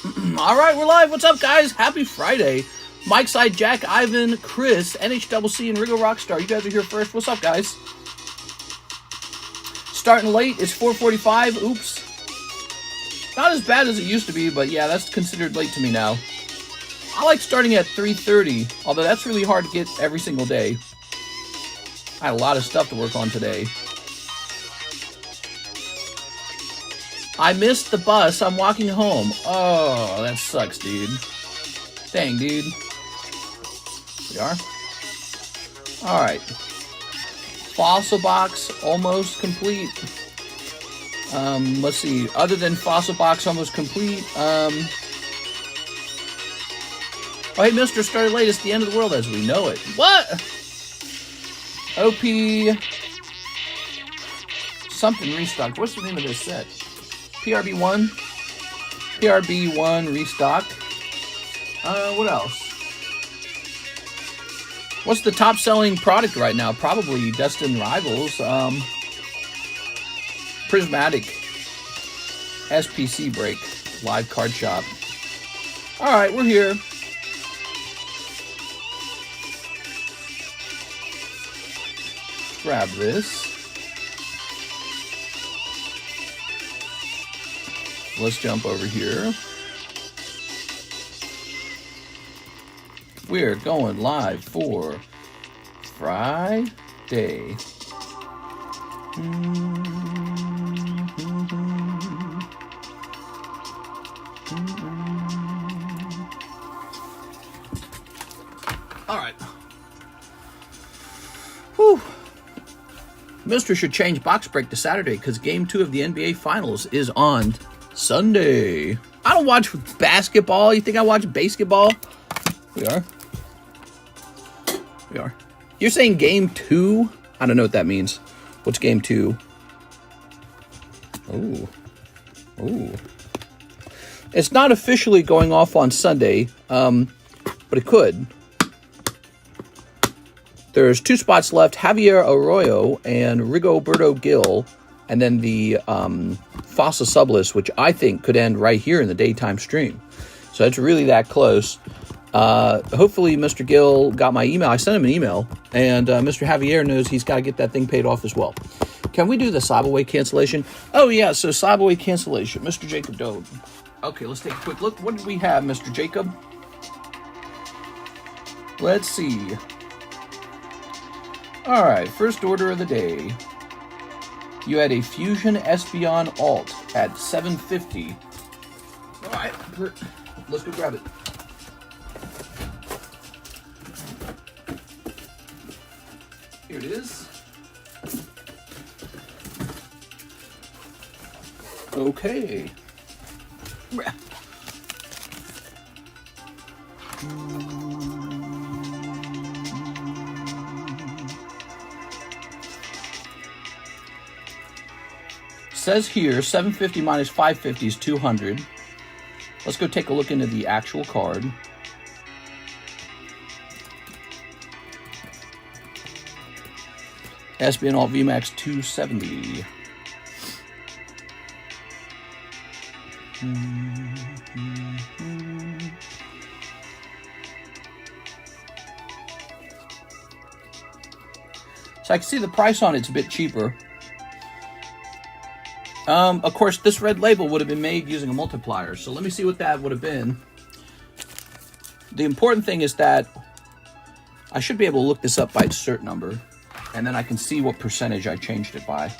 All right, we're live. What's up, guys? Happy Friday. Mike Side, Jack, Ivan, Chris, NHCC, and Rigo Rockstar. You guys are here first. What's up, guys? Starting late. It's 4:45. Oops. Not as bad as it used to be, but yeah, that's considered late to me now. I like starting at 3:30, although that's really hard to get every single day. I had a lot of stuff to work on today. I missed the bus. I'm walking home. Oh, that sucks, dude. Dang, dude. We are. All right. Fossil box almost complete. Let's see. Other than fossil box almost complete. Oh, hey, Mr. Started late. It's the end of the world as we know it. What? OP. Something restocked. What's the name of this set? PRB01. PRB01 restock. What else? What's the top selling product right now? Probably Destined Rivals. Prismatic. SPC break. Live card shop. Alright, we're here. Grab this. Let's jump over here. We're going live for Friday. All right. Whew. Mr. should change box break to Saturday because Game 2 of the NBA Finals is on Sunday. I don't watch basketball. You think I watch basketball? We are. We are. You're saying Game 2? I don't know what that means. What's Game 2? Oh. Oh. It's not officially going off on Sunday, but it could. There's 2 spots left. Javier Arroyo and Rigoberto Gil. And then the Fossil Sublist, which I think could end right here in the daytime stream. So it's really that close. Hopefully Mr. Gill got my email. I sent him an email. And Mr. Javier knows he's got to get that thing paid off as well. Can we do the Cyberway cancellation? Oh, yeah. So Cyberway cancellation. Mr. Jacob Doe. Okay, let's take a quick look. What did we have, Mr. Jacob? Let's see. All right. First order of the day. You had a Fusion Espeon Alt at 750. All right, let's go grab it. Here it is. Okay. Says here 750 minus 550 is 200. Let's go take a look into the actual card. SBN Alt VMAX 270. So I can see the price on it's a bit cheaper. Of course, this red label would have been made using a multiplier. So let me see what that would have been. The important thing is that I should be able to look this up by its cert number. And then I can see what percentage I changed it by.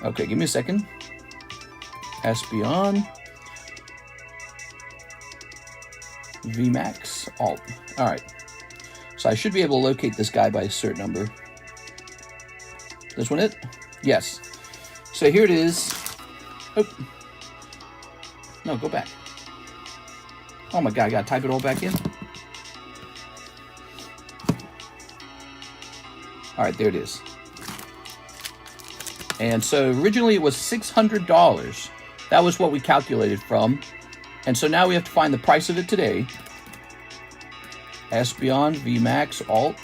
Okay, give me a second. Espeon. VMAX Alt. All right. So I should be able to locate this guy by his cert number. This one it? Yes. So here it is. Oh. No, go back. Oh my God, I gotta type it all back in. All right, there it is. And so originally it was $600. That was what we calculated from. And so now we have to find the price of it today. Espeon VMAX Alt.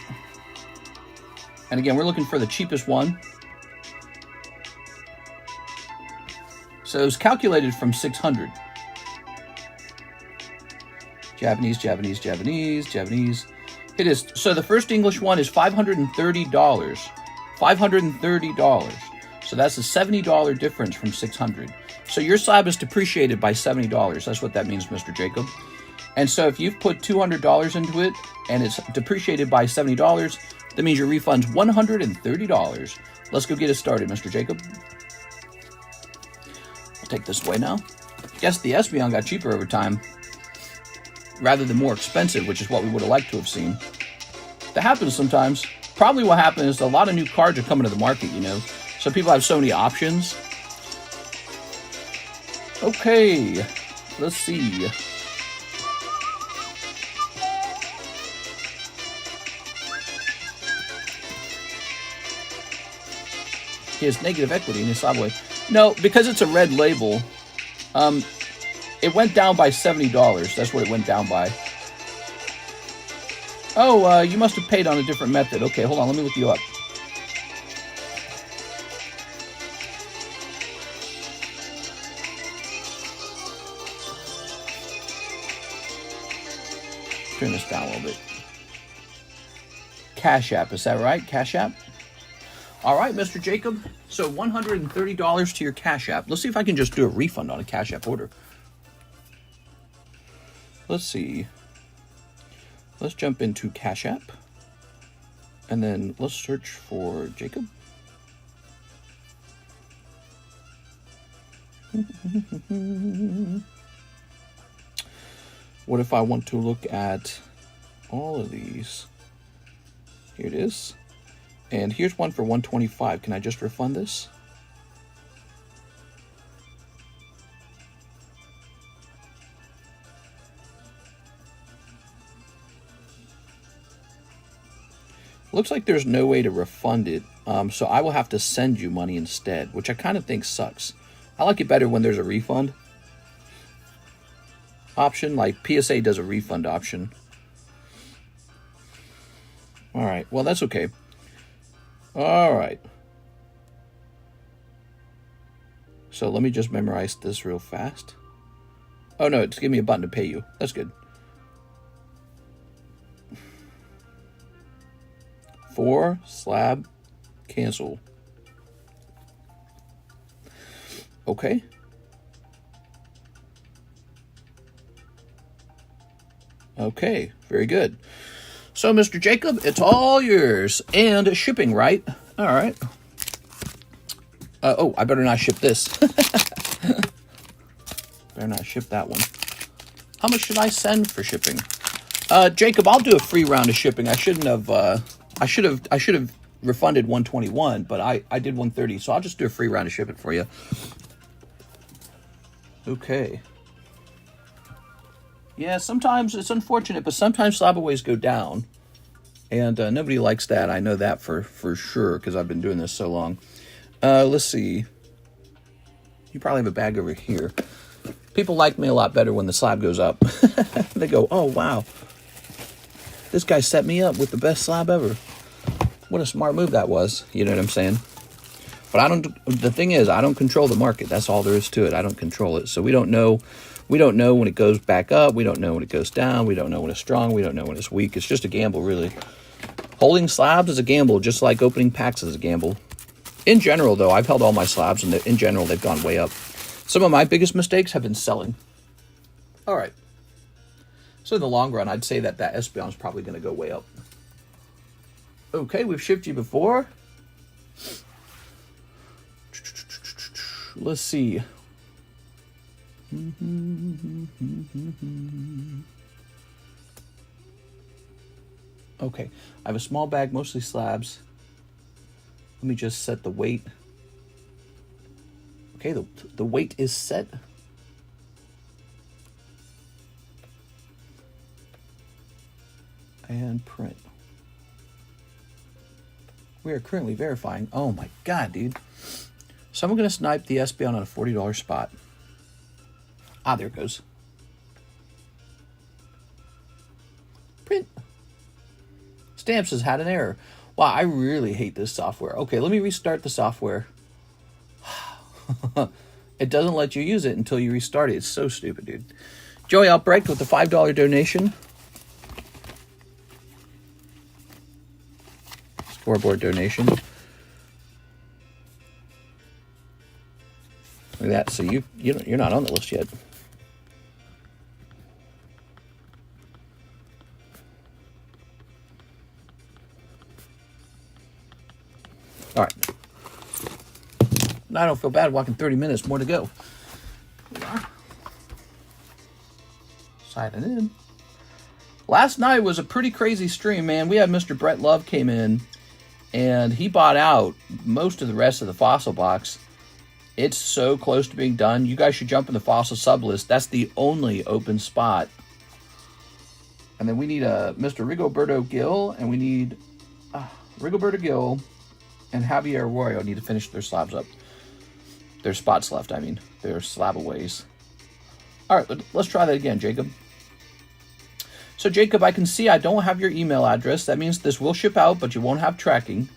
And again, we're looking for the cheapest one. So it's calculated from 600. Japanese, Japanese, Japanese, Japanese. It is. So the first English one is $530. $530. So that's a $70 difference from 600. So your slab is depreciated by $70. That's what that means, Mr. Jacob. And so if you've put $200 into it and it's depreciated by $70, that means your refund's $130. Let's go get it started, Mr. Jacob. I'll take this away now. Guess the Espeon got cheaper over time, rather than more expensive, which is what we would have liked to have seen. That happens sometimes. Probably what happened is a lot of new cards are coming to the market, you know. So people have so many options. Okay, let's see. He has negative equity in his Subway. No, because it's a red label, it went down by $70. That's what it went down by. Oh, you must have paid on a different method. Okay, hold on, let me look you up. Turn this down a little bit. CASHAPP, is that right? CASHAPP? All right, Mr. Jacob. So $130 to your CASHAPP. Let's see if I can just do a refund on a CASHAPP order. Let's see. Let's jump into CASHAPP. And then let's search for Jacob. What if I want to look at all of these? Here it is. And here's one for $125. Can I just refund this? Looks like there's no way to refund it, so I will have to send you money instead, which I kind of think sucks. I like it better when there's a refund option, like PSA does a refund option. All right, well, that's okay. All right. So let me just memorize this real fast. Oh, no, it's giving me a button to pay you. That's good. 4 slab cancel. Okay. Okay, very good. So, Mr. Jacob, it's all yours. And shipping, right? All right. Oh, I better not ship this. Better not ship that one. How much should I send for shipping? Jacob, I'll do a free round of shipping. I shouldn't have, I should have refunded 121, but I did 130, so I'll just do a free round of shipping for you. Okay. Yeah, sometimes it's unfortunate, but sometimes slabaways go down. And nobody likes that. I know that for sure, because I've been doing this so long. Let's see. You probably have a bag over here. People like me a lot better when the slab goes up. They go, oh, wow. This guy set me up with the best slab ever. What a smart move that was. You know what I'm saying? But the thing is, I don't control the market. That's all there is to it. I don't control it. So we don't know when it goes back up. We don't know when it goes down. We don't know when it's strong. We don't know when it's weak. It's just a gamble, really. Holding slabs is a gamble, just like opening packs is a gamble. In general, though, I've held all my slabs, and in general, they've gone way up. Some of my biggest mistakes have been selling. All right. So in the long run, I'd say that Espeon is probably going to go way up. Okay, we've shipped you before. Let's see. Okay, I have a small bag, mostly slabs. Let me just set the weight. Okay, the weight is set. And print. We are currently verifying. Oh my god, dude. So I'm going to snipe the Espeon on a $40 spot. Ah, there it goes. Print. Stamps has had an error. Wow, I really hate this software. Okay, let me restart the software. It doesn't let you use it until you restart it. It's so stupid, dude. Joey Albrecht with the $5 donation. Scoreboard donation. Look at that. So you're not on the list yet. All right. I don't feel bad walking 30 minutes. More to go. We are. Signing in. Last night was a pretty crazy stream, man. We had Mr. Brett Love came in, and he bought out most of the rest of the fossil box. It's so close to being done. You guys should jump in the fossil sublist. That's the only open spot. And then we need a Mr. Rigoberto Gil, and we need Rigoberto Gil and Javier Arroyo need to finish their slabs up. There's spots left, I mean. There's slab-aways. All right, let's try that again, Jacob. So, Jacob, I can see I don't have your email address. That means this will ship out, but you won't have tracking.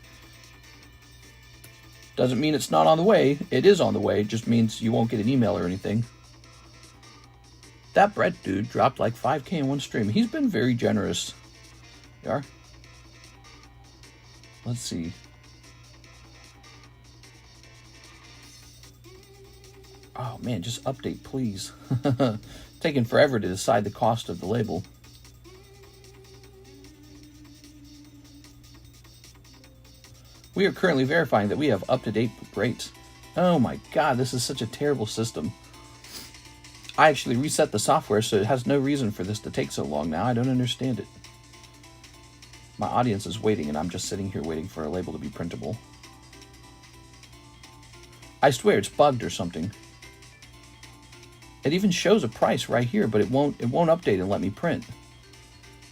Doesn't mean it's not on the way. It is on the way. It just means you won't get an email or anything. That Brett dude dropped like 5K in one stream. He's been very generous. You are? Let's see. Oh, man, just update, please. Taking forever to decide the cost of the label. We are currently verifying that we have up-to-date rates. Oh my god, this is such a terrible system. I actually reset the software, so it has no reason for this to take so long now. I don't understand it. My audience is waiting, and I'm just sitting here waiting for a label to be printable. I swear it's bugged or something. It even shows a price right here, but it won't update and let me print. It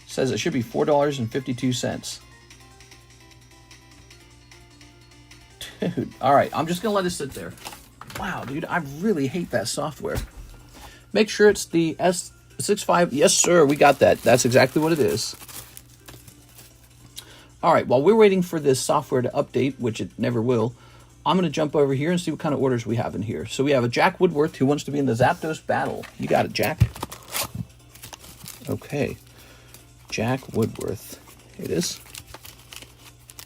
says it should be $4.52. Dude, all right, I'm just gonna let it sit there. Wow, dude, I really hate that software. Make sure it's the S65. Yes, sir, we got that. That's exactly what it is. All right, while we're waiting for this software to update, which it never will, I'm going to jump over here and see what kind of orders we have in here. So we have a Jack Woodworth who wants to be in the Zapdos battle. You got it, Jack. Okay. Jack Woodworth. Here it is.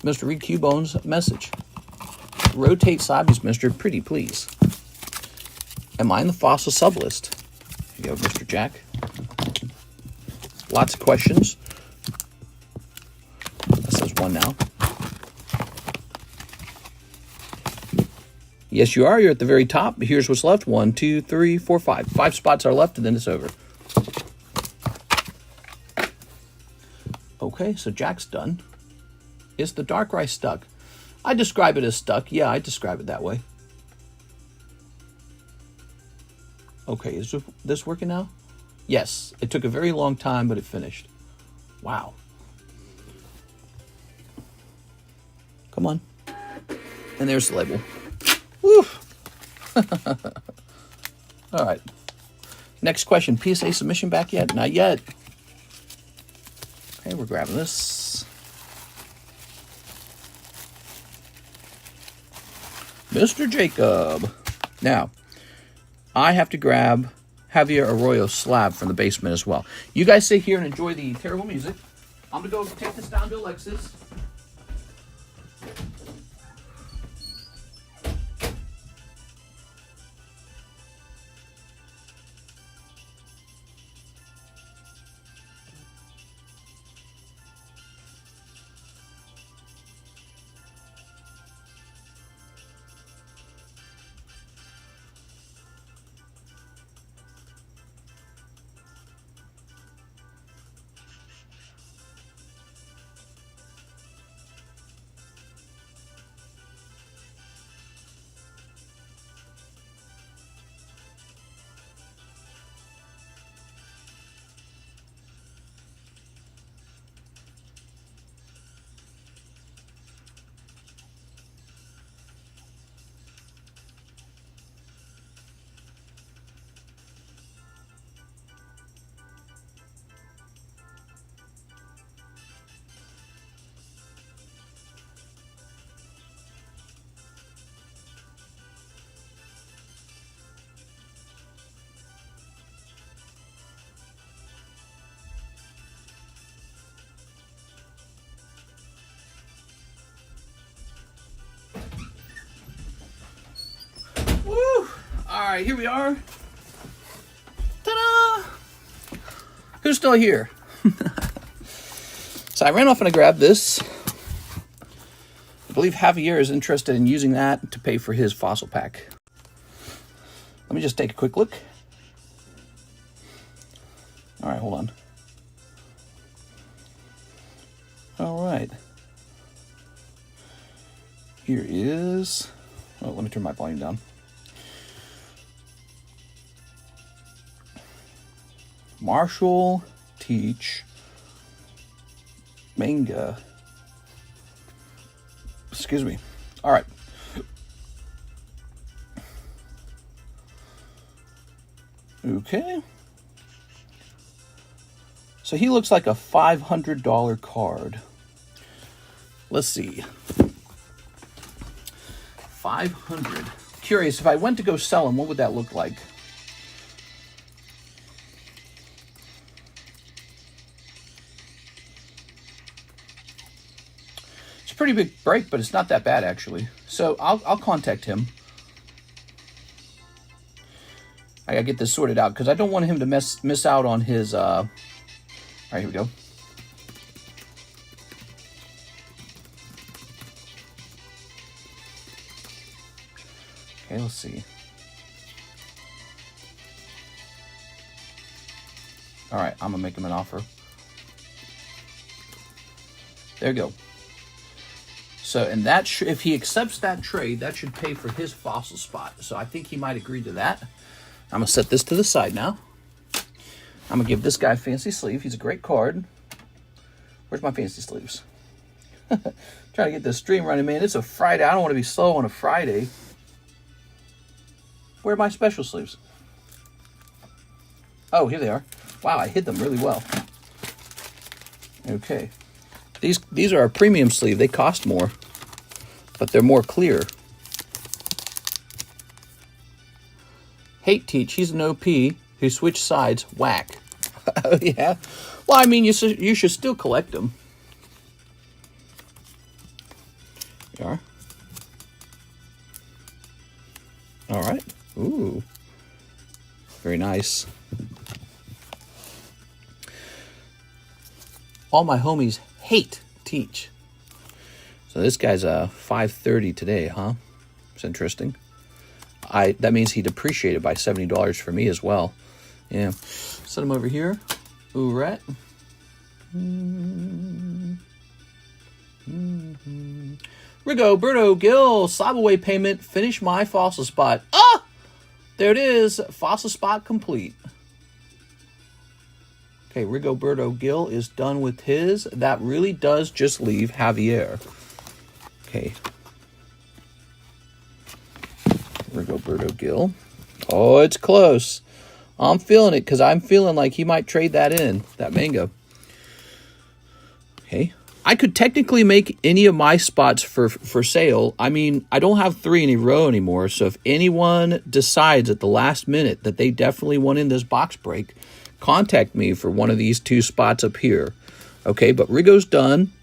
Mr. Reed Cubone's message. Rotate Sabi's Mr. Pretty, please. Am I in the fossil sublist? Here you go, Mr. Jack. Lots of questions. That says one now. Yes, you are. You're at the very top. Here's what's left. 1, 2, 3, 4, 5. 5 spots are left, and then it's over. Okay, so Jack's done. Is the Darkrai stuck? I describe it as stuck. Yeah, I describe it that way. Okay, is this working now? Yes, it took a very long time, but it finished. Wow. Come on. And there's the label. Woo! All right. Next question. PSA submission back yet? Not yet. Okay, we're grabbing this. Mr. Jacob. Now, I have to grab Javier Arroyo's slab from the basement as well. You guys sit here and enjoy the terrible music. I'm going to go take this down to Alexis. right, here we are. Ta-da! Who's still here? So I ran off and I grabbed this. I believe Javier is interested in using that to pay for his fossil pack. Let me just take a quick look. All right, hold on. All right. Here is... Oh, let me turn my volume down. Marshall, Teach, Manga. Excuse me. All right. Okay. So he looks like a $500 card. Let's see. 500. Curious, if I went to go sell him, what would that look like? It's a pretty big break, but it's not that bad actually. So I'll contact him. I gotta get this sorted out because I don't want him to miss out on his. All right, here we go. Okay, let's see. All right, I'm gonna make him an offer. There you go. So, and that if he accepts that trade, that should pay for his fossil spot. So I think he might agree to that. I'm gonna set this to the side now. I'm gonna give this guy a fancy sleeve. He's a great card. Where's my fancy sleeves? Trying to get this stream running, man. It's a Friday. I don't want to be slow on a Friday. Where are my special sleeves? Oh, here they are. Wow, I hid them really well. Okay. These are a premium sleeve. They cost more, but they're more clear. Hate Teach. He's an OP who switched sides. Whack. Oh, yeah. Well, I mean, you should still collect them. Here you are. All right. Ooh. Very nice. All my homies hate Teach. So this guy's a 530 today, huh? It's interesting. That means he depreciated by $70 for me as well. Yeah. Set him over here. Ooh, rat. Rigo, Berto, Gil, slab away payment. Finish my fossil spot. Ah! There it is. Fossil spot complete. Okay, Rigoberto Gil is done with his. That really does just leave Javier. Okay. Rigoberto Gil. Oh, it's close. I'm feeling it because I'm feeling like he might trade that in, that mango. Okay. I could technically make any of my spots for sale. I mean, I don't have 3 in a row anymore, so if anyone decides at the last minute that they definitely want in this box break, contact me for one of these 2 spots up here. Okay, but Rigo's done,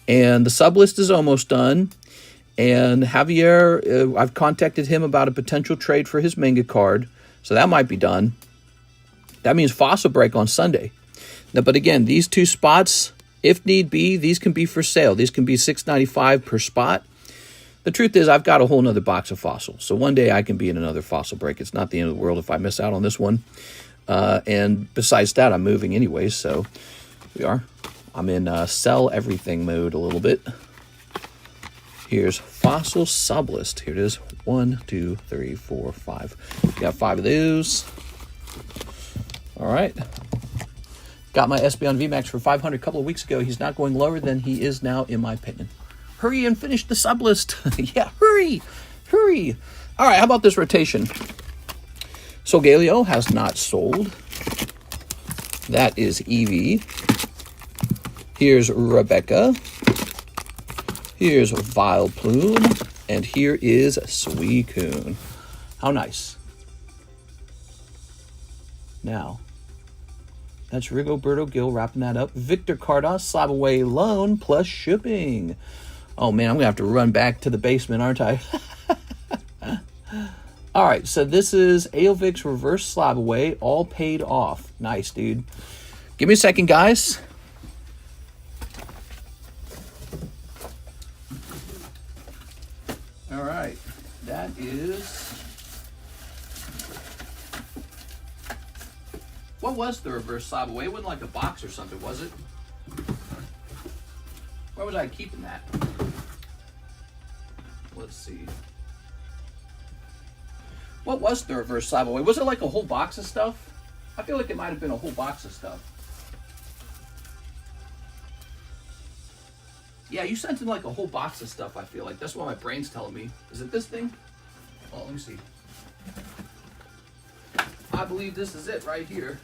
and the sublist is almost done, and Javier, I've contacted him about a potential trade for his manga card, so that might be done. That means fossil break on Sunday. Now, but again, these 2 spots, if need be, these can be for sale. These can be $6.95 per spot. The truth is, I've got a whole nother box of fossils, so one day I can be in another fossil break. It's not the end of the world if I miss out on this one. And besides that, I'm moving anyway, so we are. I'm in sell everything mode a little bit. Here's fossil sublist. Here it is. 1, 2, 3, 4, 5. Got 5 of those. All right. Got my SB on VMAX for 500 a couple of weeks ago. He's not going lower than he is now, in my opinion. Hurry and finish the sublist. Yeah, hurry. Hurry. All right, how about this rotation? Solgaleo has not sold. That is Eevee. Here's Rebecca. Here's Vileplume. And here is Suicune. How nice. Now, that's Rigoberto Gil wrapping that up. Victor Carddass, slab away loan plus shipping. Oh man, I'm gonna have to run back to the basement, aren't I? All right, so this is AVAX reverse slab away, all paid off. Nice, dude. Give me a second, guys. All right, that is... What was the reverse slab away? It wasn't like a box or something, was it? Where was I keeping that? Let's see. What was the reverse slab away? Was it like a whole box of stuff? I feel like it might have been a whole box of stuff. Yeah, you sent in like a whole box of stuff, I feel like. That's what my brain's telling me. Is it this thing? Oh, let me see. I believe this is it right here.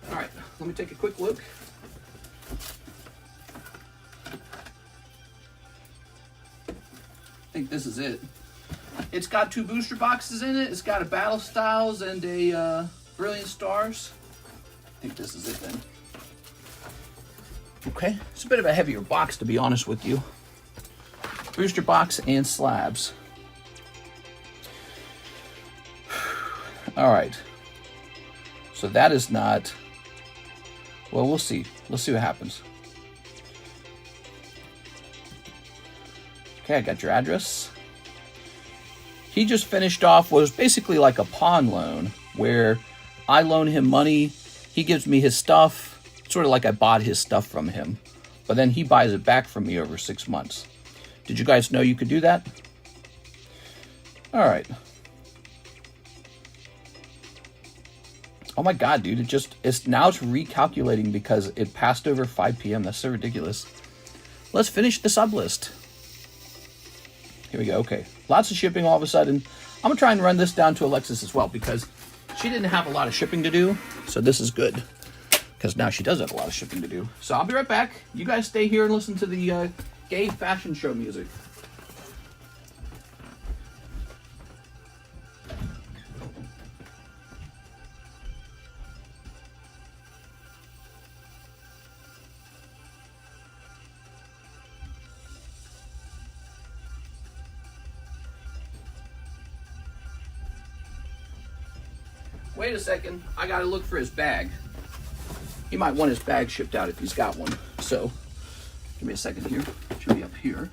All right, let me take a quick look. I think this is it. It's got 2 booster boxes in it. It's got a Battle Styles and a Brilliant Stars. I think this is it then. Okay, it's a bit of a heavier box, to be honest with you. Booster box and slabs. All right. So that is not... Well, we'll see. Let's see what happens. Okay, I got your address. He just finished off what was basically like a pawn loan, where I loan him money, he gives me his stuff, sort of like I bought his stuff from him, but then he buys it back from me over 6 months. Did you guys know you could do that? All right. Oh my God, dude, it's now recalculating because it passed over 5 p.m. That's so ridiculous. Let's finish the sublist. Here we go. Okay, lots of shipping all of a sudden. I'm gonna try and run this down to Alexis as well because she didn't have a lot of shipping to do. So this is good because now she does have a lot of shipping to do. So I'll be right back. You guys stay here and listen to the gay fashion show music. Wait a second, I gotta look for his bag. He might want his bag shipped out if he's got one. So, give me a second here. It should be up here.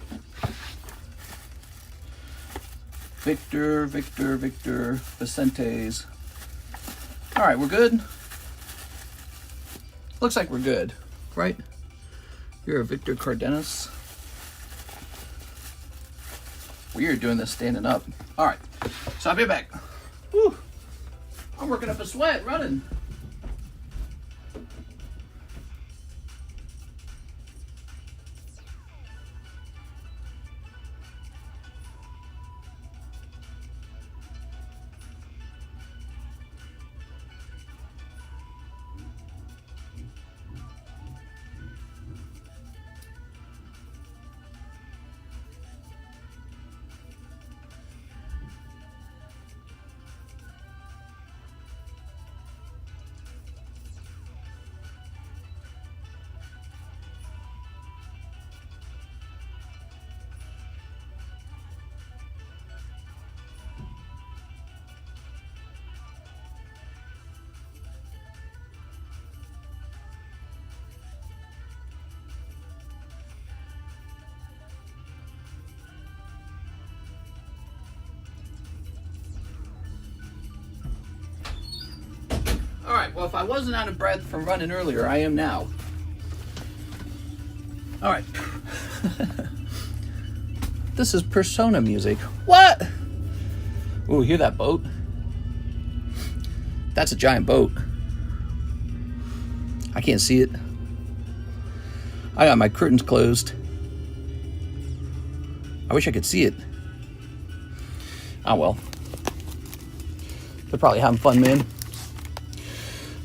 Victor, Vicentes. All right, we're good. Looks like we're good, right? You're a Victor Cardenas. Weird doing this standing up. All right, so I'll be back. Whew. I'm working up a sweat running. All right, well, if I wasn't out of breath from running earlier, I am now. All right. This is Persona music. What? Ooh, hear that boat? That's a giant boat. I can't see it. I got my curtains closed. I wish I could see it. Oh well. They're probably having fun, man.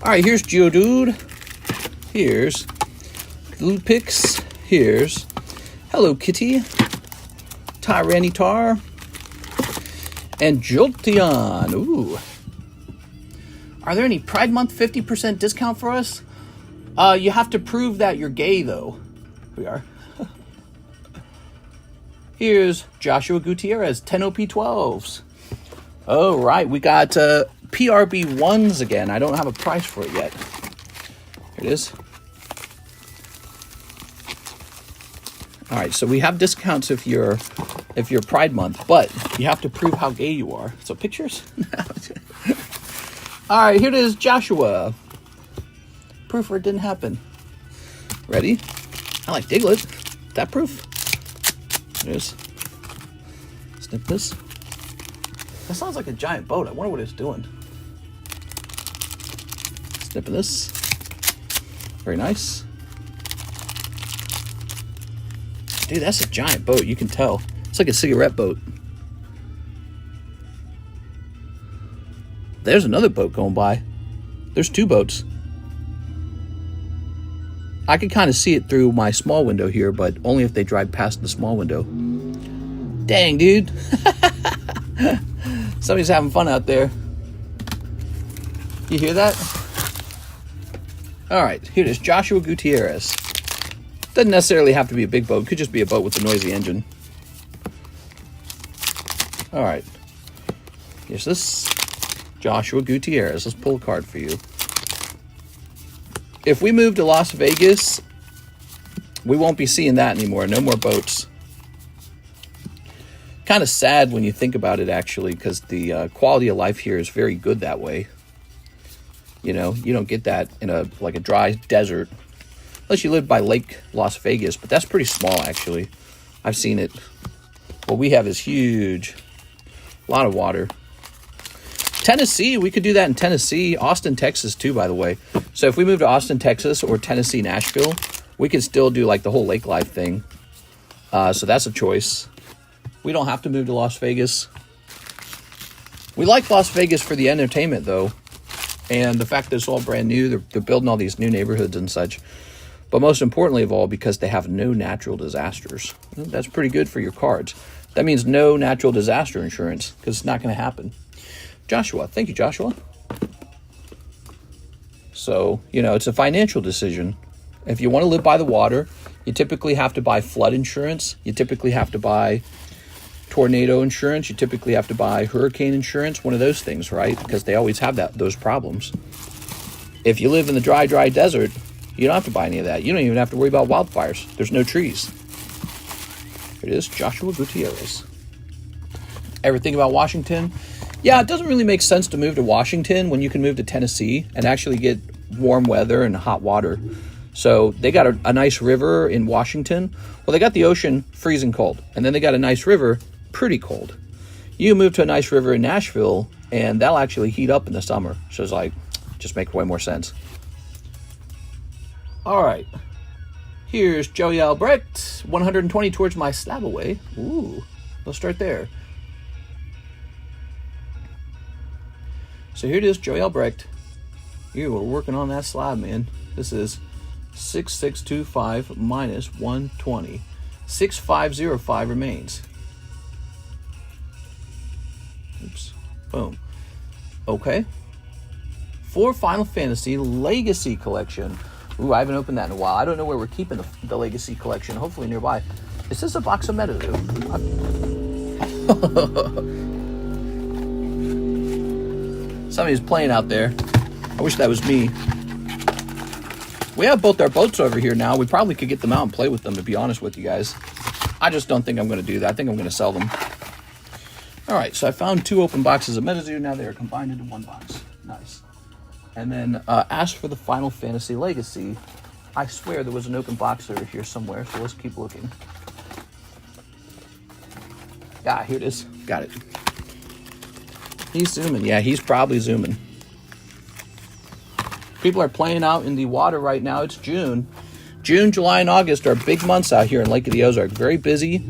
Alright, here's Geodude. Here's Lupix. Here's Hello Kitty. Tyranitar. And Jolteon. Ooh. Are there any Pride Month 50% discount for us? You have to prove that you're gay, though. We are. Here's Joshua Gutierrez, 10 OP12s. All right, we got PRB1s again. I don't have a price for it yet. Here it is. All right, so we have discounts if you're Pride Month, but you have to prove how gay you are. So pictures? All right, here it is, Joshua. Proof or it didn't happen. Ready? I like Diglett. That proof? There it is. Snip this. That sounds like a giant boat. I wonder what it's doing. Snipping this. Very nice. Dude, that's a giant boat. You can tell. It's like a cigarette boat. There's another boat going by. There's two boats. I can kind of see it through my small window here, but only if they drive past the small window. Dang, dude. Somebody's having fun out there. You hear that? All right, here it is, Joshua Gutierrez. Doesn't necessarily have to be a big boat. Could just be a boat with a noisy engine. All right. Here's this. Joshua Gutierrez. Let's pull a card for you. If we move to Las Vegas, we won't be seeing that anymore. No more boats. Kind of sad when you think about it, actually, because the quality of life here is very good that way. You know, you don't get that in a dry desert. Unless you live by Lake Las Vegas, but that's pretty small, actually. I've seen it. What we have is huge. A lot of water. Tennessee, we could do that in Tennessee. Austin, Texas, too, by the way. So if we move to Austin, Texas, or Tennessee, Nashville, we could still do, like, the whole lake life thing. So that's a choice. We don't have to move to Las Vegas. We like Las Vegas for the entertainment, though. And the fact that it's all brand new. They're building all these new neighborhoods and such. But most importantly of all, because they have no natural disasters. That's pretty good for your cards. That means no natural disaster insurance, because it's not going to happen. Joshua. Thank you, Joshua. So, you know, it's a financial decision. If you want to live by the water, you typically have to buy flood insurance. You typically have to buy tornado insurance. You typically have to buy hurricane insurance. One of those things, right? Because they always have those problems. If you live in the dry desert, you don't have to buy any of that. You don't even have to worry about wildfires. There's no trees. Here it is, Joshua Gutierrez. Ever think about Washington? Yeah, it doesn't really make sense to move to Washington when you can move to Tennessee and actually get warm weather and hot water. So they got a nice river in Washington. Well, they got the ocean freezing cold, and then they got a nice river pretty cold. You move to a nice river in Nashville, and that'll actually heat up in the summer. So it's like, just make way more sense. All right. Here's Joey Albrecht, 120 towards my slab away. Ooh, let's start there. So here it is, Joey Albrecht. You are working on that slab, man. This is 6625 minus 120. 6505 remains. Oops. Boom. Okay. For Final Fantasy Legacy Collection. Ooh, I haven't opened that in a while. I don't know where we're keeping the Legacy Collection. Hopefully nearby. Is this a box of Metazoo? Somebody's playing out there. I wish that was me. We have both our boats over here now. We probably could get them out and play with them, to be honest with you guys. I just don't think I'm going to do that. I think I'm going to sell them. All right, so I found 2 open boxes of Metazoo. Now they are combined into 1 box. Nice. And then as for the Final Fantasy Legacy, I swear there was an open box over here somewhere, so let's keep looking. Ah, here it is. Got it. He's zooming. Yeah, he's probably zooming. People are playing out in the water right now. It's June. June, July, and August are big months out here in Lake of the Ozark. Very busy.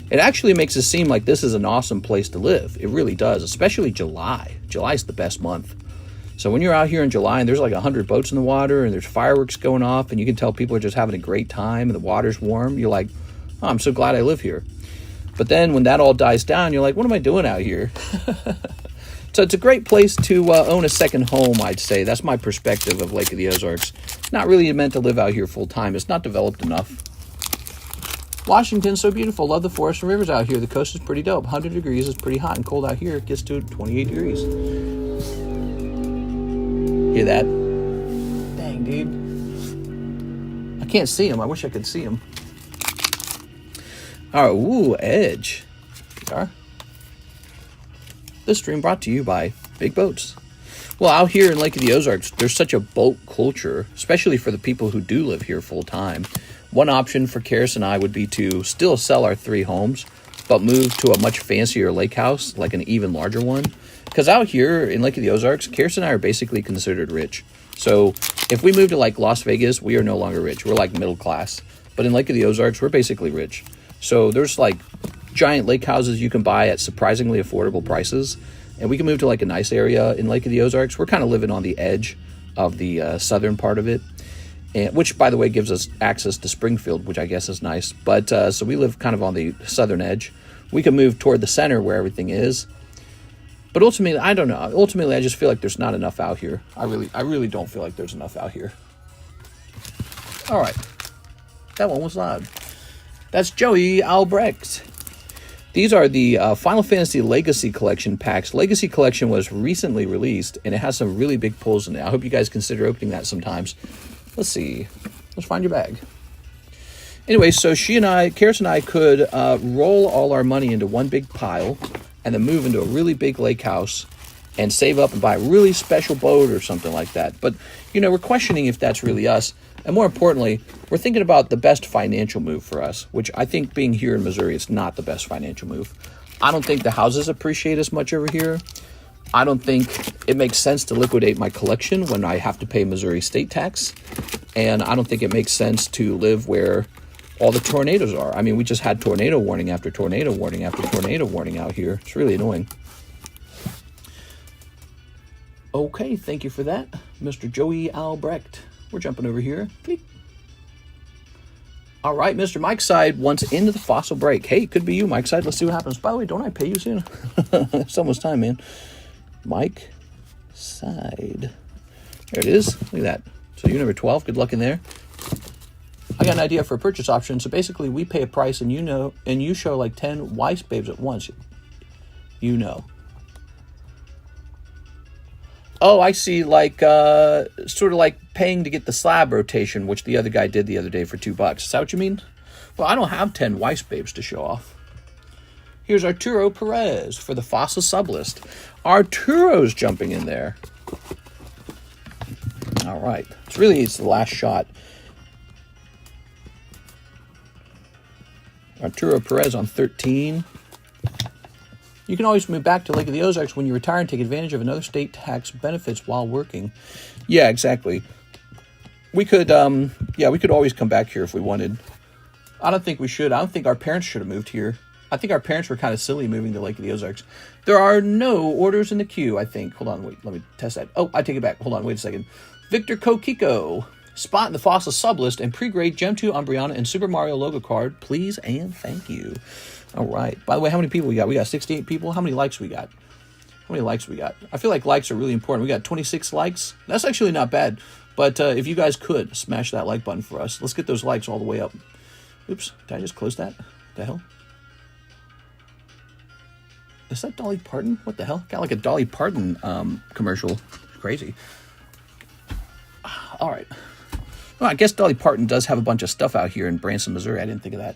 It actually makes it seem like this is an awesome place to live. It really does, especially July. July's the best month. So when you're out here in July and there's like 100 boats in the water and there's fireworks going off and you can tell people are just having a great time and the water's warm, you're like, oh, I'm so glad I live here. But then when that all dies down, you're like, what am I doing out here? So it's a great place to own a second home, I'd say. That's my perspective of Lake of the Ozarks. Not really meant to live out here full time. It's not developed enough. Washington's so beautiful. Love the forests and rivers out here. The coast is pretty dope. 100 degrees is pretty hot and cold out here. It gets to 28 degrees. Hear that? Dang, dude. I can't see him. I wish I could see him. All right, ooh, Edge. Here. This stream brought to you by Big Boats. Well, out here in Lake of the Ozarks, there's such a boat culture, especially for the people who do live here full time. One option for Karis and I would be to still sell our 3 homes, but move to a much fancier lake house, like an even larger one. Because out here in Lake of the Ozarks, Karis and I are basically considered rich. So if we move to like Las Vegas, we are no longer rich. We're like middle class. But in Lake of the Ozarks, we're basically rich. So there's like giant lake houses you can buy at surprisingly affordable prices. And we can move to like a nice area in Lake of the Ozarks. We're kind of living on the edge of the southern part of it. And, which, by the way, gives us access to Springfield, which I guess is nice. But so we live kind of on the southern edge. We can move toward the center where everything is. But ultimately, I don't know. Ultimately, I just feel like there's not enough out here. I really don't feel like there's enough out here. All right. That one was loud. That's Joey Albrecht. These are the Final Fantasy Legacy Collection packs. Legacy Collection was recently released, and it has some really big pulls in it. I hope you guys consider opening that sometimes. Let's see. Let's find your bag. Anyway, so Karis and I could roll all our money into one big pile and then move into a really big lake house and save up and buy a really special boat or something like that. But, you know, we're questioning if that's really us. And more importantly, we're thinking about the best financial move for us, which I think being here in Missouri is not the best financial move. I don't think the houses appreciate as much over here. I don't think it makes sense to liquidate my collection when I have to pay Missouri state tax. And I don't think it makes sense to live where all the tornadoes are. I mean, we just had tornado warning after tornado warning after tornado warning out here. It's really annoying. Okay, thank you for that, Mr. Joey Albrecht. We're jumping over here. Click. All right, Mr. Mike Side wants into the fossil break. Hey, it could be you, Mike Side. Let's see what happens. By the way, don't I pay you soon? It's almost time, man. Mike Side. There it is. Look at that. So you're number 12. Good luck in there. I got an idea for a purchase option. So basically, we pay a price, and you show like 10 Weiss babes at once. You know. Oh, I see. Like sort of like paying to get the slab rotation, which the other guy did the other day for $2. Is that what you mean? Well, I don't have 10 Weiss babes to show off. Here's Arturo Perez for the Fossil Sublist. Arturo's jumping in there. All right. It's the last shot. Arturo Perez on 13. You can always move back to Lake of the Ozarks when you retire and take advantage of another state tax benefits while working. Yeah, exactly. We could always come back here if we wanted. I don't think we should. I don't think our parents should have moved here. I think our parents were kind of silly moving to Lake of the Ozarks. There are no orders in the queue, I think. Hold on, wait, let me test that. Oh, I take it back. Hold on, wait a second. Victor Kokiko. Spot in the Fossil Sublist and pre-grade Gem 2 Umbreon and Super Mario logo card, please and thank you. All right. By the way, how many people we got? We got 68 people. How many likes we got? I feel like likes are really important. We got 26 likes. That's actually not bad. But if you guys could smash that like button for us, let's get those likes all the way up. Oops, did I just close that? What the hell? Is that Dolly Parton? What the hell? Got like a Dolly Parton commercial. Crazy. All right. Well, I guess Dolly Parton does have a bunch of stuff out here in Branson, Missouri. I didn't think of that.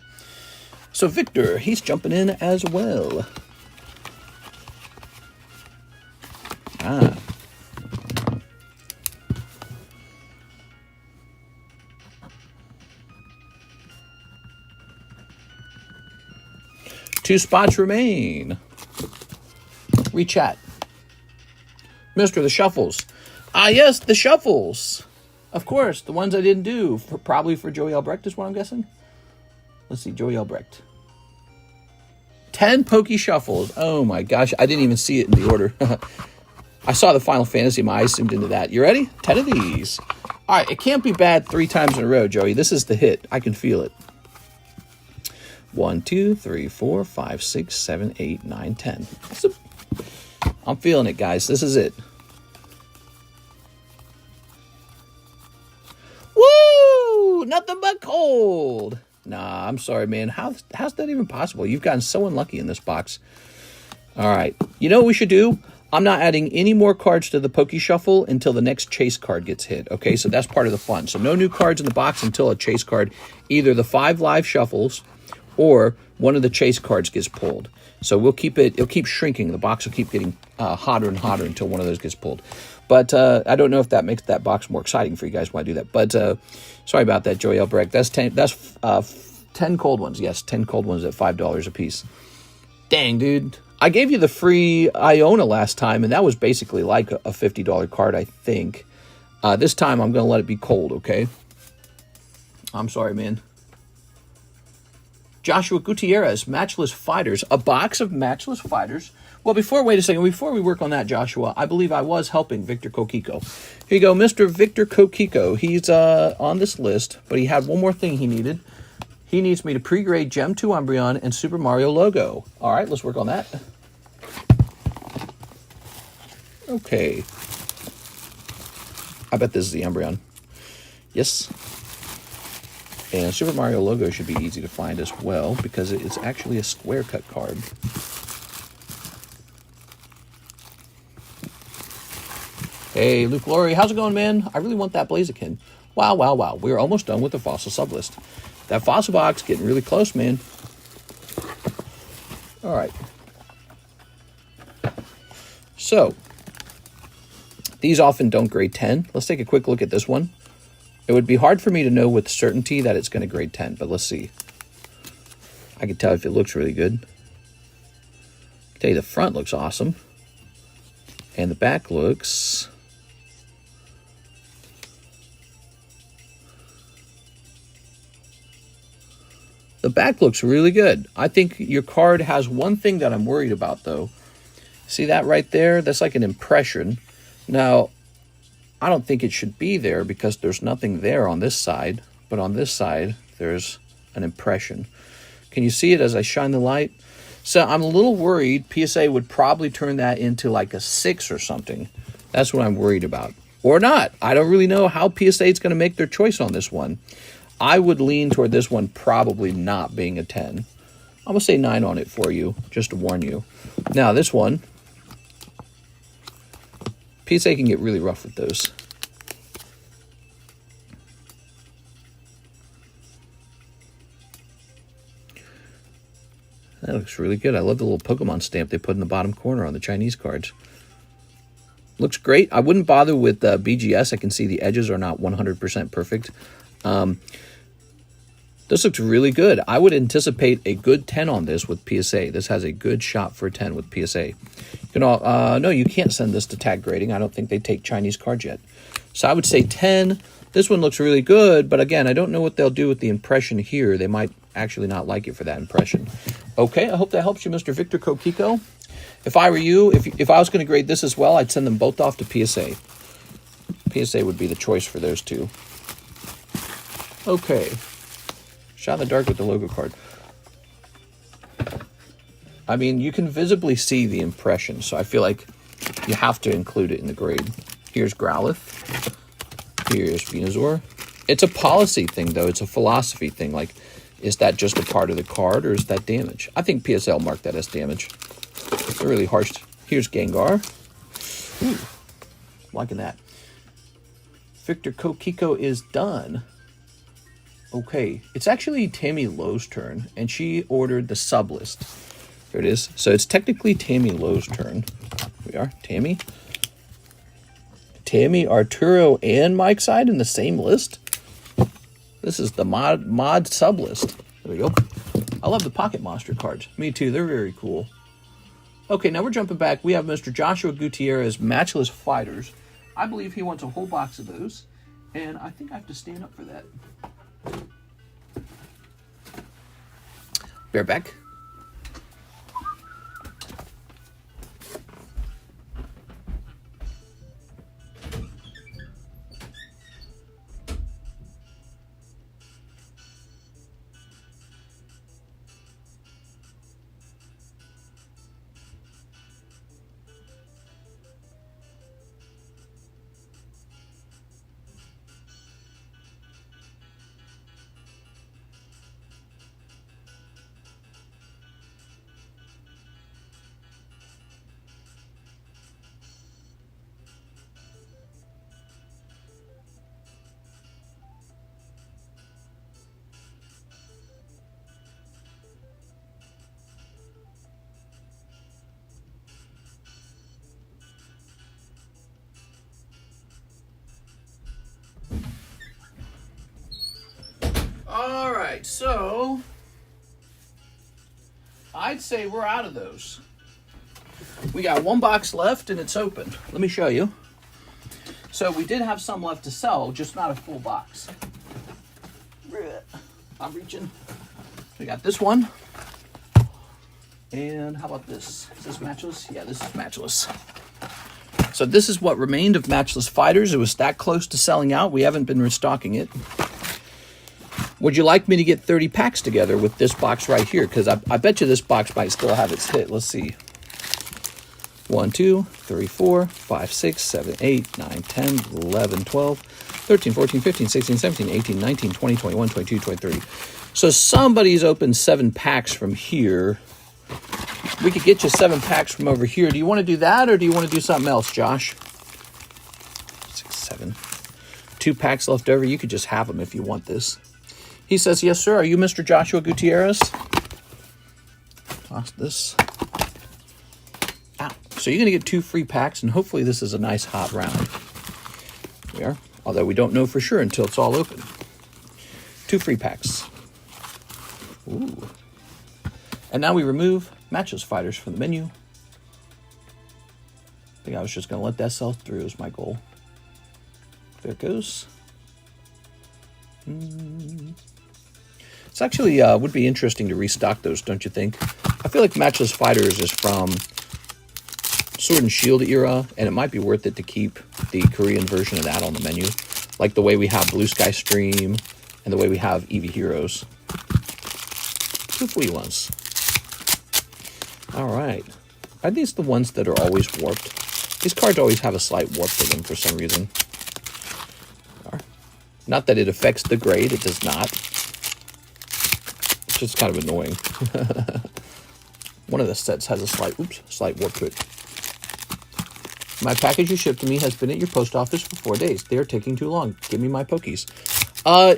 So Victor, he's jumping in as well. Ah. Two spots remain. Rechat. Mr. The Shuffles. Ah, yes, the Shuffles. Of course, the ones I didn't do. Probably for Joey Albrecht is what I'm guessing. Let's see, Joey Albrecht. 10 Pokey Shuffles. Oh my gosh, I didn't even see it in the order. I saw the Final Fantasy, my eyes zoomed into that. You ready? 10 of these. All right, it can't be bad 3 times in a row, Joey. This is the hit. I can feel it. 1, 2, 3, 4, 5, 6, 7, 8, 9, 10. I'm feeling it, guys. This is it. Woo! Nothing but cold. Nah, I'm sorry, man. How's that even possible? You've gotten so unlucky in this box. All right. You know what we should do? I'm not adding any more cards to the Poke Shuffle until the next chase card gets hit. Okay, so that's part of the fun. So no new cards in the box until a chase card, either the 5 live shuffles or one of the chase cards gets pulled. So we'll keep it, it'll keep shrinking. The box will keep getting hotter and hotter until one of those gets pulled. But I don't know if that makes that box more exciting for you guys when I do that. But sorry about that, Joey Albrecht. That's 10 cold ones. Yes, 10 cold ones at $5 a piece. Dang, dude. I gave you the free Iona last time, and that was basically like a $50 card, I think. This time, I'm going to let it be cold, okay? I'm sorry, man. Joshua Gutierrez, Matchless Fighters. A box of Matchless Fighters. Well, wait a second. Before we work on that, Joshua, I believe I was helping Victor Kokiko. Here you go, Mr. Victor Kokiko. He's on this list, but he had one more thing he needed. He needs me to pre-grade Gem 2 Umbreon and Super Mario logo. All right, let's work on that. Okay. I bet this is the Umbreon. Yes. And Super Mario logo should be easy to find as well because it's actually a square cut card. Hey, Luke Laurie, how's it going, man? I really want that Blaziken. Wow, wow, wow. We're almost done with the fossil sublist. That fossil box getting really close, man. All right. So, these often don't grade 10. Let's take a quick look at this one. It would be hard for me to know with certainty that it's going to grade 10, but let's see. I can tell if it looks really good. I can tell you the front looks awesome. And the back looks... The back looks really good. I think your card has one thing that I'm worried about, though. See that right there? That's like an impression. Now, I don't think it should be there because there's nothing there on this side. But on this side, there's an impression. Can you see it as I shine the light? So I'm a little worried PSA would probably turn that into like a 6 or something. That's what I'm worried about. Or not. I don't really know how PSA is going to make their choice on this one. I would lean toward this one probably not being a 10. I'm going to say 9 on it for you, just to warn you. Now, this one, PSA can get really rough with those. That looks really good. I love the little Pokemon stamp they put in the bottom corner on the Chinese cards. Looks great. I wouldn't bother with BGS. I can see the edges are not 100% perfect. This looks really good. I would anticipate a good 10 on this with PSA. This has a good shot for a 10 with PSA. No, you can't send this to tag grading. I don't think they take Chinese cards yet. So I would say 10. This one looks really good, but again, I don't know what they'll do with the impression here. They might actually not like it for that impression. Okay, I hope that helps you, Mr. Victor Kokiko. If I were you, if I was going to grade this as well, I'd send them both off to PSA. PSA would be the choice for those two. Okay. Shot in the dark with the logo card. I mean, you can visibly see the impression, so I feel like you have to include it in the grade. Here's Growlithe. Here's Venusaur. It's a policy thing, though. It's a philosophy thing. Like, is that just a part of the card, or is that damage? I think PSL marked that as damage. It's really harsh. Here's Gengar. Ooh, liking that. Victor Kokiko is done. Okay, it's actually Tammy Lowe's turn, and she ordered the Sublist. There it is. So it's technically Tammy Lowe's turn. Here we are, Tammy. Tammy, Arturo, and Mike's side in the same list. This is the mod Sublist. There we go. I love the Pocket Monster cards. Me too, they're very cool. Okay, now we're jumping back. We have Mr. Joshua Gutierrez, Matchless Fighters. I believe he wants a whole box of those, and I think I have to stand up for that. Bareback. All right, so I'd say we're out of those. We got one box left and it's open. Let me show you. So we did have some left to sell, just not a full box. I'm reaching. We got this one. And how about this? Is this Matchless? Yeah, this is Matchless. So this is what remained of Matchless Fighters. It was that close to selling out. We haven't been restocking it. Would you like me to get 30 packs together with this box right here? Because I bet you this box might still have its hit. Let's see. 1, 2, 3, 4, 5, 6, 7, 8, 9, 10, 11, 12, 13, 14, 15, 16, 17, 18, 19, 20, 21, 22, 23. So somebody's opened 7 packs from here. We could get you 7 packs from over here. Do you want to do that or do you want to do something else, Josh? 6, 7. 2 packs left over. You could just have them if you want this. He says, yes, sir. Are you Mr. Joshua Gutierrez? Toss this. Ow. So you're going to get 2 free packs, and hopefully this is a nice hot round. There. Although we don't know for sure until it's all open. 2 free packs. Ooh. And now we remove Matchless Fighters from the menu. I think I was just going to let that sell through is my goal. There it goes. It's actually would be interesting to restock those, don't you think? I feel like Matchless Fighters is from Sword and Shield era, and it might be worth it to keep the Korean version of that on the menu, like the way we have Blue Sky Stream and the way we have Eevee Heroes. 2 free ones. All right. Are these the ones that are always warped? These cards always have a slight warp to them for some reason. Not that it affects the grade, it does not. It's just kind of annoying. One of the sets has a slight warp to it. My package you shipped to me has been at your post office for 4 days. They are taking too long. Give me my pokies.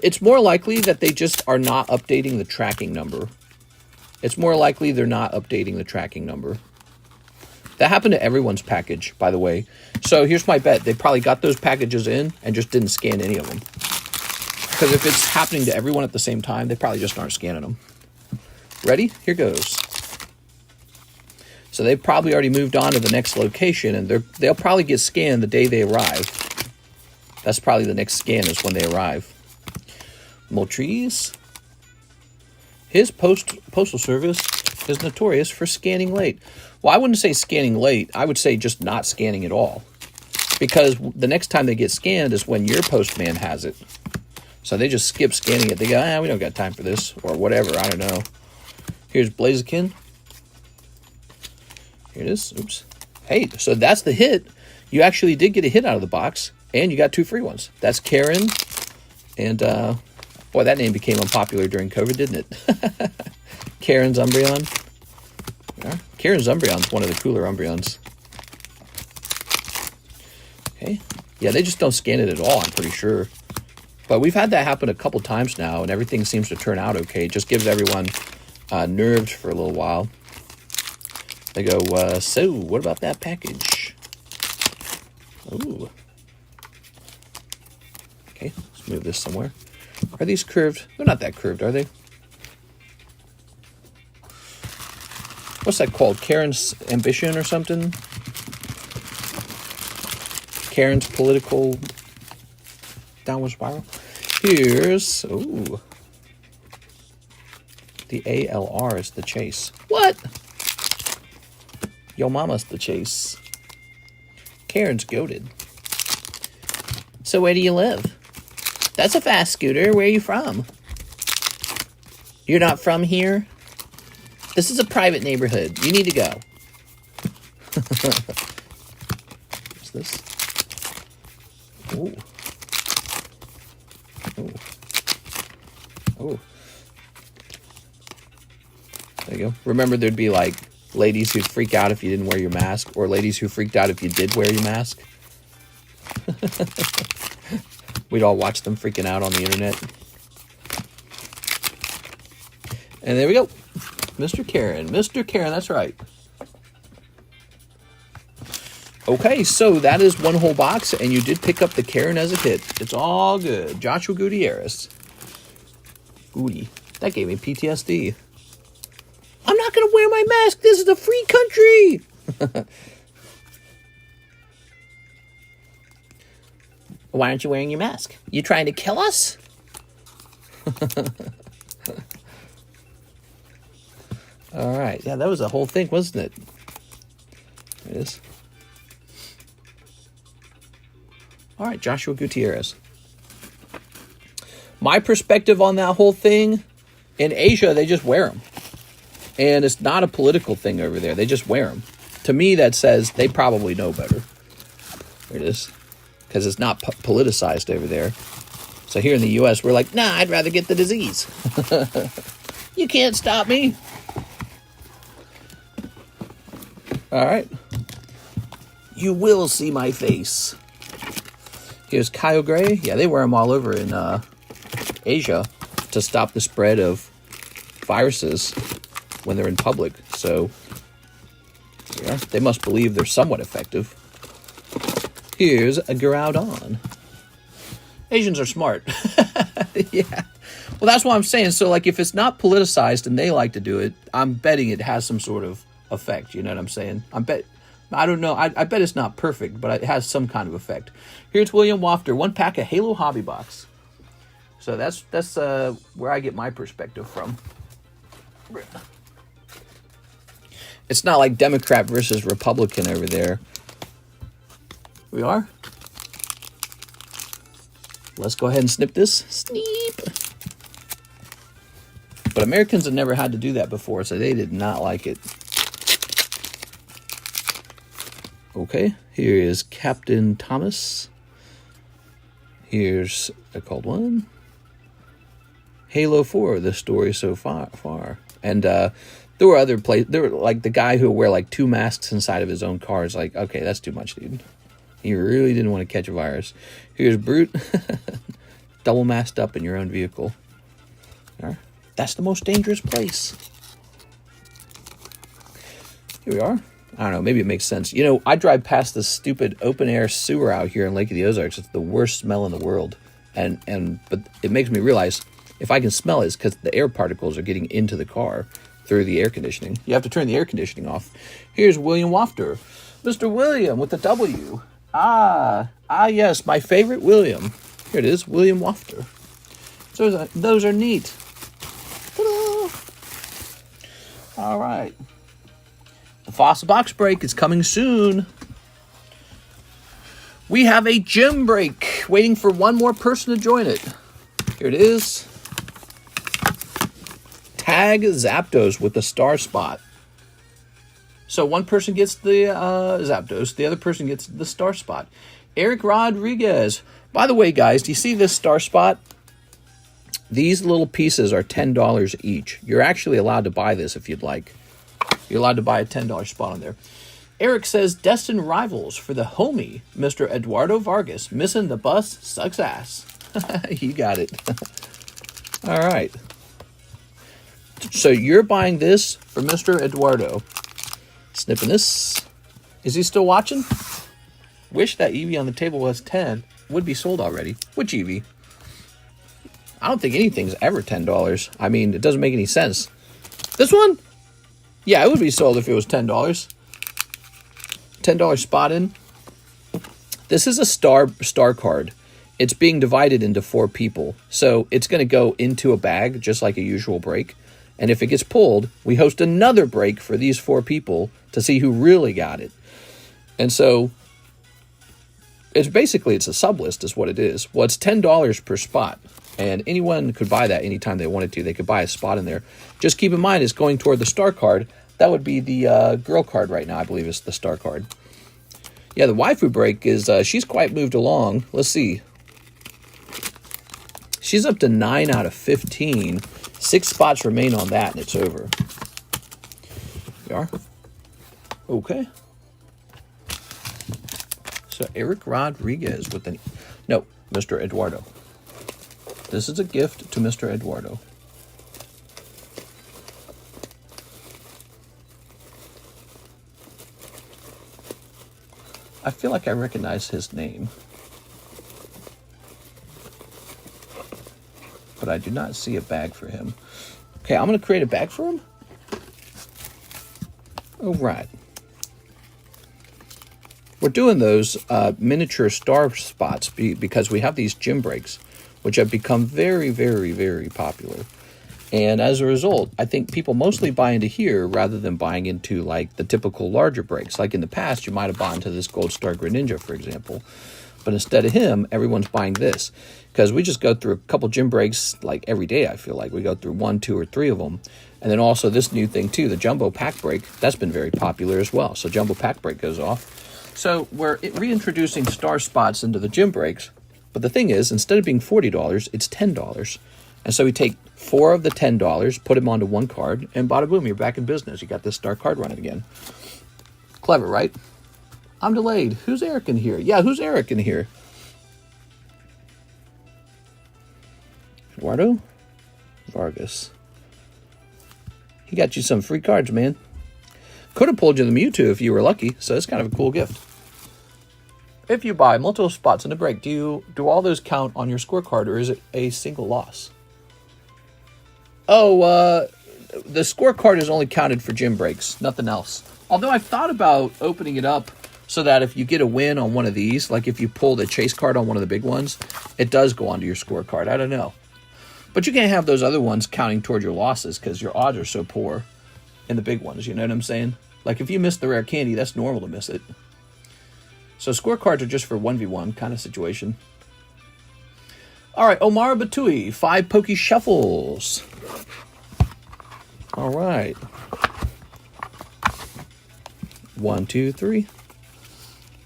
It's more likely that they just are not updating the tracking number. It's more likely they're not updating the tracking number. That happened to everyone's package, by the way. So here's my bet. They probably got those packages in and just didn't scan any of them. Because if it's happening to everyone at the same time, they probably just aren't scanning them. Ready? Here goes. So they've probably already moved on to the next location, and they'll probably get scanned the day they arrive. That's probably the next scan is when they arrive. Moltres. His postal service is notorious for scanning late. Well, I wouldn't say scanning late. I would say just not scanning at all. Because the next time they get scanned is when your postman has it. So they just skip scanning it. They go, we don't got time for this. Or whatever, I don't know. Here's Blaziken. Here it is. Oops. Hey, so that's the hit. You actually did get a hit out of the box. And you got 2 free ones. That's Karen. And, boy, that name became unpopular during COVID, didn't it? Karen's Umbreon. Yeah. Karen's Umbreon's one of the cooler Umbreons. Okay. Yeah, they just don't scan it at all, I'm pretty sure. But we've had that happen a couple times now, and everything seems to turn out okay. It just gives everyone nerves for a little while. They go, so, what about that package? Ooh. Okay, let's move this somewhere. Are these curved? They're not that curved, are they? What's that called? Karen's Ambition or something? Karen's Political Downward Spiral. Here's, ooh. The ALR is the chase. What? Yo mama's the chase. Karen's goated. So where do you live? That's a fast scooter. Where are you from? You're not from here? This is a private neighborhood. You need to go. What's this? Ooh. Ooh. Ooh. There you go. Remember, there'd be like ladies who'd freak out if you didn't wear your mask, or ladies who freaked out if you did wear your mask. We'd all watch them freaking out on the internet. And there we go. Mr. Karen. Mr. Karen, that's right. Okay, so that is one whole box, and you did pick up the Karen as a hit. It's all good. Joshua Gutierrez. Ooh, that gave me PTSD. I'm not going to wear my mask. This is a free country. Why aren't you wearing your mask? You trying to kill us? All right. Yeah, that was a whole thing, wasn't it? There it is. All right, Joshua Gutierrez. My perspective on that whole thing, in Asia, they just wear them. And it's not a political thing over there. They just wear them. To me, that says they probably know better. There it is. Because it's not politicized over there. So here in the U.S., we're like, nah, I'd rather get the disease. You can't stop me. All right. You will see my face. Here's Kyogre. Yeah, they wear them all over in Asia to stop the spread of viruses when they're in public. So, yeah, they must believe they're somewhat effective. Here's a Groudon. Asians are smart. Yeah. Well, that's what I'm saying. So, like, if it's not politicized and they like to do it, I'm betting it has some sort of effect. You know what I'm saying? I don't know. I bet it's not perfect, but it has some kind of effect. Here's William Wafter. 1 pack of Halo Hobby Box. So that's where I get my perspective from. It's not like Democrat versus Republican over there. We are. Let's go ahead and snip this. Sneep. But Americans have never had to do that before, so they did not like it. Okay, here is Captain Thomas. Here's a cold one. Halo 4, the story so far. And there were other places. There were like the guy who wear like 2 masks inside of his own car is like, okay, that's too much, dude. You really didn't want to catch a virus. Here's Brute. Double masked up in your own vehicle. Right. That's the most dangerous place. Here we are. I don't know, maybe it makes sense. You know, I drive past this stupid open-air sewer out here in Lake of the Ozarks. It's the worst smell in the world. But it makes me realize, if I can smell it, it's because the air particles are getting into the car through the air conditioning. You have to turn the air conditioning off. Here's William Wafter. Mr. William with the W. Yes, my favorite William. Here it is, William Wafter. So those are neat. Ta-da! All right. The Fossil Box break is coming soon. We have a gym break, waiting for one more person to join it. Here it is. Tag Zapdos with the star spot. So one person gets the Zapdos, the other person gets the star spot. Eric Rodriguez. By the way, guys, do you see this star spot? These little pieces are $10 each. You're actually allowed to buy this if you'd like. You're allowed to buy a $10 spot on there. Eric says, destined rivals for the homie, Mr. Eduardo Vargas. Missing the bus sucks ass. You got it. All right. So you're buying this for Mr. Eduardo. Snipping this. Is he still watching? Wish that Eevee on the table was 10. Would be sold already. Which Eevee? I don't think anything's ever $10. I mean, it doesn't make any sense. This one? Yeah, it would be sold if it was $10. $10 spot in. This is a star card. It's being divided into 4 people. So it's going to go into a bag, just like a usual break. And if it gets pulled, we host another break for these 4 people to see who really got it. And so it's a sublist is what it is. Well, it's $10 per spot. And anyone could buy that anytime they wanted to. They could buy a spot in there. Just keep in mind, it's going toward the star card. That would be the girl card right now, I believe, is the star card. Yeah, the waifu break is, she's quite moved along. Let's see. She's up to 9 out of 15. 6 spots remain on that, and it's over. We are. Okay. So Eric Rodriguez with the... No, Mr. Eduardo. This is a gift to Mr. Eduardo. I feel like I recognize his name. but I do not see a bag for him. Okay, I'm going to create a bag for him. All right. We're doing those miniature star spots because we have these gym breaks, which have become very, very, very popular. And as a result, I think people mostly buy into here rather than buying into like the typical larger breaks. Like in the past, you might have bought into this Gold Star Greninja, for example. But instead of him, everyone's buying this. Because we just go through a couple gym breaks like every day, I feel like. We go through 1, 2, or 3 of them. And then also this new thing too, the Jumbo Pack Break. That's been very popular as well. So Jumbo Pack Break goes off. So we're reintroducing star spots into the gym breaks. But the thing is, instead of being $40, it's $10. And so we take 4 of the $10, put them onto 1 card, and bada boom, you're back in business. You got this star card running again. Clever, right? I'm delayed. Who's Eric in here? Yeah, who's Eric in here? Eduardo Vargas. He got you some free cards, man. Could have pulled you the Mewtwo if you were lucky, so it's kind of a cool gift. If you buy multiple spots in the break, do all those count on your scorecard, or is it a single loss? Oh, the scorecard is only counted for gym breaks, nothing else. Although I've thought about opening it up so that if you get a win on one of these, like if you pull the chase card on one of the big ones, it does go onto your scorecard. I don't know. But you can't have those other ones counting toward your losses because your odds are so poor in the big ones. You know what I'm saying? Like if you miss the rare candy, that's normal to miss it. So scorecards are just for 1v1 kind of situation. All right, Omar Batui, 5 Poke Shuffles. All right. 1, 2, 3.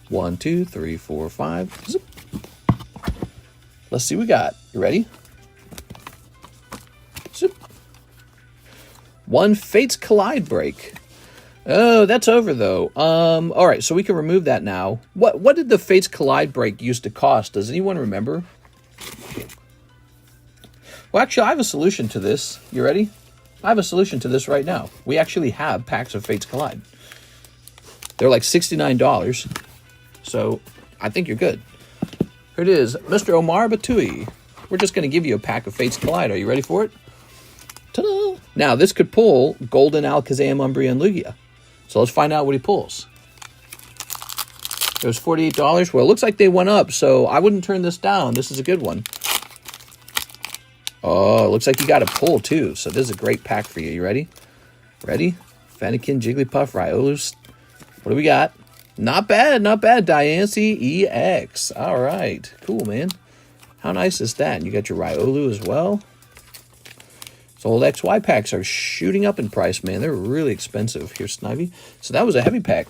1, 2, 3, 4, 5. Zip. Let's see what we got. You ready? Zip. 1 Fates Collide break. Oh, that's over though. All right, so we can remove that now. What did the Fates Collide break used to cost? Does anyone remember? Well, actually, I have a solution to this. You ready? I have a solution to this right now. We actually have packs of Fates Collide. They're like $69. So I think you're good. Here it is, Mr. Omar Batui. We're just going to give you a pack of Fates Collide. Are you ready for it? Ta-da! Now, this could pull Golden Alakazam, Umbreon, and Lugia. So let's find out what he pulls. It was $48. Well, it looks like they went up, so I wouldn't turn this down. This is a good one. Oh, it looks like you got a pull, too. So this is a great pack for you. You ready? Ready? Fennekin, Jigglypuff, Riolu. What do we got? Not bad, not bad. Diancie EX. All right. Cool, man. How nice is that? And you got your Riolu as well. So old XY packs are shooting up in price, man. They're really expensive. Here's Snivy. So that was a heavy pack.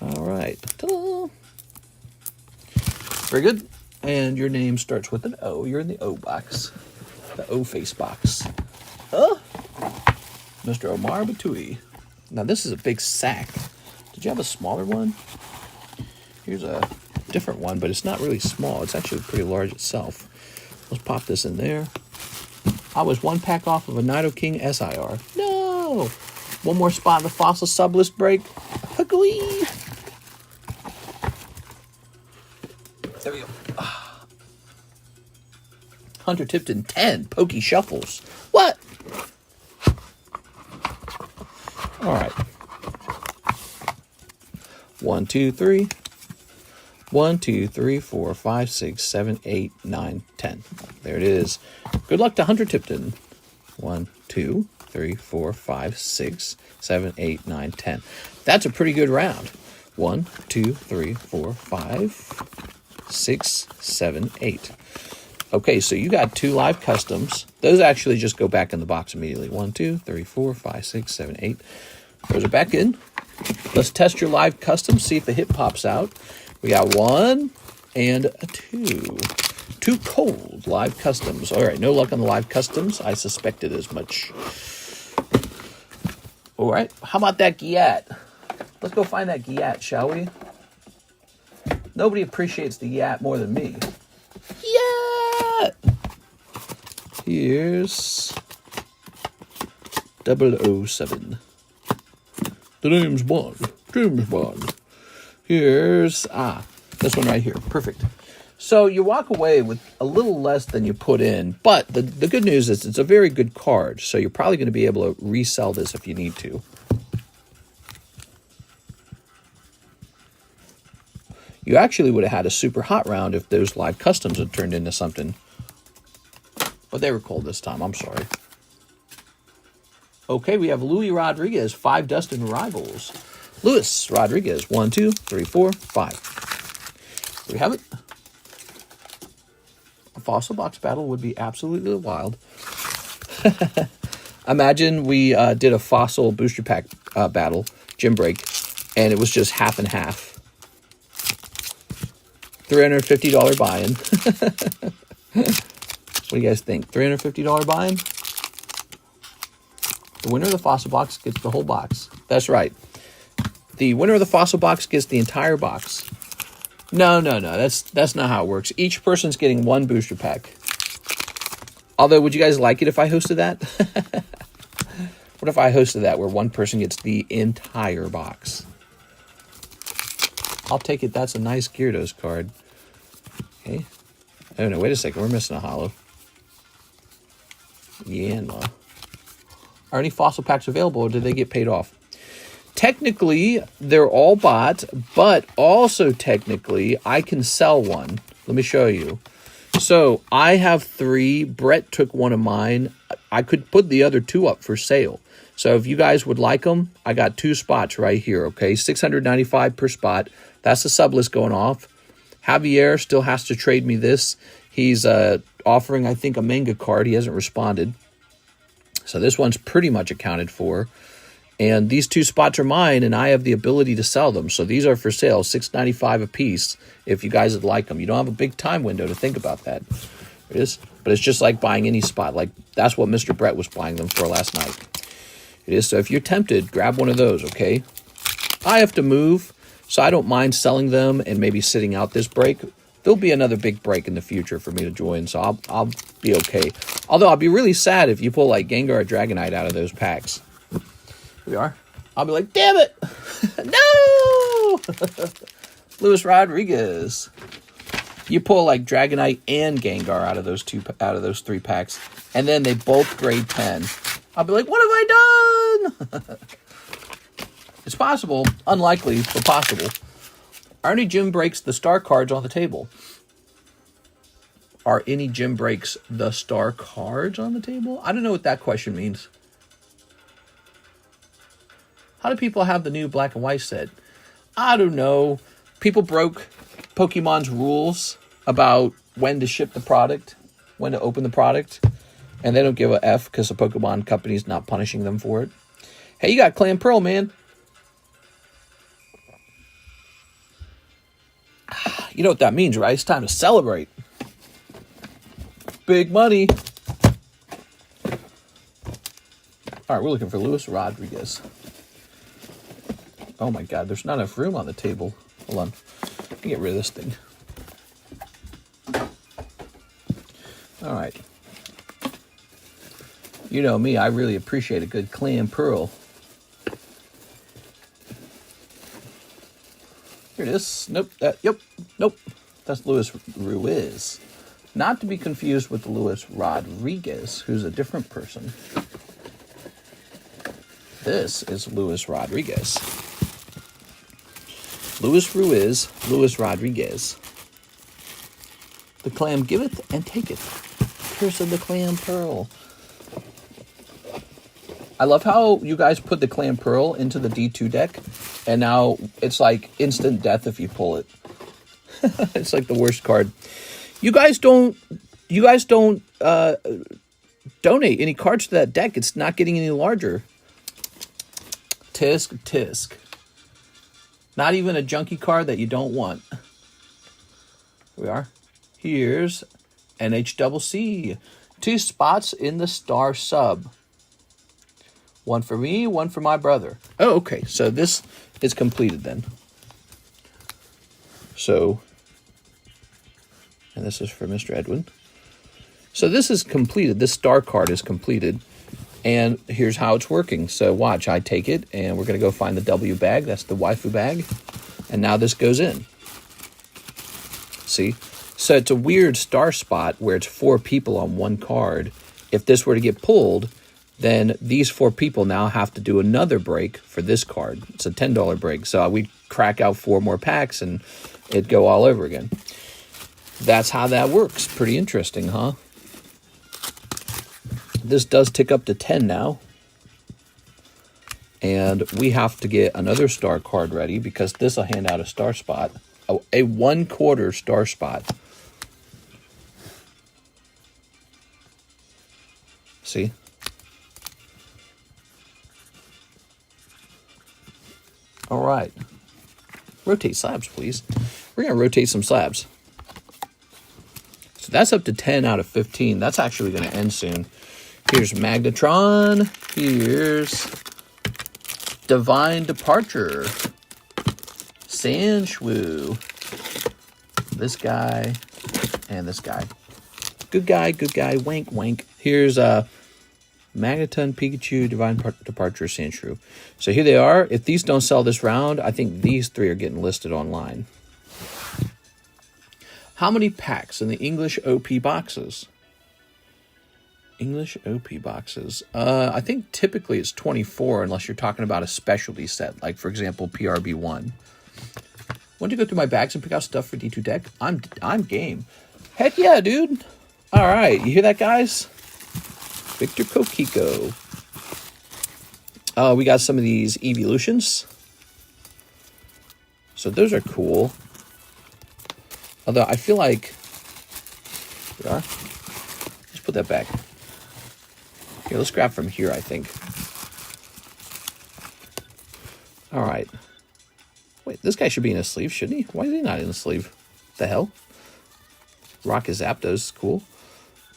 All right. Ta-da! Very good. And your name starts with an O. You're in the O box. The O face box. Mr. Omar Batui. Now this is a big sack. Did you have a smaller one? Here's a different one, but it's not really small. It's actually pretty large itself. Let's pop this in there. I was 1 pack off of a Nidoking SIR. No! 1 more spot in the Fossil Sublist break. Hugly! There we go. Hunter Tipton, 10 Poke Shuffles. What? All right. 1, 2, 3. 1, 2, 3, 4, 5, 6, 7, 8, 9, 10. There it is. Good luck to Hunter Tipton. 1, 2, 3, 4, 5, 6, 7, 8, 9, 10. That's a pretty good round. 1, 2, 3, 4, 5, 6, 7, 8. Okay, so you got 2 live customs. Those actually just go back in the box immediately. 1, 2, 3, 4, 5, 6, 7, 8. Those are back in. Let's test your live custom, see if the hit pops out. We got 1 and a 2. 2 cold live customs. All right, no luck on the live customs. I suspected as much. All right, how about that Giat? Let's go find that Giat, shall we? Nobody appreciates the Giat more than me. Giat! Here's 007. The name's Bond. James Bond. Here's, this one right here. Perfect. So you walk away with a little less than you put in, but the good news is it's a very good card, so you're probably going to be able to resell this if you need to. You actually would have had a super hot round if those live customs had turned into something. But they were cold this time, I'm sorry. Okay, we have Luis Rodriguez, 5 Dustin Rivals. Luis Rodriguez, 1, 2, 3, 4, 5. There we have it. A fossil box battle would be absolutely wild. Imagine we did a fossil booster pack battle, gym break, and it was just half and half. $350 buy-in. What do you guys think? $350 buy-in? The winner of the fossil box gets the whole box. That's right. The winner of the fossil box gets the entire box. No. That's not how it works. Each person's getting 1 booster pack. Although, would you guys like it if I hosted that? What if I hosted that where one person gets the entire box? I'll take it. That's a nice Gyarados card. Okay. Oh, no, wait a second. We're missing a holo. Yeah, no. Are any fossil packs available, or did they get paid off? Technically, they're all bought, but also technically, I can sell one. Let me show you. So, I have 3. Brett took one of mine. I could put the other 2 up for sale. So, if you guys would like them, I got 2 spots right here, okay? $695 per spot. That's the sublist going off. Javier still has to trade me this. He's offering, I think, a manga card. He hasn't responded. So this one's pretty much accounted for. And these 2 spots are mine, and I have the ability to sell them. So these are for sale, $6.95 a piece, if you guys would like them. You don't have a big time window to think about that. It is, but it's just like buying any spot. Like, that's what Mr. Brett was buying them for last night. It is, so if you're tempted, grab one of those, okay? I have to move, so I don't mind selling them and maybe sitting out this break. There'll be another big break in the future for me to join, so I'll be okay. Although I'll be really sad if you pull like Gengar or Dragonite out of those packs. Here we are. I'll be like, damn it! No! Luis Rodriguez. You pull like Dragonite and Gengar out of those 3 packs, and then they both grade 10. I'll be like, what have I done? It's possible, unlikely, but possible. Are any gym breaks the star cards on the table? Are any gym breaks the star cards on the table? I don't know what that question means. How do people have the new black and white set? I don't know. People broke Pokemon's rules about when to ship the product, when to open the product, and they don't give a F because the Pokemon company's not punishing them for it. Hey, you got Clan Pearl, man. You know what that means, right? It's time to celebrate. Big money. All right, we're looking for Luis Rodriguez. Oh my God, there's not enough room on the table. Hold on. Let me get rid of this thing. All right. You know me, I really appreciate a good Clan Pearl. Here it is. Nope. Nope. That's Luis Ruiz. Not to be confused with Luis Rodriguez, who's a different person. This is Luis Rodriguez. Luis Ruiz, Luis Rodriguez. The clam giveth and taketh. Curse of the Clan Pearl. I love how you guys put the Clan Pearl into the D2 deck, and now it's like instant death if you pull it. It's like the worst card. You guys don't donate any cards to that deck. It's not getting any larger. Tisk. Not even a junky card that you don't want. Here we are. Here's NHCC. 2 spots in the star sub. One for me, one for my brother. Oh, okay. So this is completed then. So, and this is for Mr. Edwin. So this is completed. This star card is completed. And here's how it's working. So watch, I take it, and we're going to go find the W bag. That's the waifu bag. And now this goes in. See? So it's a weird star spot where it's 4 people on one card. If this were to get pulled, then these 4 people now have to do another break for this card. It's a $10 break. So we crack out 4 more packs and it'd go all over again. That's how that works. Pretty interesting, huh? This does tick up to 10 now. And we have to get another star card ready because this will hand out a star spot. Oh, a 1/4 star spot. See? All right. Rotate slabs, please. We're going to rotate some slabs. So that's up to 10 out of 15. That's actually going to end soon. Here's Magnetron. Here's Divine Departure. Sandshrew. This guy and this guy. Good guy, wank, wank. Here's Magneton, Pikachu, Divine Departure, Sandshrew. So here they are. If these don't sell this round, I think these 3 are getting listed online. How many packs in the English OP boxes? English OP boxes. I think typically it's 24 unless you're talking about a specialty set, like for example PRB01. Want to go through my bags and pick out stuff for D2 deck? I'm game. Heck yeah, dude. All right, you hear that, guys? Victor Kokiko. We got some of these evolutions. So those are cool. Although I feel like we are. Let's put that back. Here, let's grab from here, I think. All right. Wait, this guy should be in a sleeve, shouldn't he? Why is he not in a sleeve? The hell? Rock is Zapdos, cool.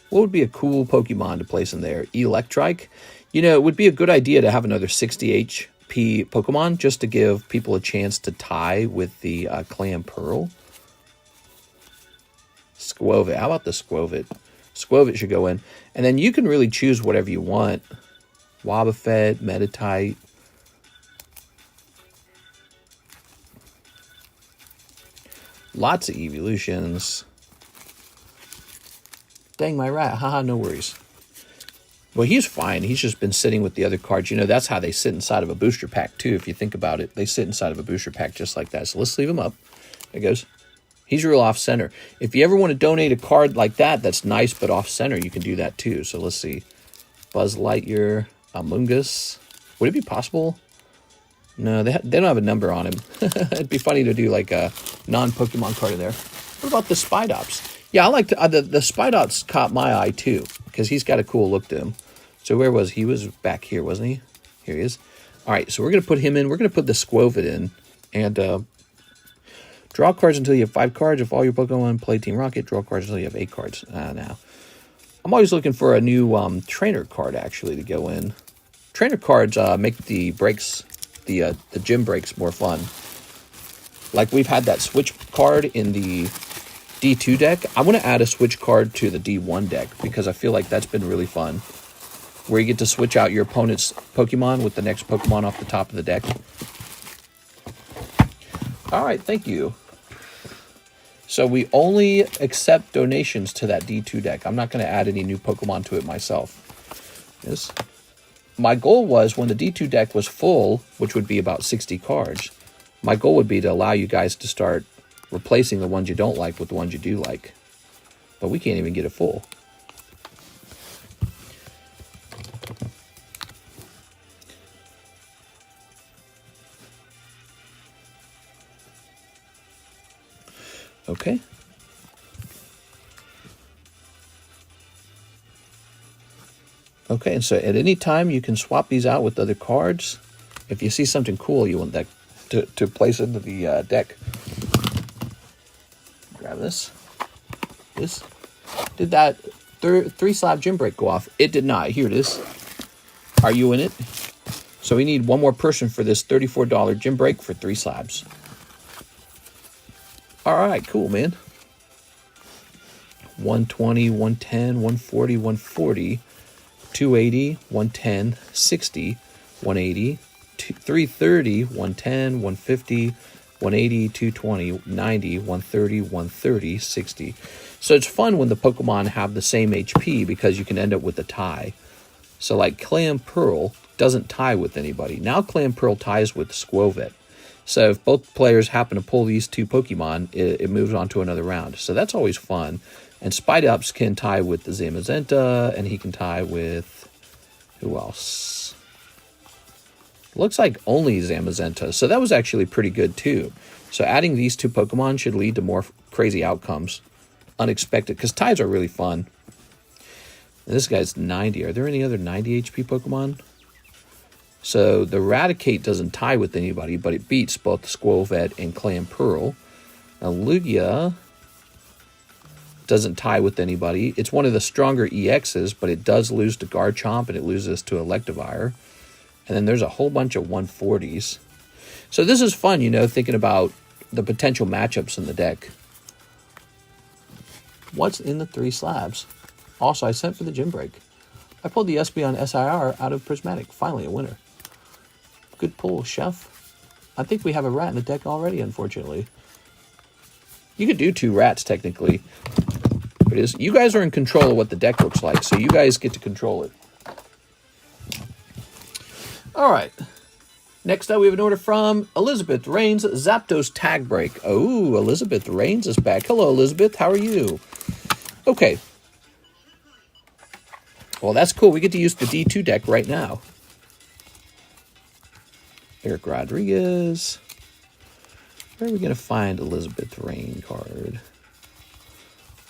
What would be a cool Pokemon to place in there? Electrike? You know, it would be a good idea to have another 60 HP Pokemon just to give people a chance to tie with the Clam Pearl. Squovit. How about the Squovit? Squovit should go in. And then you can really choose whatever you want. Wobbuffet, Metatite. Lots of evolutions. Dang my rat. Haha, no worries. Well, he's fine. He's just been sitting with the other cards. You know, that's how they sit inside of a booster pack, too, if you think about it. They sit inside of a booster pack just like that. So let's leave him up. There he goes. He's real off-center. If you ever want to donate a card like that, that's nice but off-center, you can do that, too. So let's see. Buzz Lightyear, Amoonguss. Would it be possible? No, they don't have a number on him. It'd be funny to do like a non-Pokemon card in there. What about the Spidops? Yeah, I like the Spidops caught my eye too because he's got a cool look to him. So where was he? He was back here, wasn't he? Here he is. All right, so we're gonna put him in. We're gonna put the Squovit in and draw cards until you have 5 cards. If all your Pokemon play Team Rocket, draw cards until you have 8 cards. Now, I'm always looking for a new trainer card actually to go in. Trainer cards make the breaks. The gym breaks more fun. Like we've had that switch card in the D2 deck. I want to add a switch card to the D1 deck because I feel like that's been really fun. Where you get to switch out your opponent's Pokemon with the next Pokemon off the top of the deck. All right, thank you. So we only accept donations to that D2 deck. I'm not going to add any new Pokemon to it myself. Yes. My goal was when the D2 deck was full, which would be about 60 cards, my goal would be to allow you guys to start replacing the ones you don't like with the ones you do like. But we can't even get it full. Okay. Okay, and so at any time you can swap these out with other cards. If you see something cool you want that to place into the deck. Grab this. This. Did that 3 slab gym break go off? It did not. Here it is. Are you in it? So we need one more person for this $34 gym break for 3 slabs. All right, cool, man. 120, 110, 140, 140. 280, 110, 60, 180, 330, 110, 150, 180, 220, 90, 130, 130, 60. So it's fun when the Pokemon have the same HP because you can end up with a tie. So like Clam Pearl doesn't tie with anybody. Now Clam Pearl ties with Skwovet. So if both players happen to pull these two Pokemon, it moves on to another round. So that's always fun. And Spidops can tie with the Zamazenta, and he can tie with... who else? Looks like only Zamazenta. So that was actually pretty good too. So adding these two Pokemon should lead to more crazy outcomes. Unexpected, because ties are really fun. And this guy's 90. Are there any other 90 HP Pokemon? So the Raticate doesn't tie with anybody, but it beats both Skwovet and Clam Pearl. Now Lugia doesn't tie with anybody. It's one of the stronger EXs, but it does lose to Garchomp and it loses to Electivire. And then there's a whole bunch of 140s. So this is fun, you know, thinking about the potential matchups in the deck. What's in the 3 slabs? Also, I sent for the gym break. I pulled the Espeon SIR out of Prismatic. Finally, a winner. Good pull, Chef. I think we have a rat in the deck already, unfortunately. You could do 2 rats, technically. But it is, you guys are in control of what the deck looks like, so you guys get to control it. All right. Next up, we have an order from Elizabeth Rains, Zapdos Tag Break. Oh, Elizabeth Rains is back. Hello, Elizabeth. How are you? Okay. Well, that's cool. We get to use the D2 deck right now. Eric Rodriguez. Where are we going to find Elizabeth Rain card?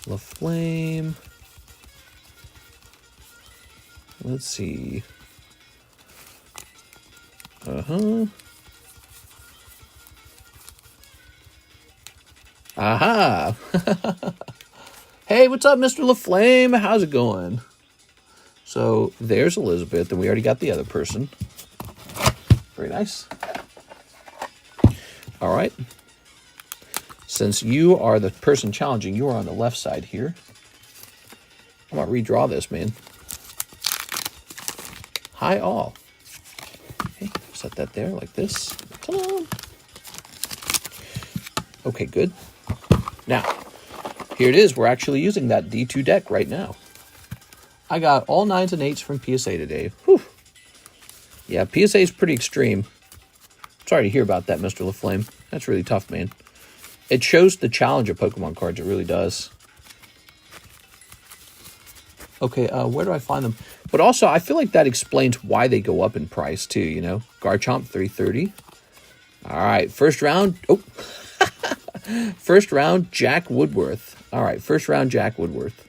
LaFlame. Let's see. Aha! Hey, what's up, Mr. LaFlame? How's it going? So, there's Elizabeth, and we already got the other person. Very nice. All right. Since you are the person challenging, you are on the left side here. I'm going to redraw this, man. Hi, all. Okay, set that there like this. Ta-da! Okay, good. Now, here it is. We're actually using that D2 deck right now. I got all 9s and 8s from PSA today. Whew. Yeah, PSA is pretty extreme. Sorry to hear about that, Mr. LaFlame. That's really tough, man. It shows the challenge of Pokemon cards. It really does. Okay, where do I find them? But also, I feel like that explains why they go up in price, too, you know? Garchomp, 330. All right, first round. Oh. First round, Jack Woodworth. All right, first round, Jack Woodworth.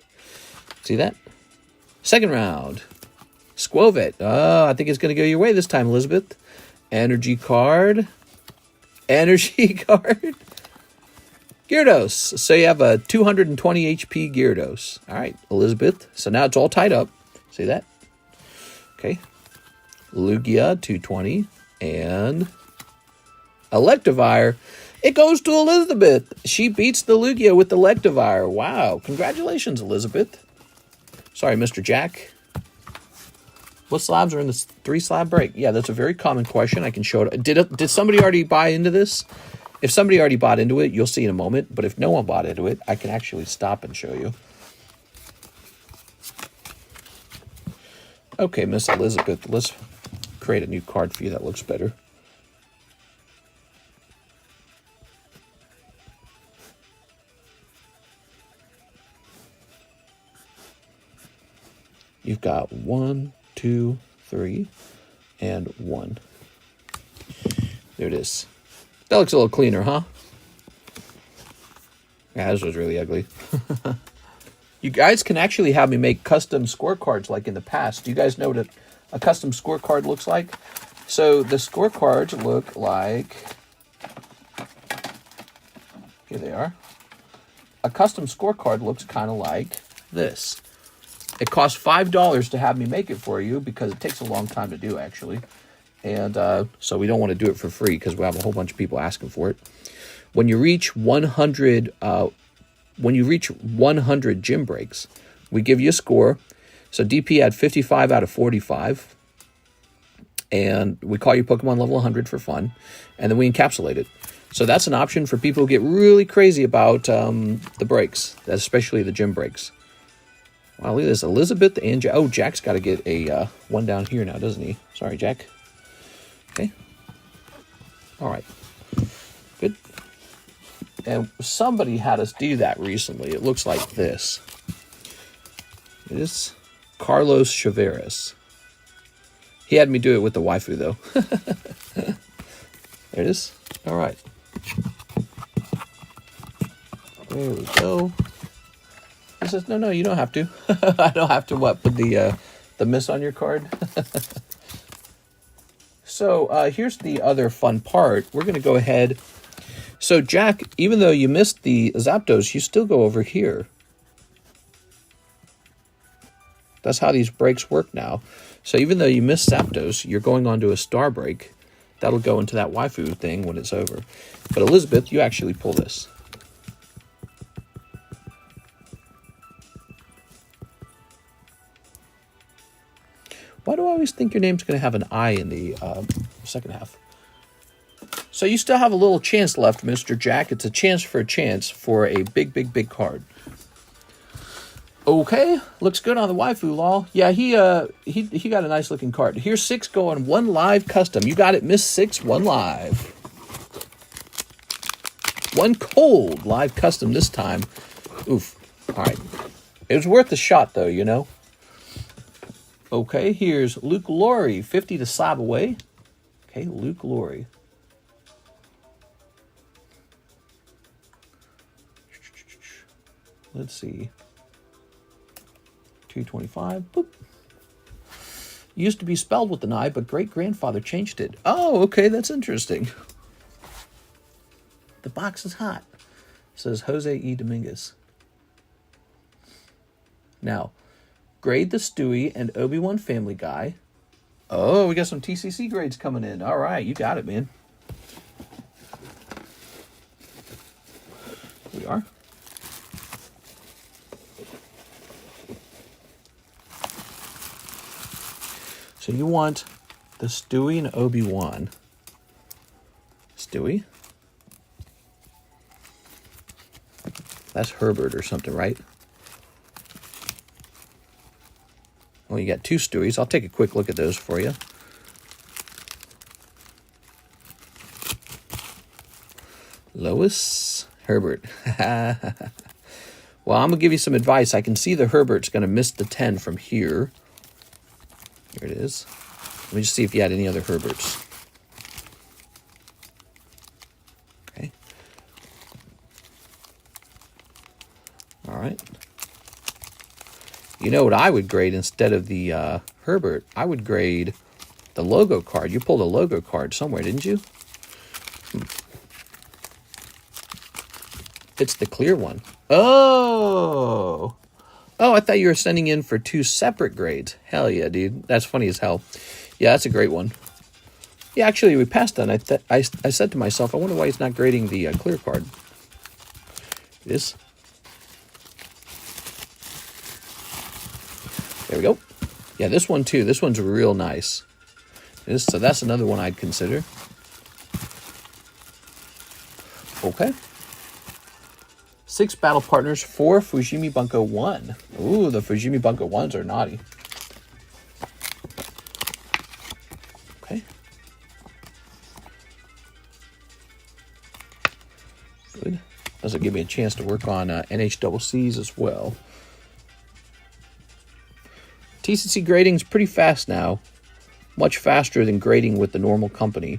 See that? Second round, Skwovet. Oh, I think it's going to go your way this time, Elizabeth. Energy card. Energy card. Gyarados. So you have a 220 HP Gyarados. All right, Elizabeth. So now it's all tied up. See that? Okay. Lugia, 220. And Electivire. It goes to Elizabeth. She beats the Lugia with the Electivire. Wow. Congratulations, Elizabeth. Sorry, Mr. Jack. What slabs are in this 3 slab break? Yeah, that's a very common question. I can show it. Did somebody already buy into this? If somebody already bought into it, you'll see in a moment. But if no one bought into it, I can actually stop and show you. Okay, Miss Elizabeth, let's create a new card for you that looks better. You've got 1, 2, 3, and 1. There it is. That looks a little cleaner, huh? Yeah, this was really ugly. You guys can actually have me make custom scorecards like in the past. Do you guys know what a custom scorecard looks like? So the scorecards look like... Here they are. A custom scorecard looks kind of like this. It costs $5 to have me make it for you because it takes a long time to do, actually. And so we don't want to do it for free because we have a whole bunch of people asking for it. When you reach 100 gym breaks, we give you a score. So DP had 55 out of 45. And we call your Pokemon level 100 for fun. And then we encapsulate it. So that's an option for people who get really crazy about the brakes, especially the gym brakes. Wow, look at this. Elizabeth and Jack. Oh, Jack's got to get a one down here now, doesn't he? Sorry, Jack. Okay. All right. Good. And somebody had us do that recently. It looks like this. It is Carlos Chaveras. He had me do it with the waifu, though. There it is. All right. There we go. He says, no, you don't have to. I don't have to what? Put the miss on your card? So here's the other fun part. We're going to go ahead. So Jack, even though you missed the Zapdos, you still go over here. That's how these breaks work now. So even though you missed Zapdos, you're going on to a star break. That'll go into that waifu thing when it's over. But Elizabeth, you actually pull this. Why do I always think your name's going to have an I in the second half? So you still have a little chance left, Mr. Jack. It's a chance for a big card. Okay, looks good on the waifu, Law. Yeah, he got a nice looking card. Here's 6 going, 1 live custom. You got it, Miss 6, 1 live. 1 cold live custom this time. Oof. All right. It was worth the shot, though, you know. Okay, here's Luke Laurie, 50 to sob away. Okay, Luke Laurie. Let's see. 225. Boop. Used to be spelled with an I, but great-grandfather changed it. Oh, okay, that's interesting. The box is hot, says Jose E. Dominguez. Now, grade the Stewie and Obi-Wan Family Guy. Oh, we got some TCC grades coming in. All right, you got it, man. Here we are. So you want the Stewie and Obi-Wan. Stewie. That's Herbert or something, right? Well, you got 2 Stewies. I'll take a quick look at those for you. Lois Herbert. Well, I'm going to give you some advice. I can see the Herbert's going to miss the 10 from here. Here it is. Let me just see if you had any other Herberts. Okay. All right. You know what I would grade instead of the Herbert? I would grade the logo card. You pulled a logo card somewhere, didn't you? It's the clear one. Oh! Oh, I thought you were sending in for 2 separate grades. Hell yeah, dude. That's funny as hell. Yeah, that's a great one. Yeah, actually, we passed that. I said to myself, I wonder why he's not grading the clear card. It is. There we go. Yeah, this one too. This one's real nice. So that's another one I'd consider. Okay. 6 battle partners, 4 Fujimi Bunko 1. Ooh, the Fujimi Bunko 1s are naughty. Okay. Good. This will give me a chance to work on NHCCs as well. TCC grading is pretty fast now. Much faster than grading with the normal company.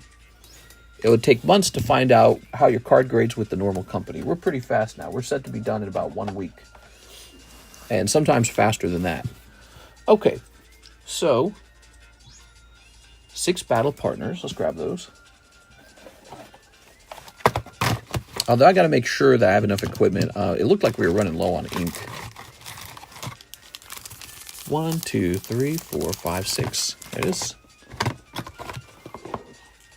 It would take months to find out how your card grades with the normal company. We're pretty fast now. We're set to be done in about 1 week. And sometimes faster than that. Okay, so 6 battle partners. Let's grab those. Although I got to make sure that I have enough equipment. It looked like we were running low on ink. 1, 2, 3, 4, 5, 6. There it is.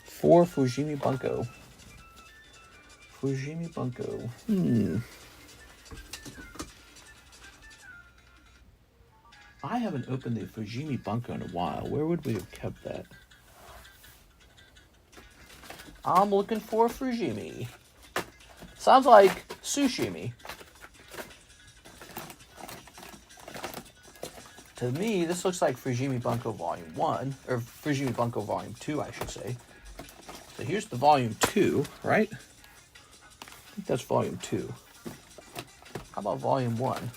4 Fujimi Bunko. Fujimi Bunko. I haven't opened the Fujimi Bunko in a while. Where would we have kept that? I'm looking for Fujimi. Sounds like sushimi. To me, this looks like Fujimi Bunko Volume 1, or Fujimi Bunko Volume 2, I should say. So here's the Volume 2, right? I think that's Volume 2. How about Volume 1?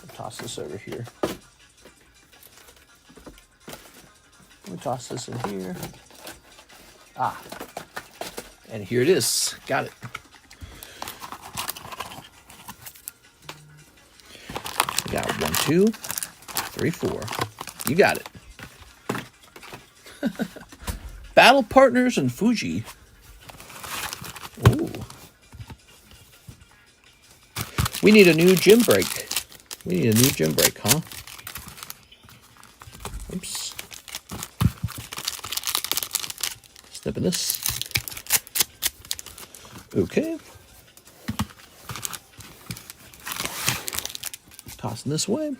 I'll toss this over here. Let me toss this in here. Ah. And here it is. Got it. We got 1, 2, 3, 4. You got it. Battle Partners and Fuji. Ooh. We need a new gym break. We need a new gym break, huh? Oops. Snipping this. Okay. Tossing this away.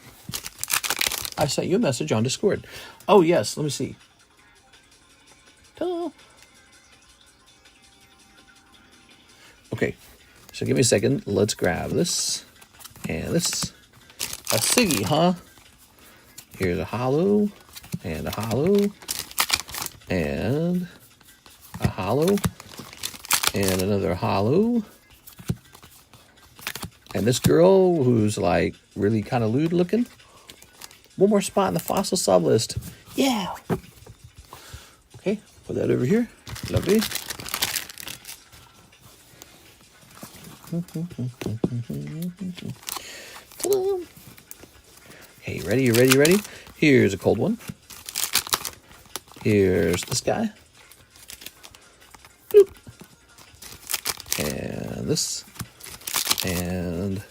I sent you a message on Discord. Oh, yes. Let me see. Ta-da. Okay. So give me a second. Let's grab this. And this. A Siggy, huh? Here's a hollow. And a hollow. And a hollow. And another hollow. And this girl who's like really kind of lewd looking. One more spot in the fossil sublist. Yeah. Okay, put that over here. Lovely. Ta-da. Okay, ready? You ready? You ready? Here's a cold one. Here's this guy. Boop. And this. And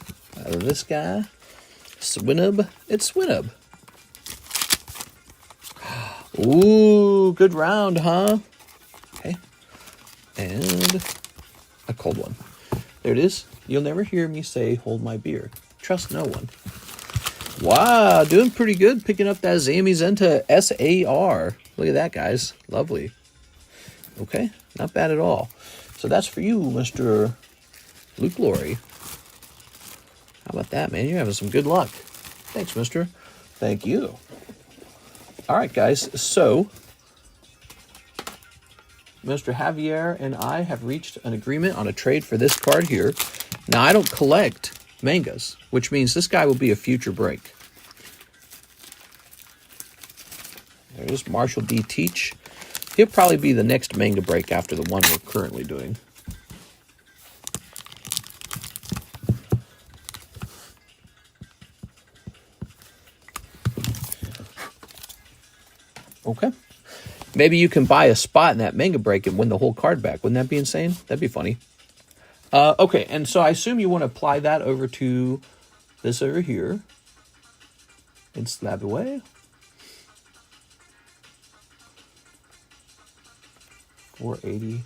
this guy. Swinub. It's Swinub. Ooh, good round, huh? Okay. And a cold one. There it is. You'll never hear me say, hold my beer. Trust no one. Wow, doing pretty good picking up that Zami Zenta SAR. Look at that, guys. Lovely. Okay, not bad at all. So that's for you, Mr. Luke Laurie. How about that, man? You're having some good luck. Thanks, mister. Thank you. All right, guys. So, Mr. Javier and I have reached an agreement on a trade for this card here. Now, I don't collect mangas, which means this guy will be a future break. There's Marshall D. Teach. He'll probably be the next manga break after the one we're currently doing. Okay. Maybe you can buy a spot in that manga break and win the whole card back. Wouldn't that be insane? That'd be funny. Okay, and so I assume you want to apply that over to this over here. And slab away. $480.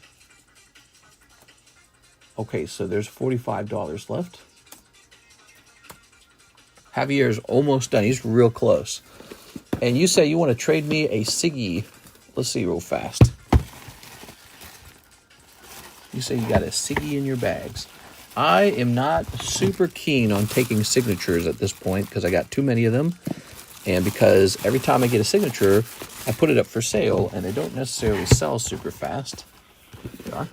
Okay, so there's $45 left. Javier's almost done. He's real close. And you say you want to trade me a Siggy. Let's see real fast. You say you got a Siggy in your bags. I am not super keen on taking signatures at this point because I got too many of them. And because every time I get a signature, I put it up for sale and they don't necessarily sell super fast. There are.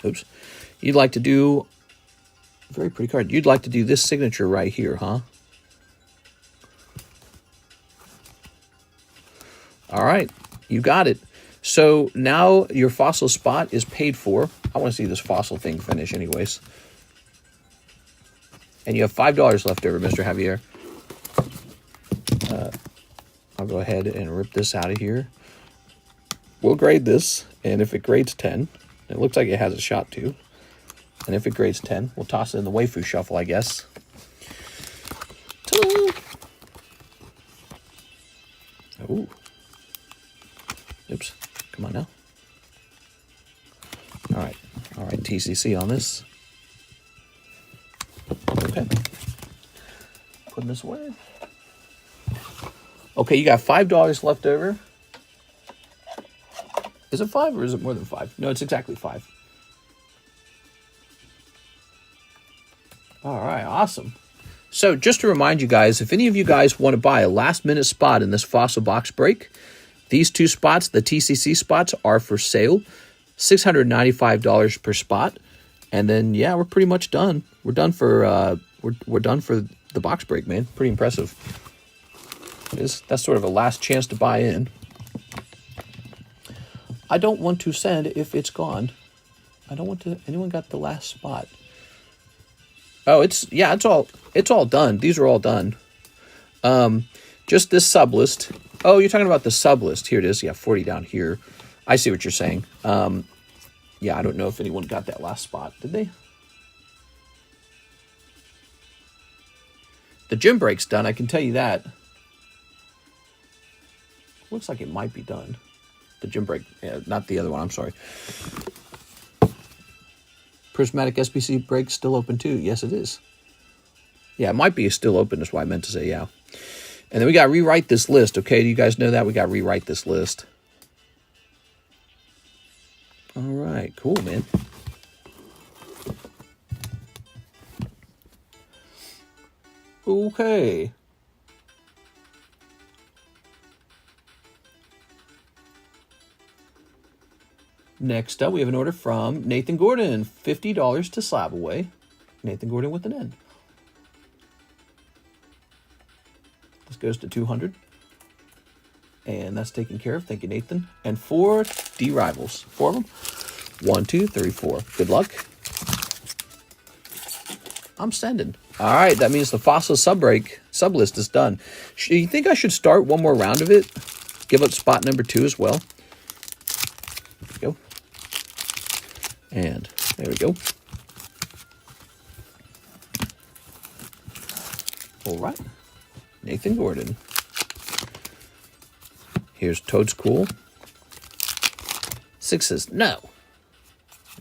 Oops. You'd like to do, very pretty card. You'd like to do this signature right here, huh? All right, you got it. So now your fossil spot is paid for. I want to see this fossil thing finish anyways. And you have $5 left over, Mr. Javier. I'll go ahead and rip this out of here. We'll grade this, and if it grades 10, it looks like it has a shot to. And if it grades 10, we'll toss it in the waifu shuffle, I guess. Ta-da! Ooh. Oops. Come on now. All right. All right, TCC on this. Okay. Putting this away. Okay, you got $5 left over. Is it 5 or is it more than 5? No, it's exactly 5. All right, awesome. So just to remind you guys, if any of you guys want to buy a last-minute spot in this Fossil box break, these 2 spots, the TCC spots, are for sale. $695 per spot. And then, yeah, we're pretty much done. We're done for we're done for the box break, man. Pretty impressive. That's sort of a last chance to buy in. I don't want to send if it's gone. I don't want to. Anyone got the last spot? Oh, it's all done. These are all done. Just this sublist. Oh, you're talking about the sublist. Here it is. Yeah, 40 down here. I see what you're saying. Yeah, I don't know if anyone got that last spot. Did they? The gym break's done. I can tell you that. Looks like it might be done. The gym break, not the other one. I'm sorry. Prismatic SBC break still open too. Yes, it is. Yeah, it might be still open. That's why I meant to say yeah. And then we got to rewrite this list. Okay, do you guys know that? We got to rewrite this list. All right, cool, man. Okay. Next up, we have an order from Nathan Gordon. $50 to slab away. Nathan Gordon with an N. This goes to 200. And that's taken care of. Thank you, Nathan. And 4 D-Rivals. 4 of them. 1, 2, 3, 4. Good luck. I'm sending. All right, that means the Fossil sublist is done. You think I should start one more round of it? Give up spot number 2 as well. There we go. And there we go. All right. Nathan Gordon. Here's Toad's Cool. 6 says no.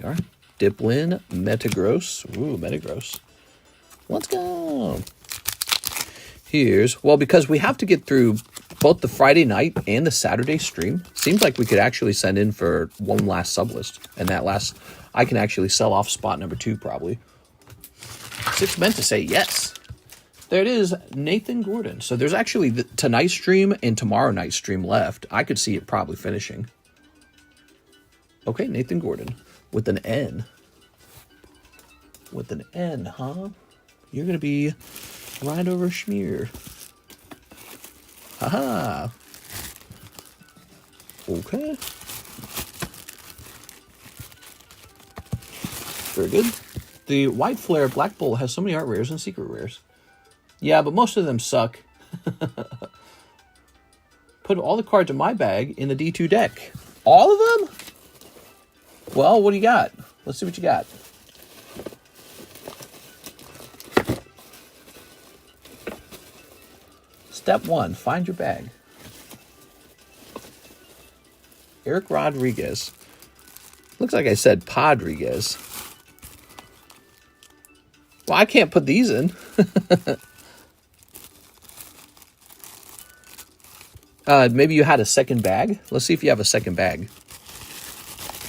All right. Diplin, Metagross. Ooh, Metagross. Let's go. Here's, well, because we have to get through both the Friday night and the Saturday stream, seems like we could actually send in for one last sublist. And that last, I can actually sell off spot number 2 probably. 6 meant to say yes. There it is, Nathan Gordon. So there's actually tonight's stream and tomorrow night's stream left. I could see it probably finishing. Okay, Nathan Gordon with an N. With an N, huh? You're going to be right over Schmear. Haha. Okay. Very good. The White Flare Black Bull has so many art rares and secret rares. Yeah, but most of them suck. Put all the cards in my bag in the D2 deck. All of them? Well, what do you got? Let's see what you got. Step 1, find your bag. Eric Rodriguez. Looks like I said Podriguez. Well, I can't put these in. Maybe you had a second bag. Let's see if you have a second bag.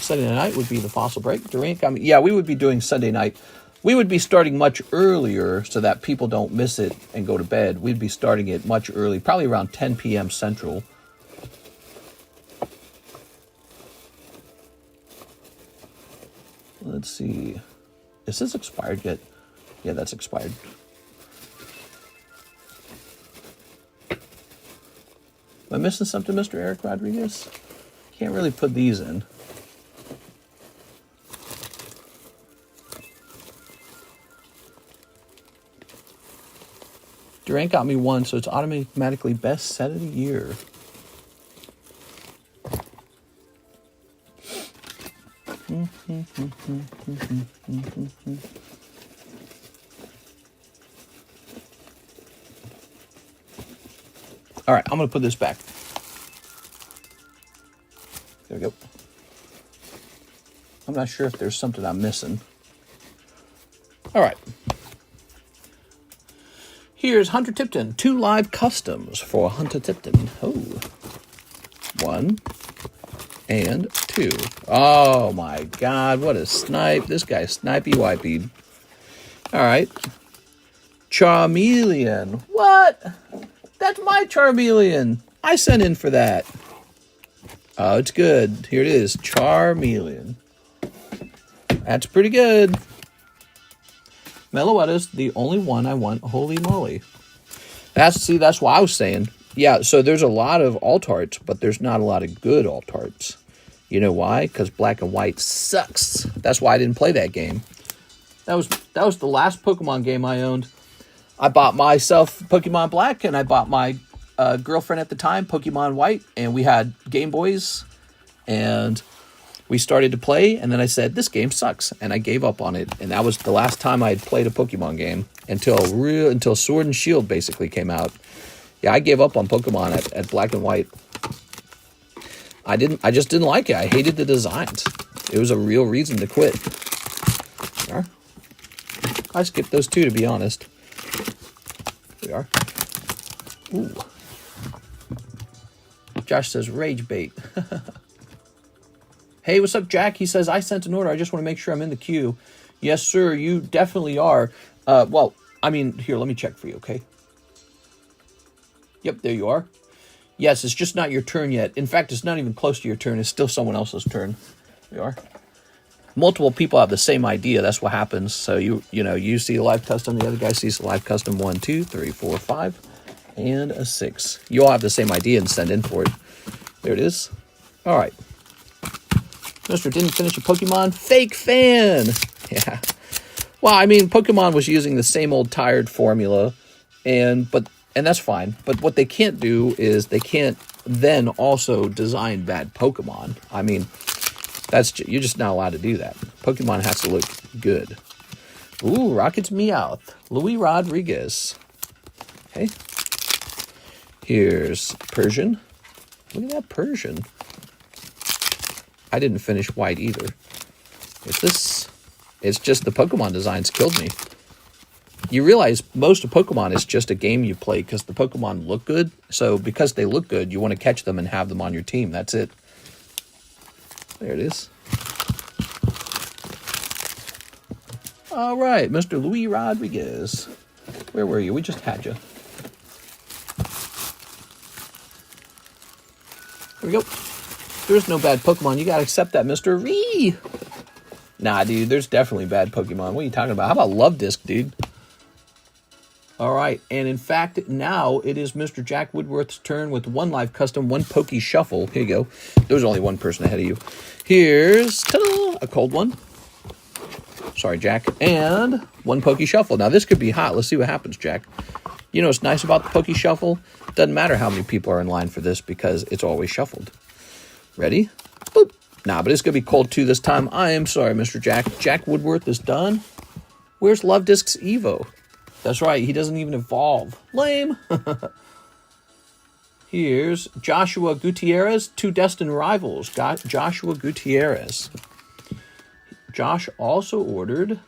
Sunday night would be the Fossil break. Yeah, we would be doing Sunday night. We would be starting much earlier so that people don't miss it and go to bed. We'd be starting it much early, probably around 10 p.m. Central. Let's see. Is this expired yet? Yeah, that's expired. Am I missing something, Mr. Eric Rodriguez? Can't really put these in. Durant got me 1, so it's automatically best set of the year. All right, I'm going to put this back. There we go. I'm not sure if there's something I'm missing. All right. Here's Hunter Tipton. 2 live customs for Hunter Tipton. Oh. 1, And 2. Oh my god, what a snipe. This guy's snipey wipey. Alright. Charmeleon. What? That's my Charmeleon. I sent in for that. Oh, it's good. Here it is. Charmeleon. That's pretty good. Meloetta's the only one I want. Holy moly. That's why I was saying. Yeah, so there's a lot of alt arts, but there's not a lot of good alt arts. You know why? Because black and white sucks. That's why I didn't play that game. That was the last Pokemon game I owned. I bought myself Pokemon Black, and I bought my girlfriend at the time Pokemon White, and we had Game Boys, and we started to play, and then I said, this game sucks, and I gave up on it, and that was the last time I had played a Pokemon game until Sword and Shield basically came out. Yeah, I gave up on Pokemon at Black and White. I just didn't like it. I hated the designs. It was a real reason to quit. I skipped those 2, to be honest. Here we are. Ooh. Josh says, rage bait. Hey, what's up, Jack? He says, I sent an order. I just want to make sure I'm in the queue. Yes, sir, you definitely are. Well, I mean, here, let me check for you, okay? Yep, there you are. Yes, it's just not your turn yet. In fact, it's not even close to your turn. It's still someone else's turn. There you are. Multiple people have the same idea. That's what happens. So, you know, you see a live custom. The other guy sees a live custom. 1, 2, 3, 4, 5, and a 6. You all have the same idea and send in for it. There it is. All right. Mister didn't finish a Pokemon. Fake fan. Yeah. Well, I mean, Pokemon was using the same old tired formula, and that's fine. But what they can't do is they can't then also design bad Pokemon. I mean, you're just not allowed to do that. Pokemon has to look good. Ooh, Rocket's Meowth. Luis Rodriguez. Okay. Here's Persian. Look at that Persian. I didn't finish white either. It's just the Pokemon designs killed me. You realize most of Pokemon is just a game you play because the Pokemon look good. So because they look good, you want to catch them and have them on your team. That's it. There it is. All right, Mr. Luis Rodriguez. Where were you? We just had you. There we go. There's no bad Pokemon. You got to accept that, Mr. Ree. Nah, dude, there's definitely bad Pokemon. What are you talking about? How about Love Disc, dude? All right, and in fact, now it is Mr. Jack Woodworth's turn with 1 live custom, 1 Poke Shuffle. Here you go. There's only 1 person ahead of you. Here's a cold one. Sorry, Jack. And 1 Poke Shuffle. Now, this could be hot. Let's see what happens, Jack. You know what's nice about the Poke Shuffle? Doesn't matter how many people are in line for this because it's always shuffled. Ready? Boop. Nah, but it's going to be cold too this time. I am sorry, Mr. Jack. Jack Woodworth is done. Where's Love Disc's Evo? That's right, he doesn't even evolve. Lame. Here's Joshua Gutierrez, 2 destined rivals. Got Joshua Gutierrez. Josh also ordered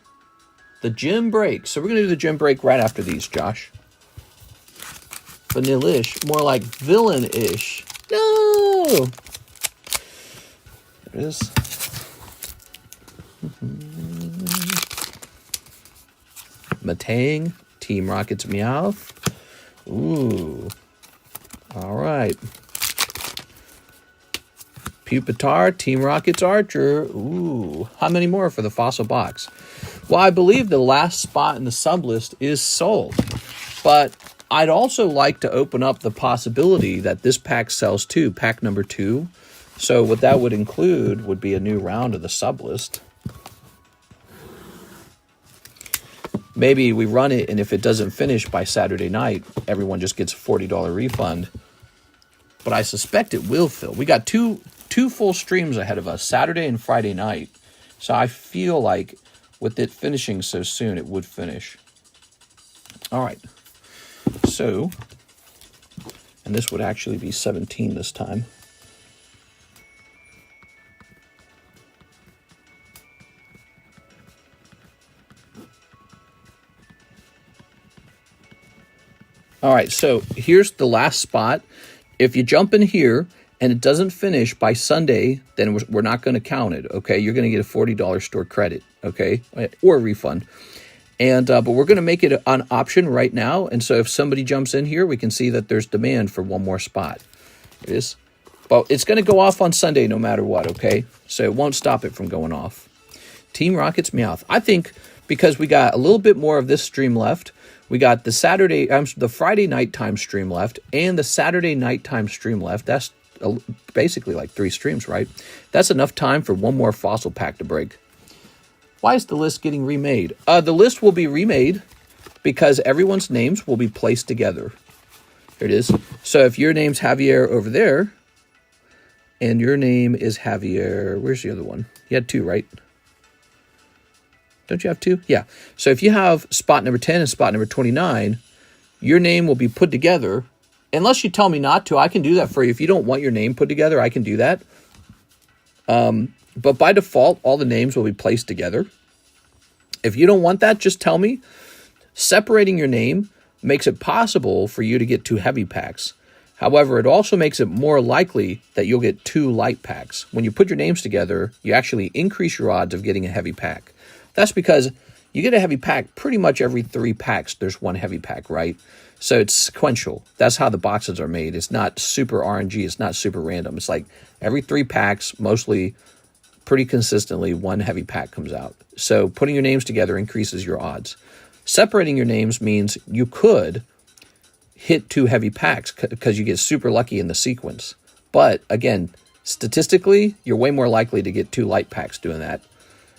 the gym break. So we're going to do the gym break right after these, Josh. Vanilla-ish, more like villain-ish. No! There it is. Matang, Team Rocket's Meowth. Ooh. All right. Pupitar, Team Rocket's Archer. Ooh. How many more for the fossil box? Well, I believe the last spot in the sublist is sold. But I'd also like to open up the possibility that this pack sells too, pack number 2. So what that would include would be a new round of the sublist. Maybe we run it, and if it doesn't finish by Saturday night, everyone just gets a $40 refund. But I suspect it will fill. We got two full streams ahead of us, Saturday and Friday night. So I feel like with it finishing so soon, it would finish. All right. So, and this would actually be 17 this time. All right, so here's the last spot. If you jump in here and it doesn't finish by Sunday, then we're not going to count it, okay? You're going to get a $40 store credit, okay? Or a refund. And but we're going to make it an option right now. And so if somebody jumps in here, we can see that there's demand for one more spot. It is. But it's going to go off on Sunday no matter what, okay? So it won't stop it from going off. Team Rocket's Meowth. I think because we got a little bit more of this stream left, we got the Friday nighttime stream left and the Saturday nighttime stream left. That's basically like 3 streams, right? That's enough time for one more fossil pack to break. Why is the list getting remade? The list will be remade because everyone's names will be placed together. There it is. So if your name's Javier over there, and your name is Javier, where's the other one? You had 2, right? Don't you have 2? Yeah. So if you have spot number 10 and spot number 29, your name will be put together. Unless you tell me not to, I can do that for you. If you don't want your name put together, I can do that. But by default, all the names will be placed together. If you don't want that, just tell me. Separating your name makes it possible for you to get 2 heavy packs. However, it also makes it more likely that you'll get 2 light packs. When you put your names together, you actually increase your odds of getting a heavy pack. That's because you get a heavy pack pretty much every 3 packs. There's 1 heavy pack, right? So it's sequential. That's how the boxes are made. It's not super RNG. It's not super random. It's like every 3 packs, mostly pretty consistently, 1 heavy pack comes out. So putting your names together increases your odds. Separating your names means you could hit 2 heavy packs because you get super lucky in the sequence. But again, statistically, you're way more likely to get 2 light packs doing that.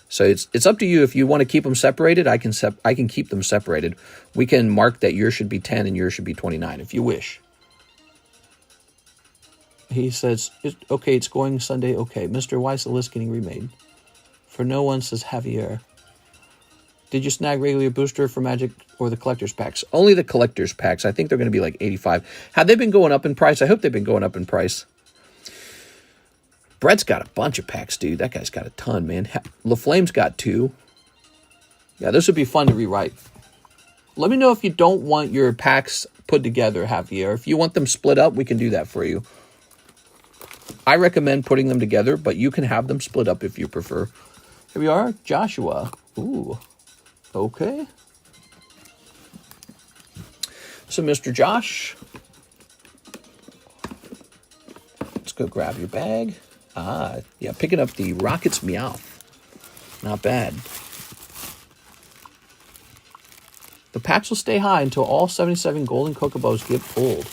So it's up to you. If you want to keep them separated, I can keep them separated. We can mark that yours should be 10 and yours should be 29 if you wish. He says, okay, it's going Sunday. Okay, Mr. Weiss, the list getting remade. For no one, says Javier. Did you snag regular booster for Magic or the collector's packs? Only the collector's packs. I think they're going to be like 85. Have they been going up in price? I hope they've been going up in price. Brett's got a bunch of packs, dude. That guy's got a ton, man. LaFlame's got 2. Yeah, this would be fun to rewrite. Let me know if you don't want your packs put together, Javier. If you want them split up, we can do that for you. I recommend putting them together, but you can have them split up if you prefer. Here we are, Joshua. Ooh, okay. So, Mr. Josh, let's go grab your bag. Yeah, picking up the Rocket's Meowth. Not bad. The packs will stay high until all 77 golden Chocobos get pulled.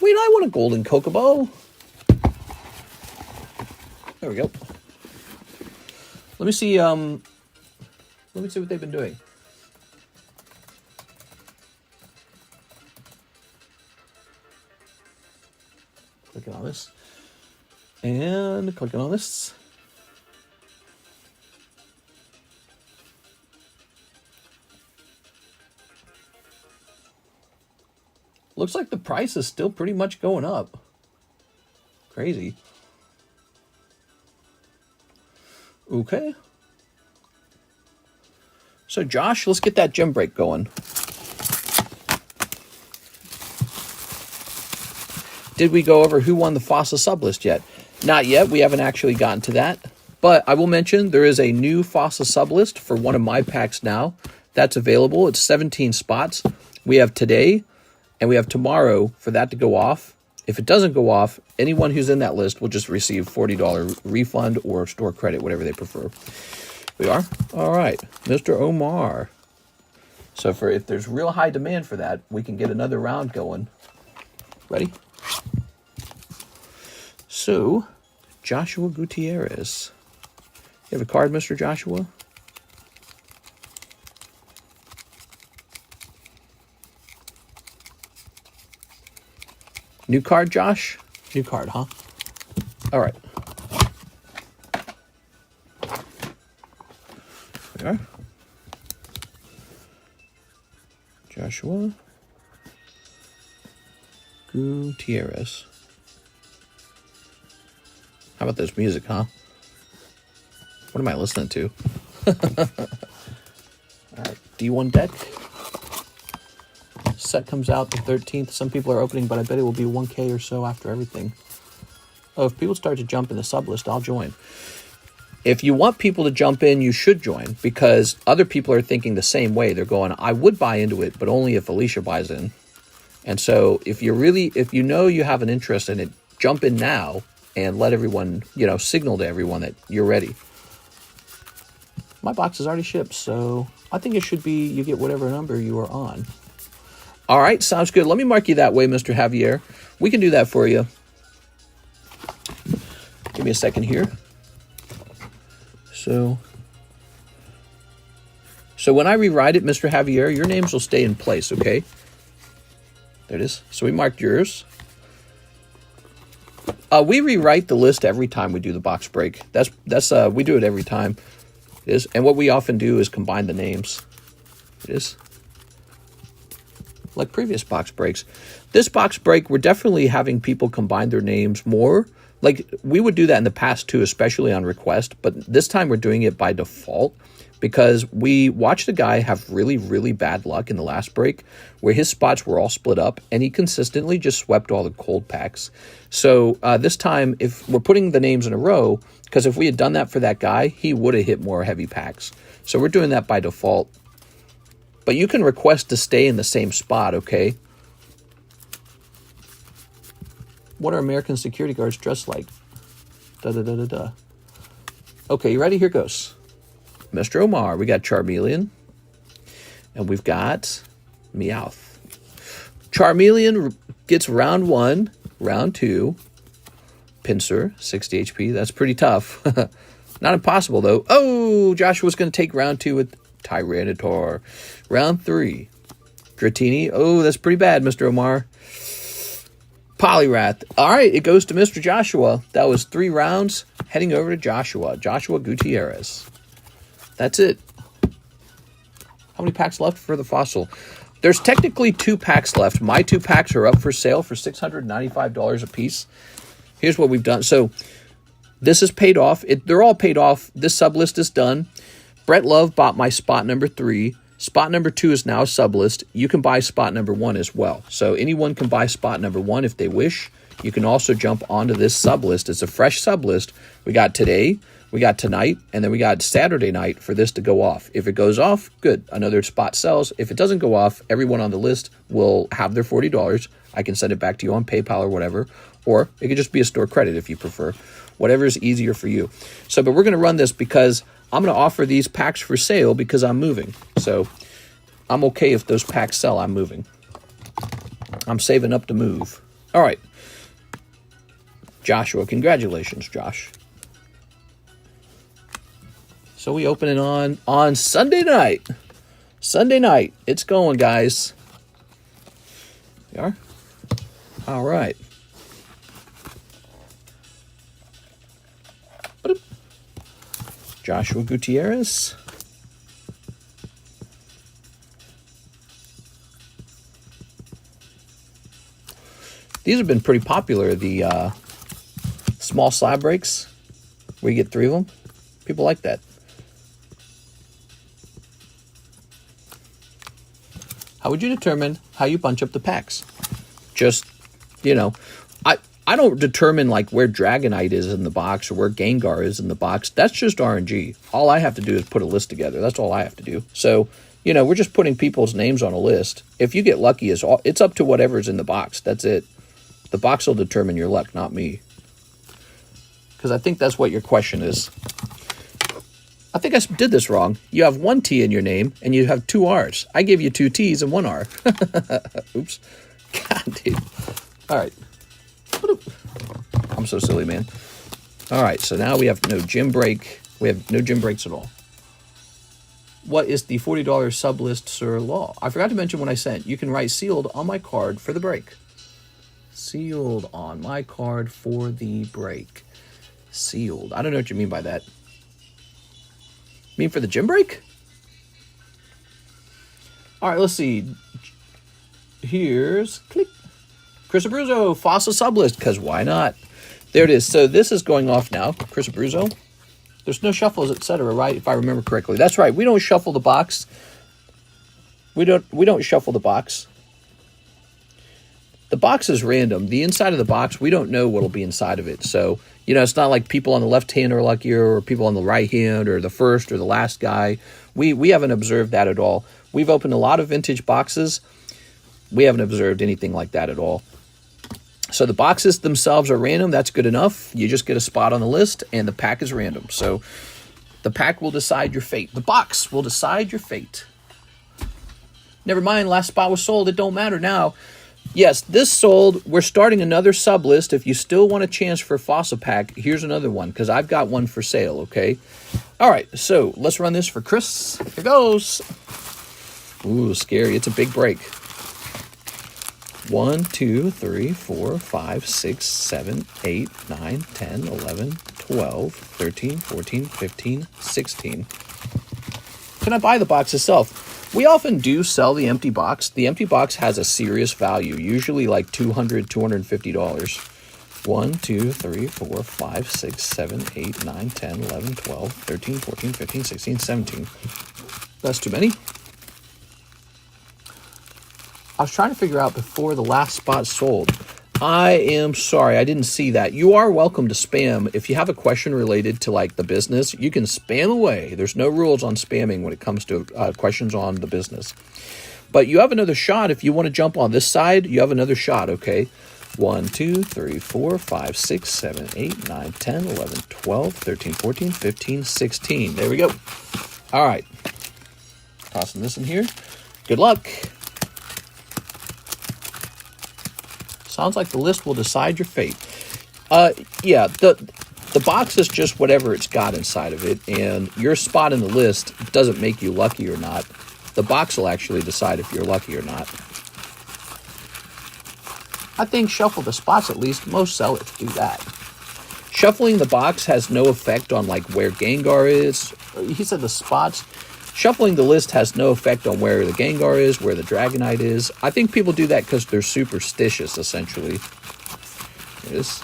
Wait, I want a golden Chocobo. There we go. Let me see what they've been doing. Clicking on this. And clicking on this. Looks like the price is still pretty much going up. Crazy. Okay. So Josh, let's get that gem break going. Did we go over who won the FOSSA sublist yet? Not yet. We haven't actually gotten to that. But I will mention there is a new FOSSA sublist for one of my packs now. That's available. It's 17 spots. We have today and we have tomorrow for that to go off. If it doesn't go off, anyone who's in that list will just receive $40 refund or store credit, whatever they prefer. We are? All right. Mr. Omar. So if there's real high demand for that, we can get another round going. Ready? So, Joshua Gutierrez. You have a card, Mr. Joshua? New card, Josh? New card, huh? All right. There. Joshua Gutierrez. How about this music, huh? What am I listening to? All right, D1 deck. Set comes out the 13th. Some people are opening, but I bet it will be 1K or so after everything. Oh, if people start to jump in the sublist, I'll join. If you want people to jump in, you should join, because other people are thinking the same way. They're going, I would buy into it, but only if Alicia buys in. And so if you know you have an interest in it, jump in now and let everyone, signal to everyone that you're ready. My box is already shipped, so I think it should be you get whatever number you are on. All right, sounds good. Let me mark you that way, Mr. Javier. We can do that for you. Give me a second here. So when I rewrite it, Mr. Javier, your names will stay in place, okay? There it is. So we marked yours. We rewrite the list every time we do the box break. That's we do it every time. It is. And what we often do is combine the names. It is. Like previous box breaks. This box break, we're definitely having people combine their names more. Like, we would do that in the past too, especially on request, but this time we're doing it by default because we watched a guy have really, really bad luck in the last break where his spots were all split up and he consistently just swept all the cold packs. So this time, if we're putting the names in a row, because if we had done that for that guy, he would have hit more heavy packs. So we're doing that by default. But you can request to stay in the same spot, okay? What are American security guards dressed like? Da-da-da-da-da. Okay, you ready? Here goes. Mr. Omar, we got Charmeleon. And we've got Meowth. Charmeleon gets round 1, round 2. Pinsir, 60 HP. That's pretty tough. Not impossible, though. Oh, Joshua's going to take round 2 with Tyranitar. Round 3. Dratini. Oh, that's pretty bad, Mr. Omar. Poliwrath. All right, it goes to Mr. Joshua. That was 3 rounds. Heading over to Joshua. Joshua Gutierrez. That's it. How many packs left for the fossil? There's technically 2 packs left. My 2 packs are up for sale for $695 a piece. Here's what we've done. So this is paid off. They're all paid off. This sublist is done. Brett Love bought my spot number 3. Spot number 2 is now a sublist. You can buy spot number 1 as well. So anyone can buy spot number 1 if they wish. You can also jump onto this sublist. It's a fresh sublist. We got today, we got tonight, and then we got Saturday night for this to go off. If it goes off, good. Another spot sells. If it doesn't go off, everyone on the list will have their $40. I can send it back to you on PayPal or whatever. Or it could just be a store credit if you prefer. Whatever is easier for you. So, but we're going to run this because I'm going to offer these packs for sale because I'm moving. So I'm okay if those packs sell. I'm moving. I'm saving up to move. All right. Joshua, congratulations, Josh. So we open it on Sunday night. Sunday night. It's going, guys. We are? All right. Joshua Gutierrez. These have been pretty popular, the small slab breaks, where you get 3 of them. People like that. How would you determine how you bunch up the packs? Just, I don't determine like where Dragonite is in the box or where Gengar is in the box. That's just RNG. All I have to do is put a list together. That's all I have to do. So, we're just putting people's names on a list. If you get lucky, it's up to whatever's in the box. That's it. The box will determine your luck, not me. Because I think that's what your question is. I think I did this wrong. You have 1 T in your name, and you have 2 R's. I gave you 2 T's and 1 R. Oops. God, dude. All right. I'm so silly, man. All right, so now we have no gym break. We have no gym breaks at all. What is the $40 sublist, Sir Law? I forgot to mention when I sent. You can write sealed on my card for the break. Sealed on my card for the break. Sealed. I don't know what you mean by that. Mean for the gym break? All right, let's see. Here's click. Chris Abruzzo, fossil sublist, because why not? There it is. So this is going off now. Chris Abruzzo. There's no shuffles, etc., right? If I remember correctly. That's right. We don't shuffle the box. We don't shuffle the box. the box is random. The inside of the box, we don't know what'll be inside of it. So, you know, it's not like people on the left hand are luckier or people on the right hand or the first or the last guy. We haven't observed that at all. We've opened a lot of vintage boxes. We haven't observed anything like that at all. So the boxes themselves are random. That's good enough. You just get a spot on the list, and the pack is random. So the pack will decide your fate. The box will decide your fate. Never mind, last spot was sold. It don't matter now. Yes, this sold. We're starting another sub list. If you still want a chance for a fossil pack, here's another one, because I've got one for sale, okay? All right, so let's run this for Chris. Here goes. Ooh, scary. It's a big break. 1, 2, 3, 4, 5, 6, 7, 8, 9, 10, 11, 12, 13, 14, 15, 16. Can I buy the box itself? We often do sell the empty box. The empty box has a serious value, usually like $200, $250. 1, 2, 3, 4, 5, 6, 7, 8, 9, 10, 11, 12, 13, 14, 15, 16, 17. That's too many. I was trying to figure out before the last spot sold. I am sorry, I didn't see that. You are welcome to spam. If you have a question related to like the business, you can spam away. There's no rules on spamming when it comes to questions on the business. But you have another shot. If you want to jump on this side, you have another shot, okay? 1, 2, 3, 4, 5, 6, 7, 8, 9, 10, 11, 12, 13, 14, 15, 16. There we go. All right. Tossing this in here. Good luck. Sounds like the list will decide your fate. Yeah, the box is just whatever it's got inside of it, and your spot in the list doesn't make you lucky or not. The box will actually decide if you're lucky or not. I think shuffle the spots at least. Most sellers do that. Shuffling the box has no effect on like where Gengar is. He said the spots. Shuffling the list has no effect on where the Gengar is, where the Dragonite is. I think people do that because they're superstitious, essentially. There it is.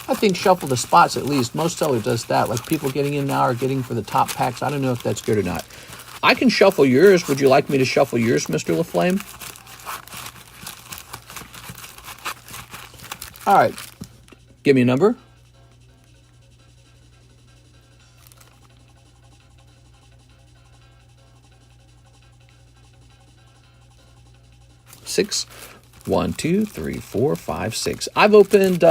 I think shuffle the spots at least. Most seller does that. Like people getting in now are getting for the top packs. I don't know if that's good or not. I can shuffle yours. Would you like me to shuffle yours, Mr. LaFlame? All right. Give me a number. 6. 1, 2, 3, 4, 5, 6. I've opened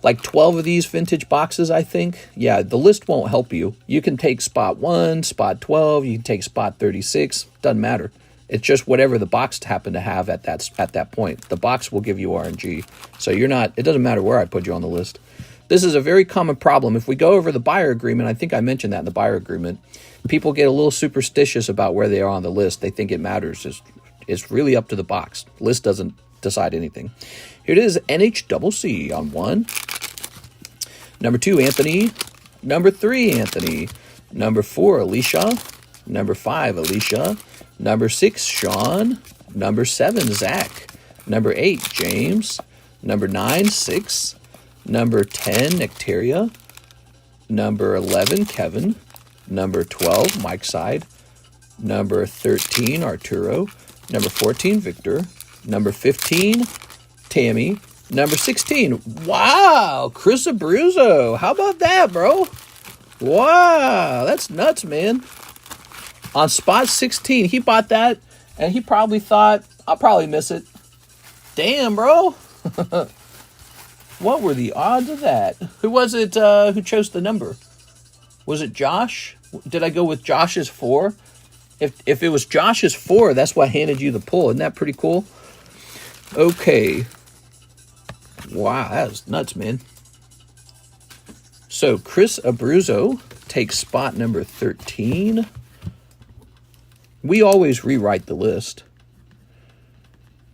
like 12 of these vintage boxes, I think. Yeah, the list won't help you. You can take spot 1, spot 12, you can take spot 36. Doesn't matter. It's just whatever the box happened to have at that point. The box will give you RNG. So you're not, it doesn't matter where I put you on the list. This is a very common problem. If we go over the buyer agreement, I think I mentioned that in the buyer agreement, people get a little superstitious about where they are on the list. They think it matters. It's really up to the box. The list doesn't decide anything. Here it is, NHCC on 1. Number 2, Anthony. Number 3, Anthony. Number 4, Alicia. Number 5, Alicia. Number 6, Sean. Number 7, Zach. Number 8, James. Number 9, 6. Number 10, Nectaria. Number 11, Kevin. Number 12, Mike Side. Number 13, Arturo. Number 14, Victor. Number 15, Tammy. Number 16, wow, Chris Abruzzo. How about that, bro? Wow, that's nuts, man. On spot 16, he bought that, and he probably thought, I'll probably miss it. Damn, bro. What were the odds of that? Who was it who chose the number? Was it Josh? Did I go with Josh's 4? If it was Josh's 4, that's what handed you the pull. Isn't that pretty cool? Okay. Wow, that was nuts, man. So Chris Abruzzo takes spot number 13. We always rewrite the list.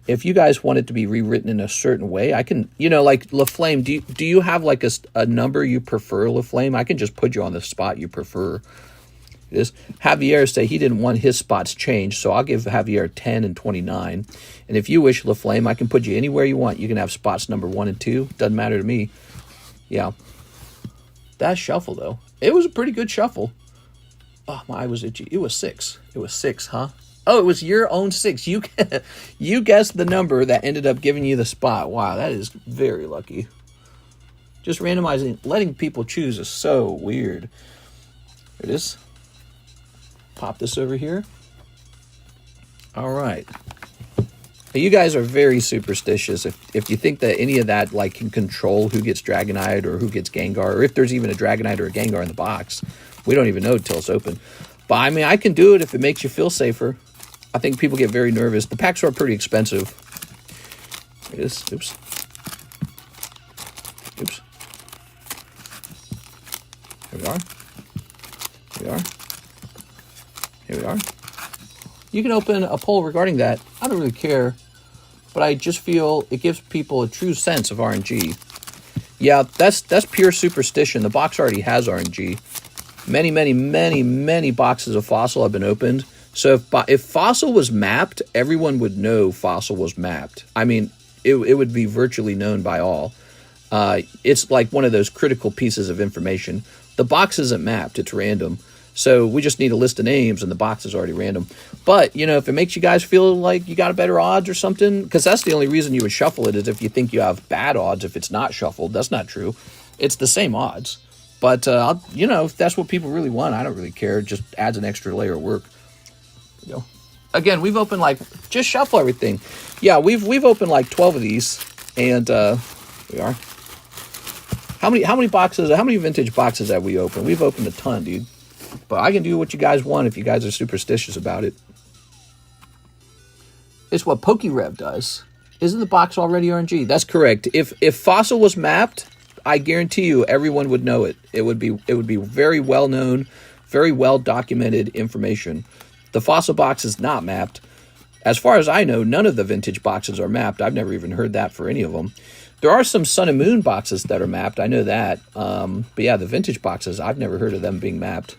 If you guys want it to be rewritten in a certain way, I can, you know, like LaFlame, do you have like a number you prefer, LaFlame? I can just put you on the spot you prefer. This Javier say he didn't want his spots changed, so I'll give Javier 10 and 29. And if you wish, LaFlame, I can put you anywhere you want. You can have spots number 1 and 2. Doesn't matter to me. Yeah. That shuffle, though. It was a pretty good shuffle. Oh, my eye was itchy. It was 6. It was 6, huh? Oh, it was your own 6. You guessed the number that ended up giving you the spot. Wow, that is very lucky. Just randomizing, letting people choose is so weird. There it is. Pop this over here. All right. You guys are very superstitious. If you think that any of that like can control who gets Dragonite or who gets Gengar, or if there's even a Dragonite or a Gengar in the box, we don't even know until it's open. But I mean, I can do it if it makes you feel safer. I think people get very nervous. The packs are pretty expensive. There it is. Oops. Oops. Here we are. Here we are. Here we are. You can open a poll regarding that. I don't really care, but I just feel it gives people a true sense of RNG. Yeah, that's pure superstition. The box already has RNG. Many boxes of Fossil have been opened. So if Fossil was mapped, everyone would know Fossil was mapped. I mean, it would be virtually known by all. It's like one of those critical pieces of information. The box isn't mapped, it's random. So we just need a list of names and the box is already random. But, you know, if it makes you guys feel like you got a better odds or something, because that's the only reason you would shuffle it is if you think you have bad odds if it's not shuffled. That's not true. It's the same odds. But, you know, if that's what people really want, I don't really care. It just adds an extra layer of work. There you go. Again, we've opened like, just shuffle everything. Yeah, we've opened like 12 of these. And we are. How many boxes, how many vintage boxes have we opened? We've opened a ton, dude. But I can do what you guys want if you guys are superstitious about it. It's what PokeRev does. Isn't the box already RNG? That's correct. If Fossil was mapped, I guarantee you everyone would know it. It would be very well known, very well documented information. The Fossil box is not mapped. As far as I know, none of the vintage boxes are mapped. I've never even heard that for any of them. There are some Sun and Moon boxes that are mapped. I know that. But yeah, the vintage boxes, I've never heard of them being mapped.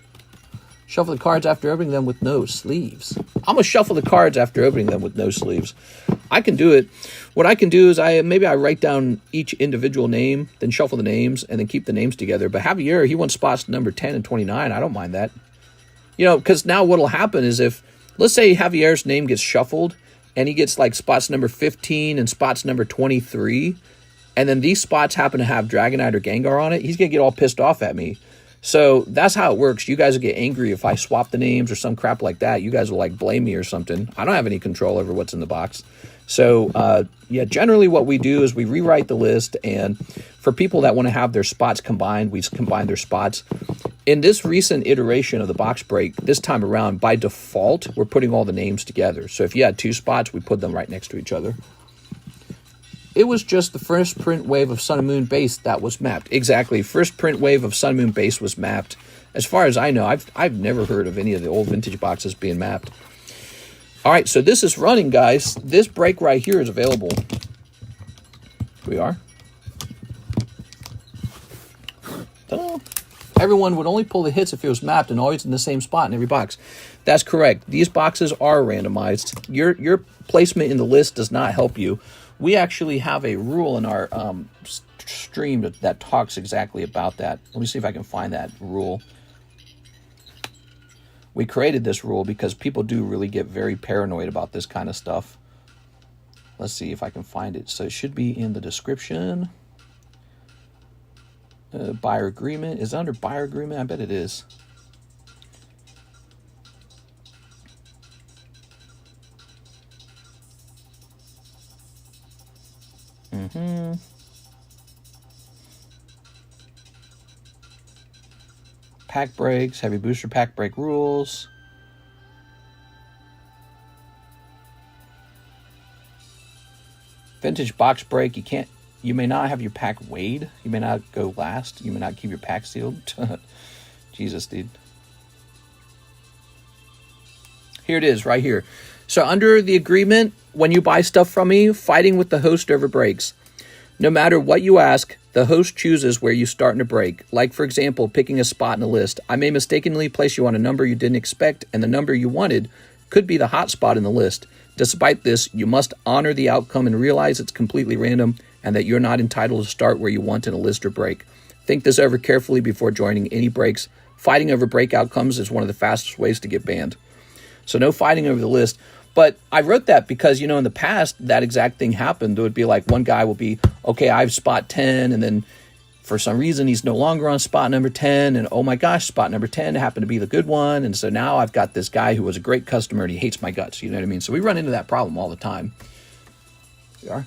Shuffle the cards after opening them with no sleeves. I'm going to shuffle the cards after opening them with no sleeves. I can do it. What I can do is maybe I write down each individual name, then shuffle the names, and then keep the names together. But Javier, he wants spots number 10 and 29. I don't mind that. You know, because now what will happen is if, let's say Javier's name gets shuffled, and he gets like spots number 15 and spots number 23, and then these spots happen to have Dragonite or Gengar on it, he's going to get all pissed off at me. So that's how it works. You guys will get angry if I swap the names or some crap like that. You guys will like blame me or something. I don't have any control over what's in the box. So yeah, generally what we do is we rewrite the list, and for people that want to have their spots combined, we combine their spots. In this recent iteration of the box break, this time around, by default, we're putting all the names together. So if you had 2 spots, we put them right next to each other. It was just the first print wave of Sun and Moon base that was mapped. Exactly. First print wave of Sun and Moon base was mapped. As far as I know, I've never heard of any of the old vintage boxes being mapped. All right, so this is running, guys. This break right here is available. Here we are. Ta-da. Everyone would only pull the hits if it was mapped and always in the same spot in every box. That's correct. These boxes are randomized. Your placement in the list does not help you. We actually have a rule in our stream that talks exactly about that. Let me see if I can find that rule. We created this rule because people do really get very paranoid about this kind of stuff. Let's see if I can find it. So it should be in the description. Buyer agreement. Is it under buyer agreement? I bet it is. Pack breaks, heavy booster pack break rules. Vintage box break, you may not have your pack weighed. You may not go last. You may not keep your pack sealed. Jesus, dude. Here it is, right here. So under the agreement, when you buy stuff from me, fighting with the host over breaks. No matter what you ask, the host chooses where you start in a break. Like, for example, picking a spot in a list. I may mistakenly place you on a number you didn't expect, and the number you wanted could be the hot spot in the list. Despite this, you must honor the outcome and realize it's completely random and that you're not entitled to start where you want in a list or break. Think this over carefully before joining any breaks. Fighting over break outcomes is one of the fastest ways to get banned. So no fighting over the list. But I wrote that because, in the past, that exact thing happened. It would be like one guy will be, okay, I have spot 10, and then for some reason he's no longer on spot number 10, and oh my gosh, spot number 10 happened to be the good one, and so now I've got this guy who was a great customer and he hates my guts, you know what I mean? So we run into that problem all the time. We are.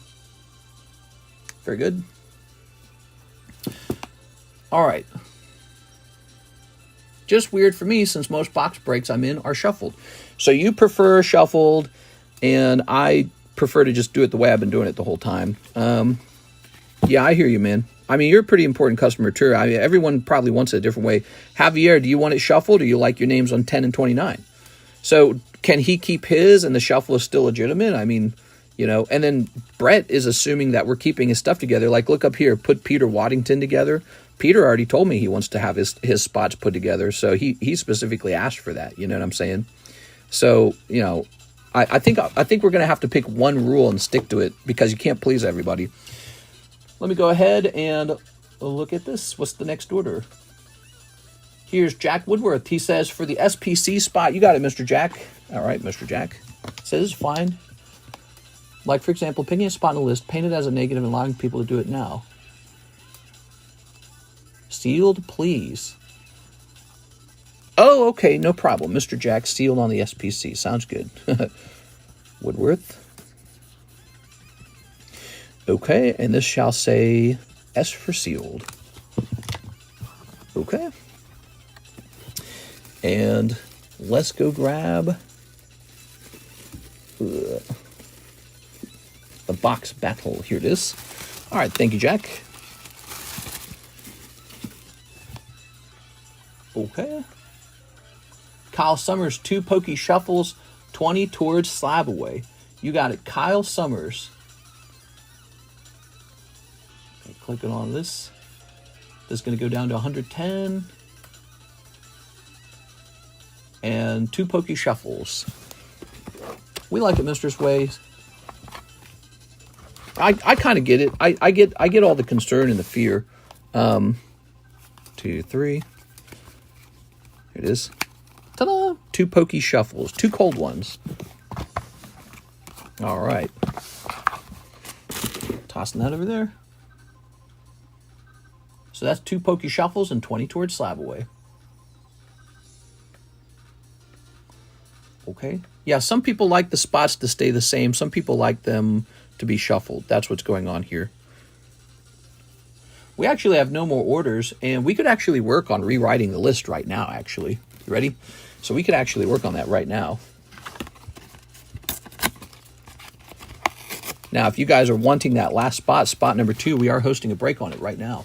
Very good. All right. Just weird for me since most box breaks I'm in are shuffled. So you prefer shuffled, and I prefer to just do it the way I've been doing it the whole time. Yeah, I hear you, man. I mean, you're a pretty important customer too. I mean, everyone probably wants it a different way. Javier, do you want it shuffled, or you like your names on 10 and 29? So can he keep his and the shuffle is still legitimate? I mean, and then Brett is assuming that we're keeping his stuff together. Like, look up here, put Peter Waddington together. Peter already told me he wants to have his spots put together. So he specifically asked for that. You know what I'm saying? So, I think we're going to have to pick one rule and stick to it because you can't please everybody. Let me go ahead and look at this. What's the next order? Here's Jack Woodworth. He says, for the SPC spot, you got it, Mr. Jack. All right, Mr. Jack. Says, fine. Like, for example, picking a spot on the list, paint it as a negative and allowing people to do it now. Sealed, please. Oh, okay, no problem. Mr. Jack, sealed on the SPC. Sounds good. Woodworth. Okay, and this shall say S for sealed. Okay. And let's go grab the box battle. Here it is. All right, thank you, Jack. Okay. Kyle Summers, 2 pokey shuffles, 20 towards slab away. You got it, Kyle Summers. Okay, clicking on this. This is going to go down to 110. And 2 pokey shuffles. We like it, Mr. Sways. I kind of get it. I get all the concern and the fear. 2, 3. Here it is. Ta-da! 2 pokey shuffles. 2 cold ones. All right. Tossing that over there. So that's 2 pokey shuffles and 20 towards slab away. Okay. Yeah, some people like the spots to stay the same. Some people like them to be shuffled. That's what's going on here. We actually have no more orders, and we could actually work on rewriting the list right now, actually. You ready? So we could actually work on that right now. Now, if you guys are wanting that last spot, spot number 2, we are hosting a break on it right now.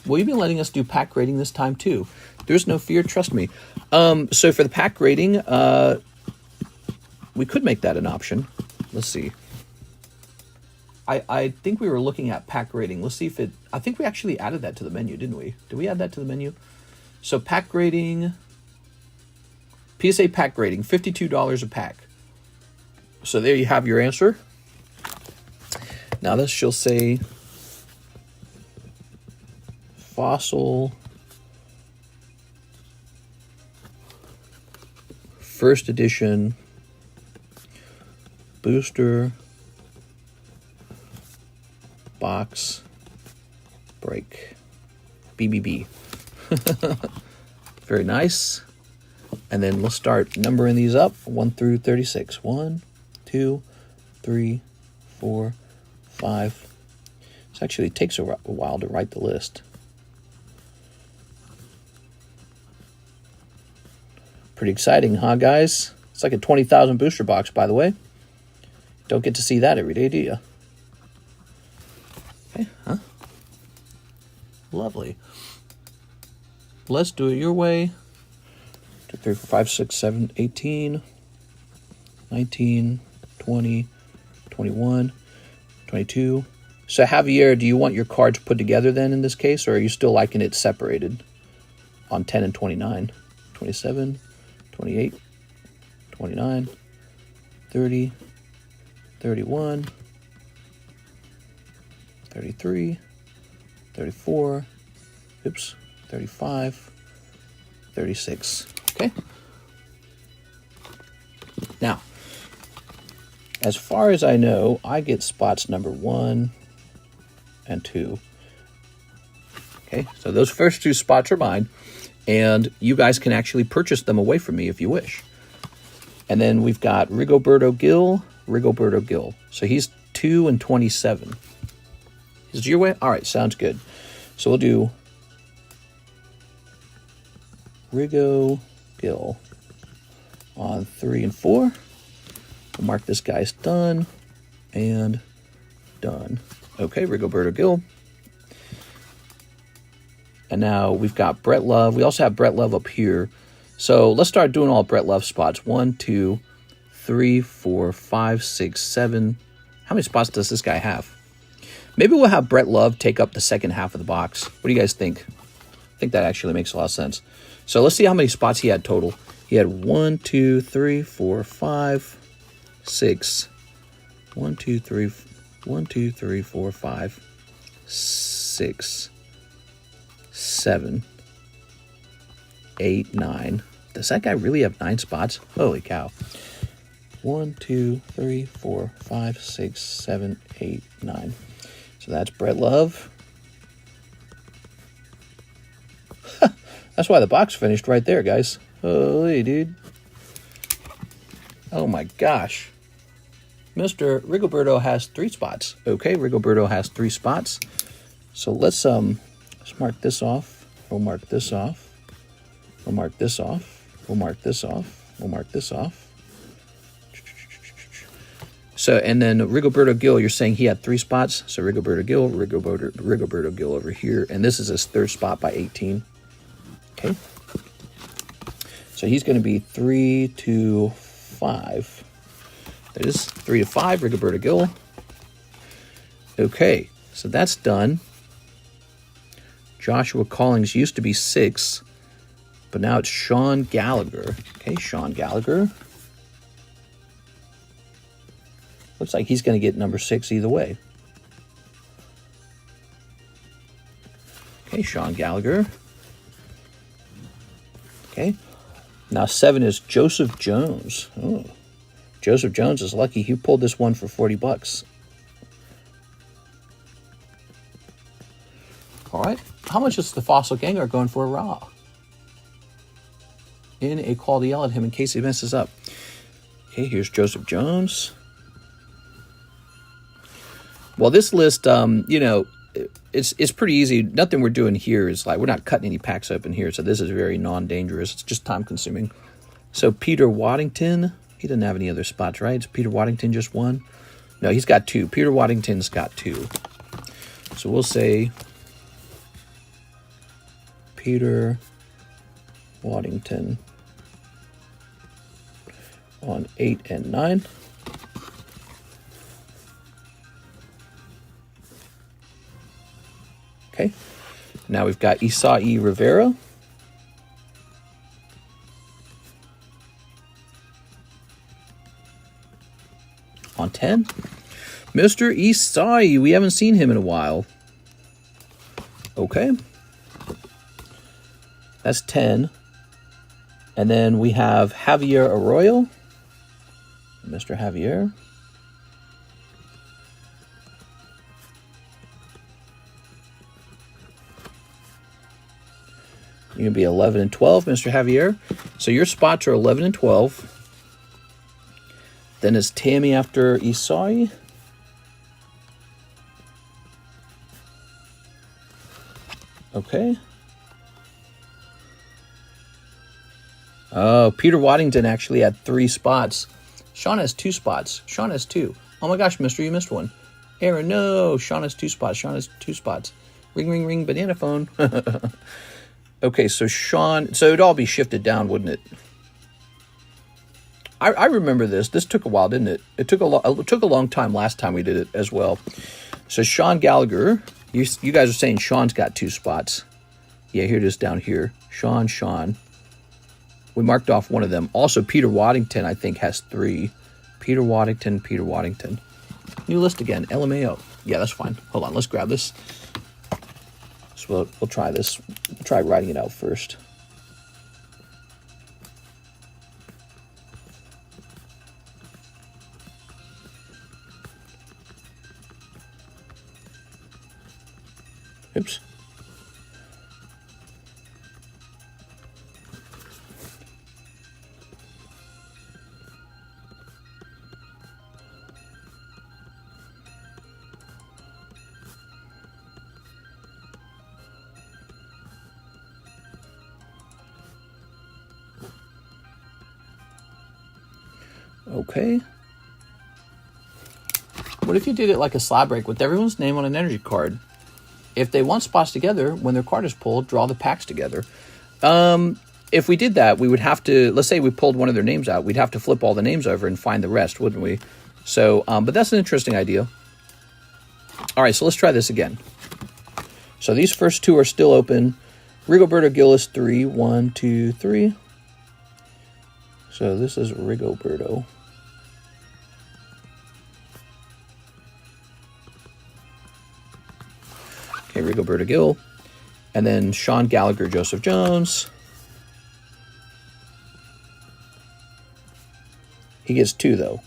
Will you be letting us do pack grading this time too? There's no fear, trust me. So for the pack grading, we could make that an option. Let's see. I think we were looking at pack grading. Let's see if it... I think we actually added that to the menu, didn't we? Did we add that to the menu? So pack grading... PSA pack grading, $52 a pack. So there you have your answer. Now this shall say... Fossil... First edition... Booster... Box break BBB. Very nice. And then we'll start numbering these up 1 through 36. 1, 2, 3, 4, 5. This actually takes a while to write the list. Pretty exciting, huh, guys? It's like a 20,000 booster box, by the way. Don't get to see that every day, do you? Okay, huh? Lovely. Let's do it your way. 2, 3, 4, 5, 6, 7, 18, 19, 20, 21, 22. So Javier, do you want your cards put together then in this case, or are you still liking it separated on 10 and 29? 27, 28, 29, 30, 31, 33, 34, oops, 35, 36. Okay. Now, as far as I know, I get spots number 1 and 2. Okay, so those first 2 spots are mine, and you guys can actually purchase them away from me if you wish. And then we've got Rigoberto Gil. So he's 2 and 27. Is it your way? All right, sounds good. So we'll do Rigo Gil on 3 and 4. We'll mark this guy's done and done. Okay, Rigoberto Gil. And now we've got Brett Love. We also have Brett Love up here. So let's start doing all Brett Love spots. 1, 2, 3, 4, 5, 6, 7. How many spots does this guy have? Maybe we'll have Brett Love take up the second half of the box. What do you guys think? I think that actually makes a lot of sense. So let's see how many spots he had total. He had 1, 2, 3, 4, 5, 6. 1, 2, 3, 1, 2, 3, 4, 5, 6, 7, 8, 9. Does that guy really have 9 spots? Holy cow. 1, 2, 3, 4, 5, 6, 7, 8, 9. So that's Brett Love. That's why the box finished right there, guys. Holy dude. Oh my gosh. Mr. Rigoberto has 3 spots. Okay, Rigoberto has 3 spots. So let's mark this off. We'll mark this off. We'll mark this off. We'll mark this off. We'll mark this off. So, and then Rigoberto Gil, you're saying he had 3 spots. So Rigoberto Gil over here. And this is his 3rd spot by 18. Okay. So he's going to be 3 to 5. That is 3 to 5, Rigoberto Gil. Okay, so that's done. Joshua Collins used to be 6, but now it's Sean Gallagher. Okay, Sean Gallagher. Looks like he's going to get number 6 either way. Okay, Sean Gallagher. Okay, now 7 is Joseph Jones. Oh, Joseph Jones is lucky. He pulled this one for 40 bucks. All right, how much is the Fossil Gengar going for raw? In a call to yell at him in case he messes up. Okay, here's Joseph Jones. Well, this list, you know, it's pretty easy. Nothing we're doing here is like, we're not cutting any packs open here, so this is very non-dangerous. It's just time-consuming. So Peter Waddington, he doesn't have any other spots, right? Is Peter Waddington just 1? No, he's got 2. Peter Waddington's got 2. So we'll say Peter Waddington on 8 and 9. Okay, now we've got Isai Rivera. On 10. Mr. Isai, we haven't seen him in a while. Okay. That's 10. And then we have Javier Arroyo. Mr. Javier. You're going to be 11 and 12, Mr. Javier. So your spots are 11 and 12. Then it's Tammy after Isai. Okay. Oh, Peter Waddington actually had 3 spots. Sean has 2 spots. Sean has 2. Oh my gosh, mister, you missed one. Aaron, no. Sean has 2 spots. Sean has 2 spots. Ring, ring, ring, banana phone. Okay, so Sean, so it'd all be shifted down, wouldn't it? I remember this. This took a while, didn't it? It took a long time last time we did it as well. So Sean Gallagher, you guys are saying Sean's got 2 spots. Yeah, here it is down here. Sean. We marked off one of them. Also, Peter Waddington, I think, has 3. Peter Waddington. New list again. LMAO. Yeah, that's fine. Hold on, let's grab this. So we'll try this. We'll try writing it out first. Oops. Okay. What if you did it like a slab break with everyone's name on an energy card? If they want spots together, when their card is pulled, draw the packs together. If we did that, we would have to, let's say we pulled one of their names out, we'd have to flip all the names over and find the rest, wouldn't we? So, but that's an interesting idea. All right, so let's try this again. So these first two are still open. Rigoberto Gillis 3, 1, 2, 3. So this is Rigoberto. Okay, Rigoberto Gill. And then Sean Gallagher, Joseph Jones. He gets 2, though.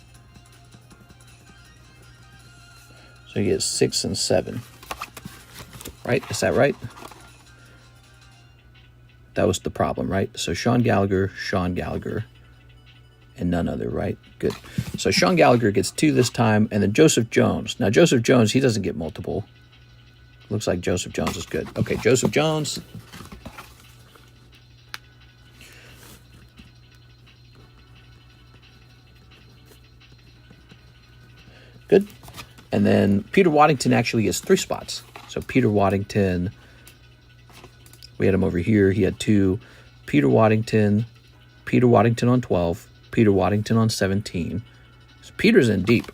So he gets 6 and 7. Right? Is that right? That was the problem, right? So Sean Gallagher, and none other, right? Good. So Sean Gallagher gets 2 this time, and then Joseph Jones. Now, Joseph Jones, he doesn't get multiple. Looks like Joseph Jones is good. Okay, Joseph Jones. Good. And then Peter Waddington actually gets 3 spots. So Peter Waddington, we had him over here. He had 2. Peter Waddington on 12, Peter Waddington on 17. So Peter's in deep.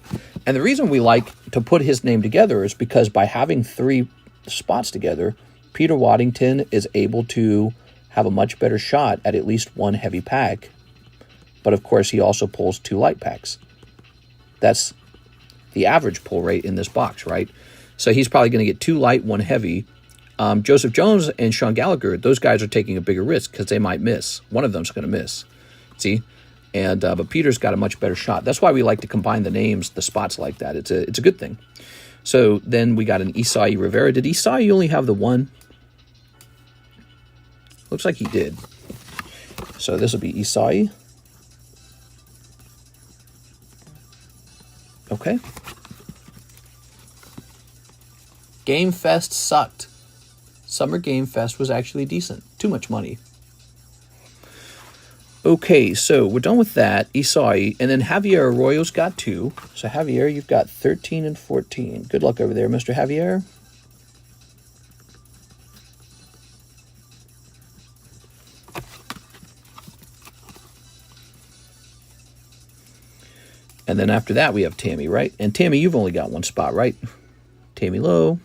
And the reason we like to put his name together is because by having 3 spots together, Peter Waddington is able to have a much better shot at least 1 heavy pack. But of course, he also pulls 2 light packs. That's the average pull rate in this box, right? So he's probably going to get 2 light, 1 heavy. Joseph Jones and Sean Gallagher, those guys are taking a bigger risk because they might miss. One of them's going to miss. See? And but Peter's got a much better shot. That's why we like to combine the names, the spots like that. It's a good thing. So then we got an Isai Rivera. Did Isai only have the 1? Looks like he did. So this will be Isai. Okay. Game Fest sucked. Summer Game Fest was actually decent. Too much money. Okay, so we're done with that. Isai. And then Javier Arroyo's got 2. So Javier, you've got 13 and 14. Good luck over there, Mr. Javier. And then after that, we have Tammy, right? And Tammy, you've only got 1 spot, right? Tammy Lowe.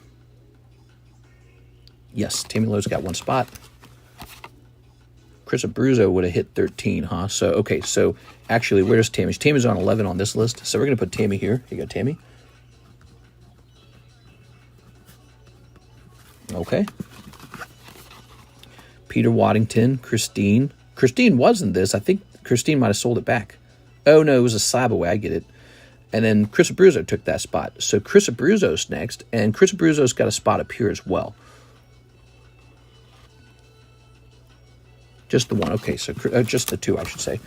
Yes, Tammy Lowe's got 1 spot. Chris Abruzzo would have hit 13, huh? So, okay, so actually, where's Tammy? Tammy's on 11 on this list. So we're going to put Tammy here. Here you go, Tammy. Okay. Peter Waddington, Christine. Christine wasn't this. I think Christine might have sold it back. Oh, no, it was a slab away. I get it. And then Chris Abruzzo took that spot. So Chris Abruzzo's next, and Chris Abruzzo's got a spot up here as well. Just the 1. Okay, so just the 2, I should say.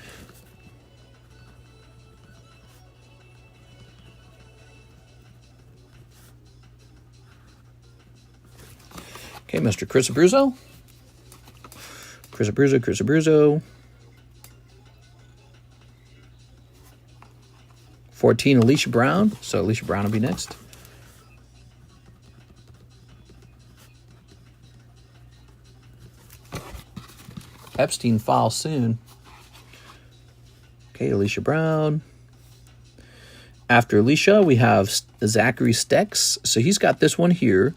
Okay, Mr. Chris Abruzzo. Chris Abruzzo. 14, Alicia Brown. So Alicia Brown will be next. Epstein file soon. Okay, Alicia Brown. After Alicia, we have Zachary Stecks. So he's got this one here,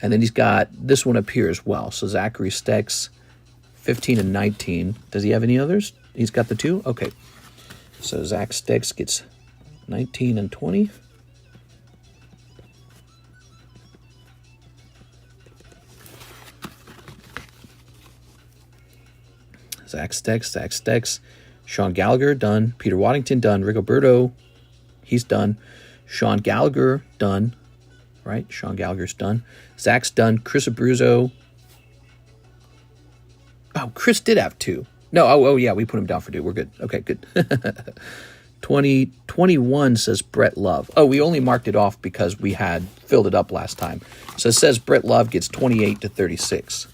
and then he's got this one up here as well. So Zachary Stecks, 15 and 19. Does he have any others? He's got the 2? Okay. So Zach Stecks gets 19 and 20. Zach Stecks. Sean Gallagher, done. Peter Waddington, done. Rigoberto, he's done. Sean Gallagher, done. right? Sean Gallagher's done. Zach's done. Chris Abruzzo. Oh, Chris did have 2. No, oh yeah, we put him down for 2. We're good. Okay, good. 2021 says Brett Love. Oh, we only marked it off because we had filled it up last time. So it says Brett Love gets 28 to 36.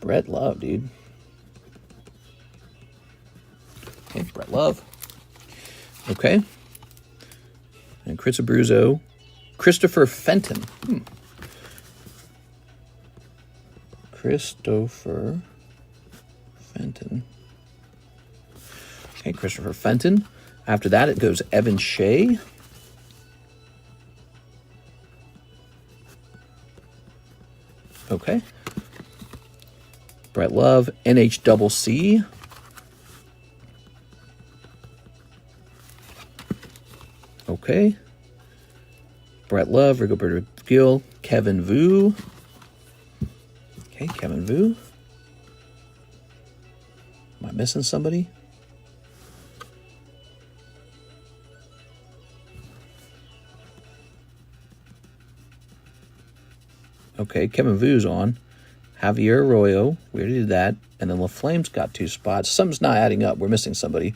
Brett Love, dude. Okay, Brett Love. Okay. And Chris Abruzzo. Christopher Fenton. Christopher Fenton. Okay, Christopher Fenton. After that, it goes Evan Shea. Okay. Brett Love, NHCC. Okay. Brett Love, Rigoberto Gil, Kevin Vu. Okay, Kevin Vu. Am I missing somebody? Okay, Kevin Vu's on. Javier Arroyo, we already did that. And then LaFlame's got 2 spots. Something's not adding up. We're missing somebody.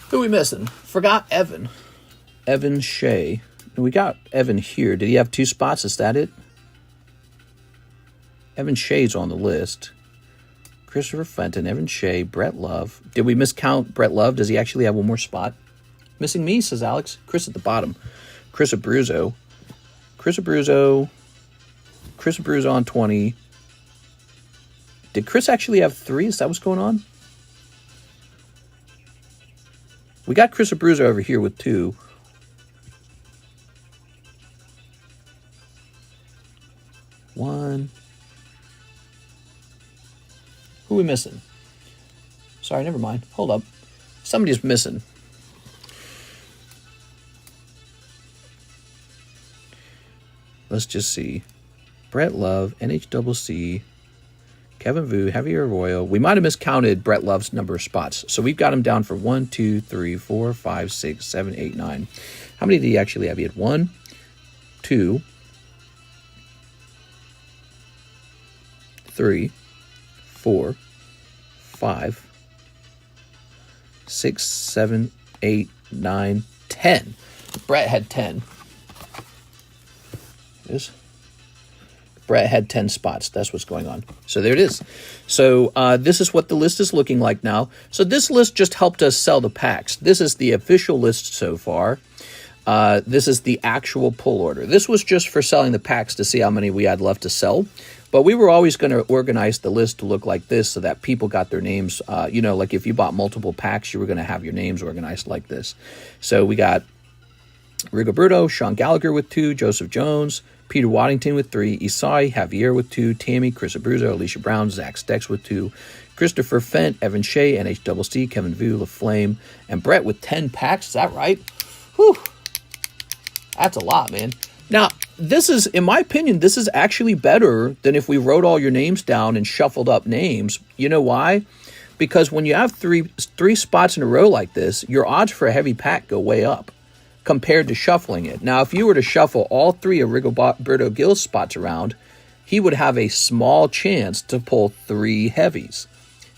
Who are we missing? Forgot Evan. Evan Shea. And we got Evan here. Did he have 2 spots? Is that it? Evan Shea's on the list. Christopher Fenton, Evan Shea, Brett Love. Did we miscount Brett Love? Does he actually have 1 more spot? Missing me, says Alex. Chris at the bottom. Chris Abruzzo. Chris Abruzzo on 20. Did Chris actually have 3? Is that what's going on? We got Chris Abruzzo over here with 2. One. Who are we missing? Sorry, never mind. Hold up. Somebody's missing. Let's just see. Brett Love, NHCC, Kevin Vu, Javier Arroyo. We might have miscounted Brett Love's number of spots. So we've got him down for 1, 2, 3, 4, 5, 6, 7, 8, 9. How many did he actually have? He had 1, 2, 3, 4, 5, 6, 7, 8, 9, 10. Brett had 10. Brett had 10 spots. That's what's going on. So there it is. So this is what the list is looking like now. So this list just helped us sell the packs. This is the official list so far. This is the actual pull order. This was just for selling the packs to see how many we had left to sell. But we were always going to organize the list to look like this so that people got their names. You know, like if you bought multiple packs, you were going to have your names organized like this. So we got Rigoberto, Sean Gallagher with 2, Joseph Jones, Peter Waddington with 3, Isai, Javier with 2, Tammy, Chris Abruzzo, Alicia Brown, Zach Stex with 2, Christopher Fent, Evan Shea, NHCC, Kevin Vu, LaFlame, and Brett with 10 packs. Is that right? Whew. That's a lot, man. Now, this is, in my opinion, this is actually better than if we wrote all your names down and shuffled up names. You know why? Because when you have three spots in a row like this, your odds for a heavy pack go way up compared to shuffling it. Now, if you were to shuffle all 3 of Rigoberto Gil's spots around, he would have a small chance to pull 3 heavies.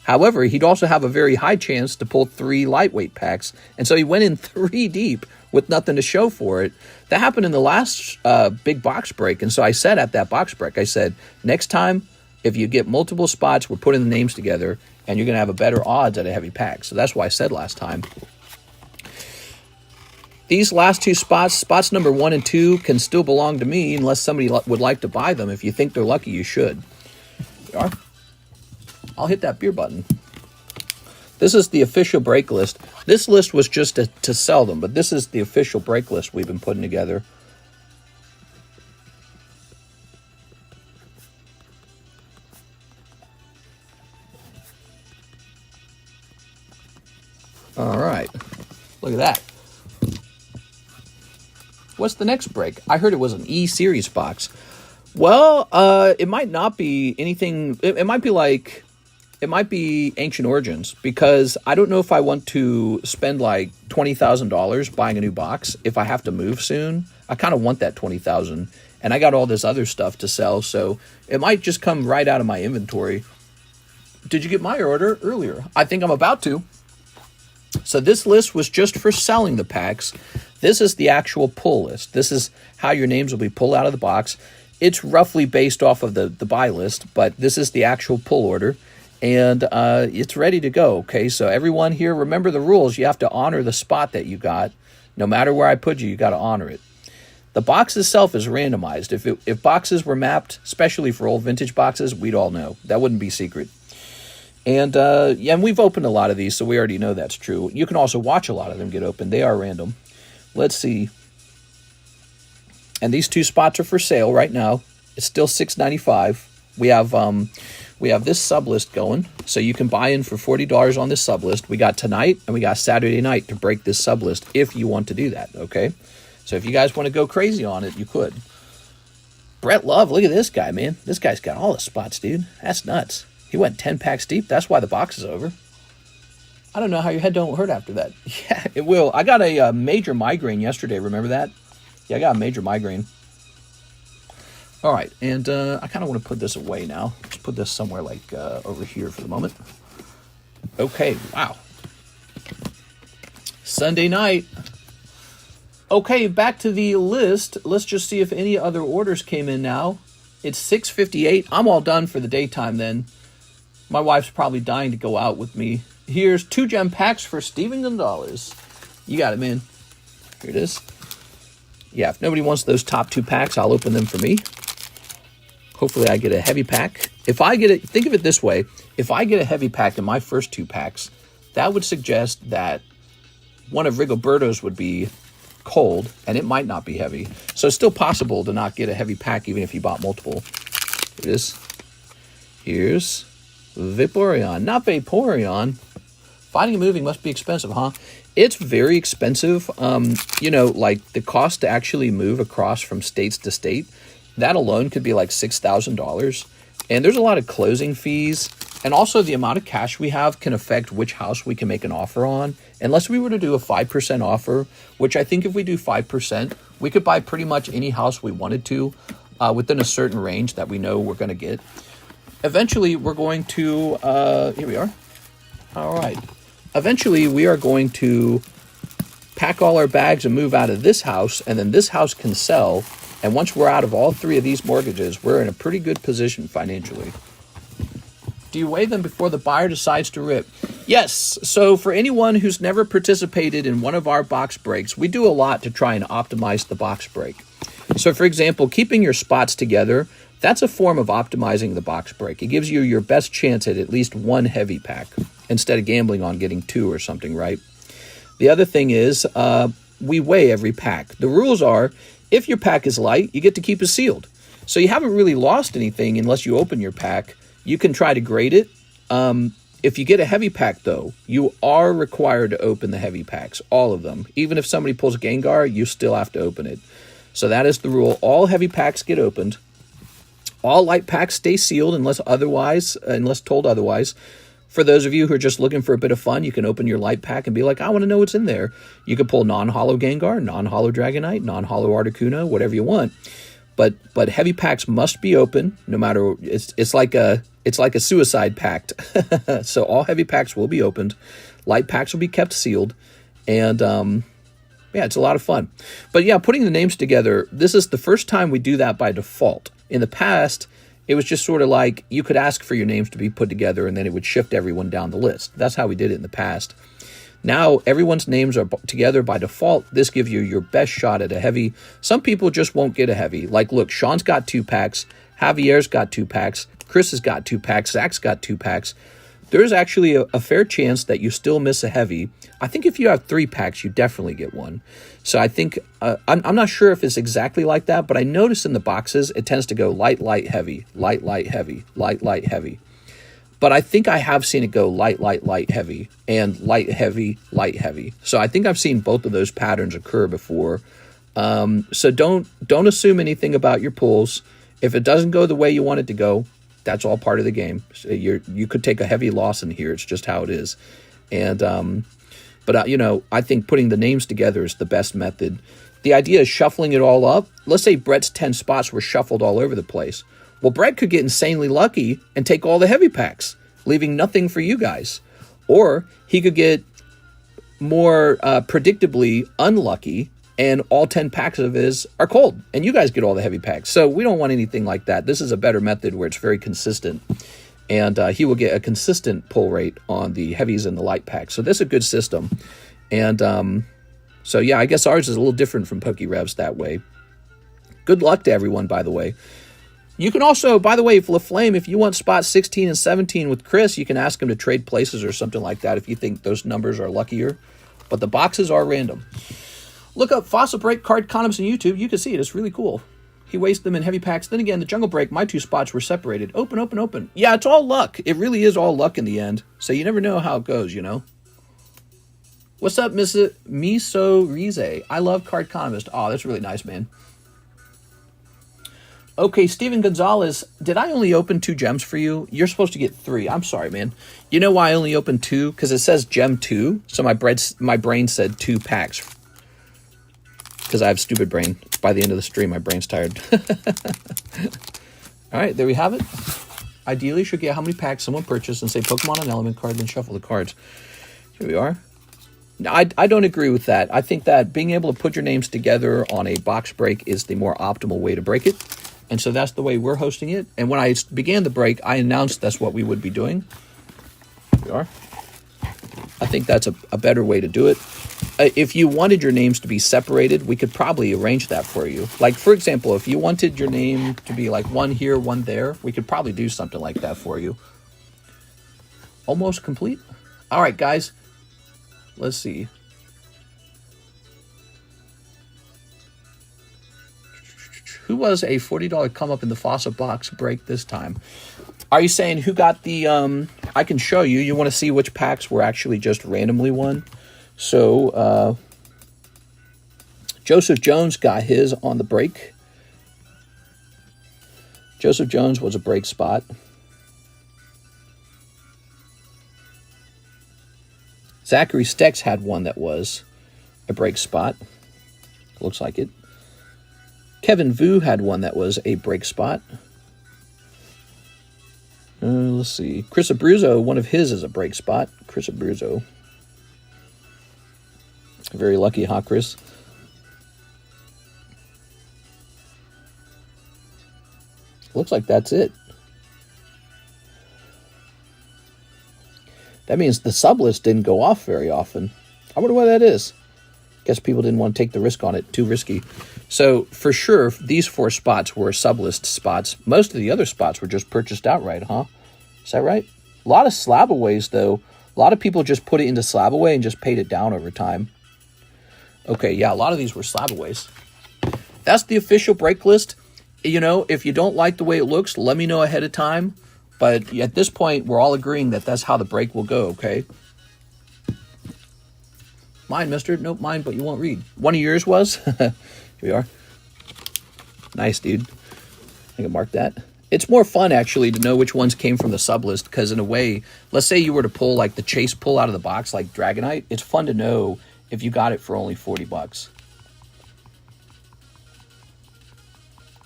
However, he'd also have a very high chance to pull 3 lightweight packs, and so he went in 3 deep with nothing to show for it. That happened in the last big box break, and so I said at that box break, I said, next time, if you get multiple spots, we're putting the names together, and you're going to have a better odds at a heavy pack. So that's why I said last time. These last 2 spots, spots number 1 and 2, can still belong to me unless somebody would like to buy them. If you think they're lucky, you should. They are. I'll hit that beer button. This is the official break list. This list was just to sell them, but this is the official break list we've been putting together. All right. Look at that. What's the next break? I heard it was an E-Series box. Well, it might not be anything. It might be like it might be Ancient Origins, because I don't know if I want to spend like $20,000 buying a new box if I have to move soon. I kind of want that $20,000, and I got all this other stuff to sell, so it might just come right out of my inventory. Did you get my order earlier? I think I'm about to. So this list was just for selling the packs. This is the actual pull list. This is how your names will be pulled out of the box. It's roughly based off of the buy list, but this is the actual pull order. And it's ready to go, okay? So everyone here, remember the rules. You have to honor the spot that you got. No matter where I put you, you got to honor it. The box itself is randomized. If boxes were mapped, especially for old vintage boxes, we'd all know. That wouldn't be secret. And yeah, and we've opened a lot of these, so we already know that's true. You can also watch a lot of them get opened. They are random. Let's see. And these two spots are for sale right now. It's still $6.95. We have this sublist going, so you can buy in for $40 on this sublist. We got tonight and we got Saturday night to break this sublist if you want to do that, okay? So if you guys want to go crazy on it, you could. Brett Love, look at this guy, man. This guy's got all the spots, dude. That's nuts. He went 10 packs deep. That's why the box is over. I don't know how your head don't hurt after that. Yeah, it will. I got a major migraine yesterday. Remember that? Yeah, I got a major migraine. All right, and I kind of want to put this away now. Let's put this somewhere like over here for the moment. Okay, wow. Sunday night. Okay, back to the list. Let's just see if any other orders came in now. It's 6:58. I'm all done for the daytime then. My wife's probably dying to go out with me. Here's 2 gem packs for Steven Gonzalez. You got it, man. Here it is. Yeah, if nobody wants those top 2 packs, I'll open them for me. Hopefully I get a heavy pack. If I get it, think of it this way. If I get a heavy pack in my first 2 packs, that would suggest that one of Rigoberto's would be cold, and it might not be heavy. So it's still possible to not get a heavy pack even if you bought multiple. Here it is. Here's Vaporeon. Not Vaporeon. Finding and moving must be expensive, huh? It's very expensive. You know, like the cost to actually move across from states to state, that alone could be like $6,000. And there's a lot of closing fees. And also the amount of cash we have can affect which house we can make an offer on. Unless we were to do a 5% offer, which I think if we do 5%, we could buy pretty much any house we wanted to within a certain range that we know we're going to get. Eventually, we're going to, here we are. All right. Eventually, we are going to pack all our bags and move out of this house, and then this house can sell. And once we're out of all 3 of these mortgages, we're in a pretty good position financially. Do you weigh them before the buyer decides to rip? Yes. So for anyone who's never participated in one of our box breaks, we do a lot to try and optimize the box break. So for example, keeping your spots together, that's a form of optimizing the box break. It gives you your best chance at least 1 heavy pack instead of gambling on getting 2 or something, right? The other thing is we weigh every pack. The rules are, if your pack is light, you get to keep it sealed. So you haven't really lost anything unless you open your pack. You can try to grade it. If you get a heavy pack, though, you are required to open the heavy packs, all of them. Even if somebody pulls Gengar, you still have to open it. So that is the rule. All heavy packs get opened. All light packs stay sealed unless told otherwise. For those of you who are just looking for a bit of fun, you can open your light pack and be like, I want to know what's in there. You can pull non-holo Gengar, non-holo Dragonite, non-holo Articuno, whatever you want. But heavy packs must be open, no matter. It's like a suicide pact. So all heavy packs will be opened. Light packs will be kept sealed, and yeah, it's a lot of fun. But yeah, putting the names together. This is the first time we do that by default. In the past, it was just sort of like you could ask for your names to be put together, and then it would shift everyone down the list. That's how we did it in the past. Now, everyone's names are together by default. This gives you your best shot at a heavy. Some people just won't get a heavy. Like, look, Sean's got 2 packs. Javier's got 2 packs. Chris has got 2 packs. Zach's got 2 packs. There's actually a fair chance that you still miss a heavy. I think if you have 3 packs, you definitely get one. So I think, I'm not sure if it's exactly like that, but I notice in the boxes, it tends to go light, light, heavy, light, light, heavy, light, light, heavy. But I think I have seen it go light, light, light, heavy, and light, heavy, light, heavy. So I think I've seen both of those patterns occur before. So don't assume anything about your pulls. If it doesn't go the way you want it to go, That's all part of the game. So you could take a heavy loss in here. It's just how it is. And but you know, I think putting the names together is the best method. The idea is shuffling it all up. Let's say Brett's 10 spots were shuffled all over the place. Well, Brett could get insanely lucky and take all the heavy packs, leaving nothing for you guys. Or he could get more predictably unlucky, and all 10 packs of his are cold, and you guys get all the heavy packs. So we don't want anything like that. This is a better method where it's very consistent, and he will get a consistent pull rate on the heavies and the light packs. So this is a good system. And so, yeah, I guess ours is a little different from PokeRevs that way. Good luck to everyone, by the way. You can also, by the way, LaFlame, if you want spot 16 and 17 with Chris, you can ask him to trade places or something like that if you think those numbers are luckier. But the boxes are random. Look up Fossil Break Carddass on YouTube. You can see it. It's really cool. He wasted them in heavy packs. Then again, the Jungle Break, my 2 spots were separated. Open, open, open. Yeah, it's all luck. It really is all luck in the end. So you never know how it goes, you know. What's up, Miso Rize? I love Carddass. Oh, that's really nice, man. Okay, Steven Gonzalez, did I only open 2 gems for you? You're supposed to get 3. I'm sorry, man. You know why I only opened 2? Because it says gem 2. So my brain said 2 packs. Because I have stupid brain. By the end of the stream, my brain's tired. All right, there we have it. Ideally, you should get how many packs someone purchased and say Pokemon and Element card, then shuffle the cards. Here we are. Now, I don't agree with that. I think that being able to put your names together on a box break is the more optimal way to break it. And so that's the way we're hosting it. And when I began the break, I announced that's what we would be doing. Here we are. I think that's a better way to do it. If you wanted your names to be separated, we could probably arrange that for you. Like, for example, if you wanted your name to be like one here, one there, we could probably do something like that for you. Almost complete. All right, guys. Let's see. Who was a $40 come up in the Fossil box break this time? Are you saying who got the, I can show you. You want to see which packs were actually just randomly won? So, Joseph Jones got his on the break. Joseph Jones was a break spot. Zachary Stex had one that was a break spot. Looks like it. Kevin Vu had one that was a break spot. Let's see. Chris Abruzzo, one of his is a break spot. Chris Abruzzo. Very lucky, huh, Chris? Looks like that's it. That means the sublist didn't go off very often. I wonder why that is. Guess people didn't want to take the risk on it. Too risky. So, for sure, these 4 spots were sublist spots. Most of the other spots were just purchased outright, huh? Is that right? A lot of slab-aways, though. A lot of people just put it into slab-away and just paid it down over time. Okay, yeah, a lot of these were slab-aways. That's the official break list. You know, if you don't like the way it looks, let me know ahead of time. But at this point, we're all agreeing that that's how the break will go, okay? Mine, mister. Nope, mine, but you won't read. One of yours was? Here we are. Nice, dude. I can mark that. It's more fun, actually, to know which ones came from the sublist, because in a way, let's say you were to pull, like, the chase pull out of the box, like Dragonite. It's fun to know if you got it for only $40.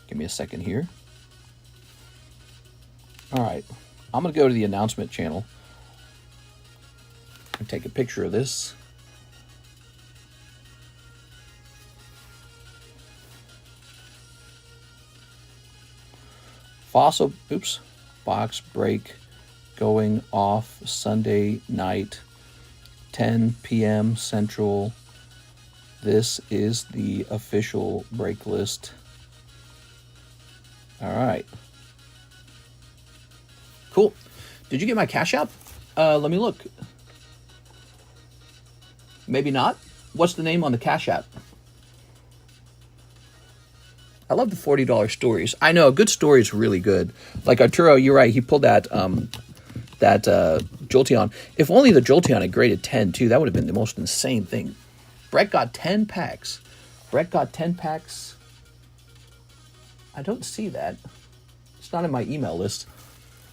Give me a second here. All right. I'm going to go to the announcement channel and take a picture of this. Fossil, box break going off Sunday night, 10 p.m. Central. This is the official break list. All right. Cool. Did you get my Cash App? Let me look. Maybe not. What's the name on the Cash App? I love the $40 stories. I know, a good story is really good. Like Arturo, you're right. He pulled that Jolteon. If only the Jolteon had graded 10, too, that would have been the most insane thing. Brett got 10 packs. Brett got 10 packs. I don't see that. It's not in my email list.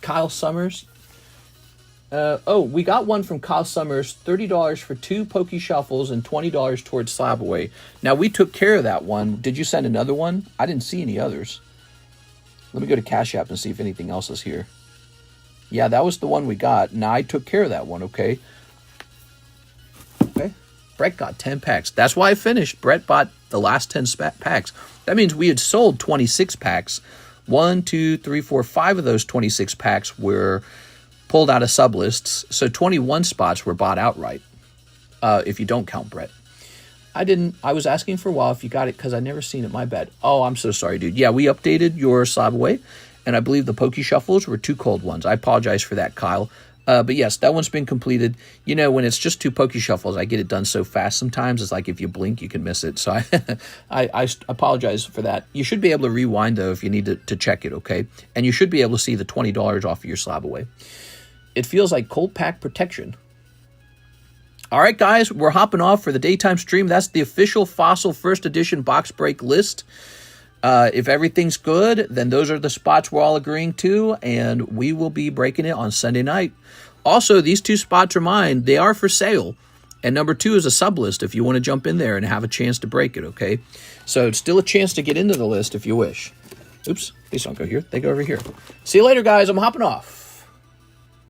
Kyle Summers. Oh, we got one from Kyle Summers, $30 for 2 Poke Shuffles and $20 towards Slab Away. Now, we took care of that one. Did you send another one? I didn't see any others. Let me go to Cash App and see if anything else is here. Yeah, that was the one we got. Now, I took care of that one, okay? Okay. Brett got 10 packs. That's why I finished. Brett bought the last 10 packs. That means we had sold 26 packs. 1, 2, 3, 4, 5 of those 26 packs were pulled out of sublists, so 21 spots were bought outright, if you don't count Brett. I was asking for a while if you got it, because I never seen it, my bad. Oh, I'm so sorry, dude. Yeah, we updated your Slab Away, and I believe the Poke Shuffles were 2 cold ones. I apologize for that, Kyle. But yes, that one's been completed. You know, when it's just 2 Poke Shuffles, I get it done so fast sometimes. It's like if you blink, you can miss it. So I apologize for that. You should be able to rewind, though, if you need to check it, okay? And you should be able to see the $20 off of your Slab Away. It feels like cold pack protection. All right, guys, we're hopping off for the daytime stream. That's the official Fossil First Edition box break list. If everything's good, then those are the spots we're all agreeing to, and we will be breaking it on Sunday night. Also, these 2 spots are mine. They are for sale. And number 2 is a sublist if you want to jump in there and have a chance to break it, okay? So it's still a chance to get into the list if you wish. Oops, these don't go here. They go over here. See you later, guys. I'm hopping off.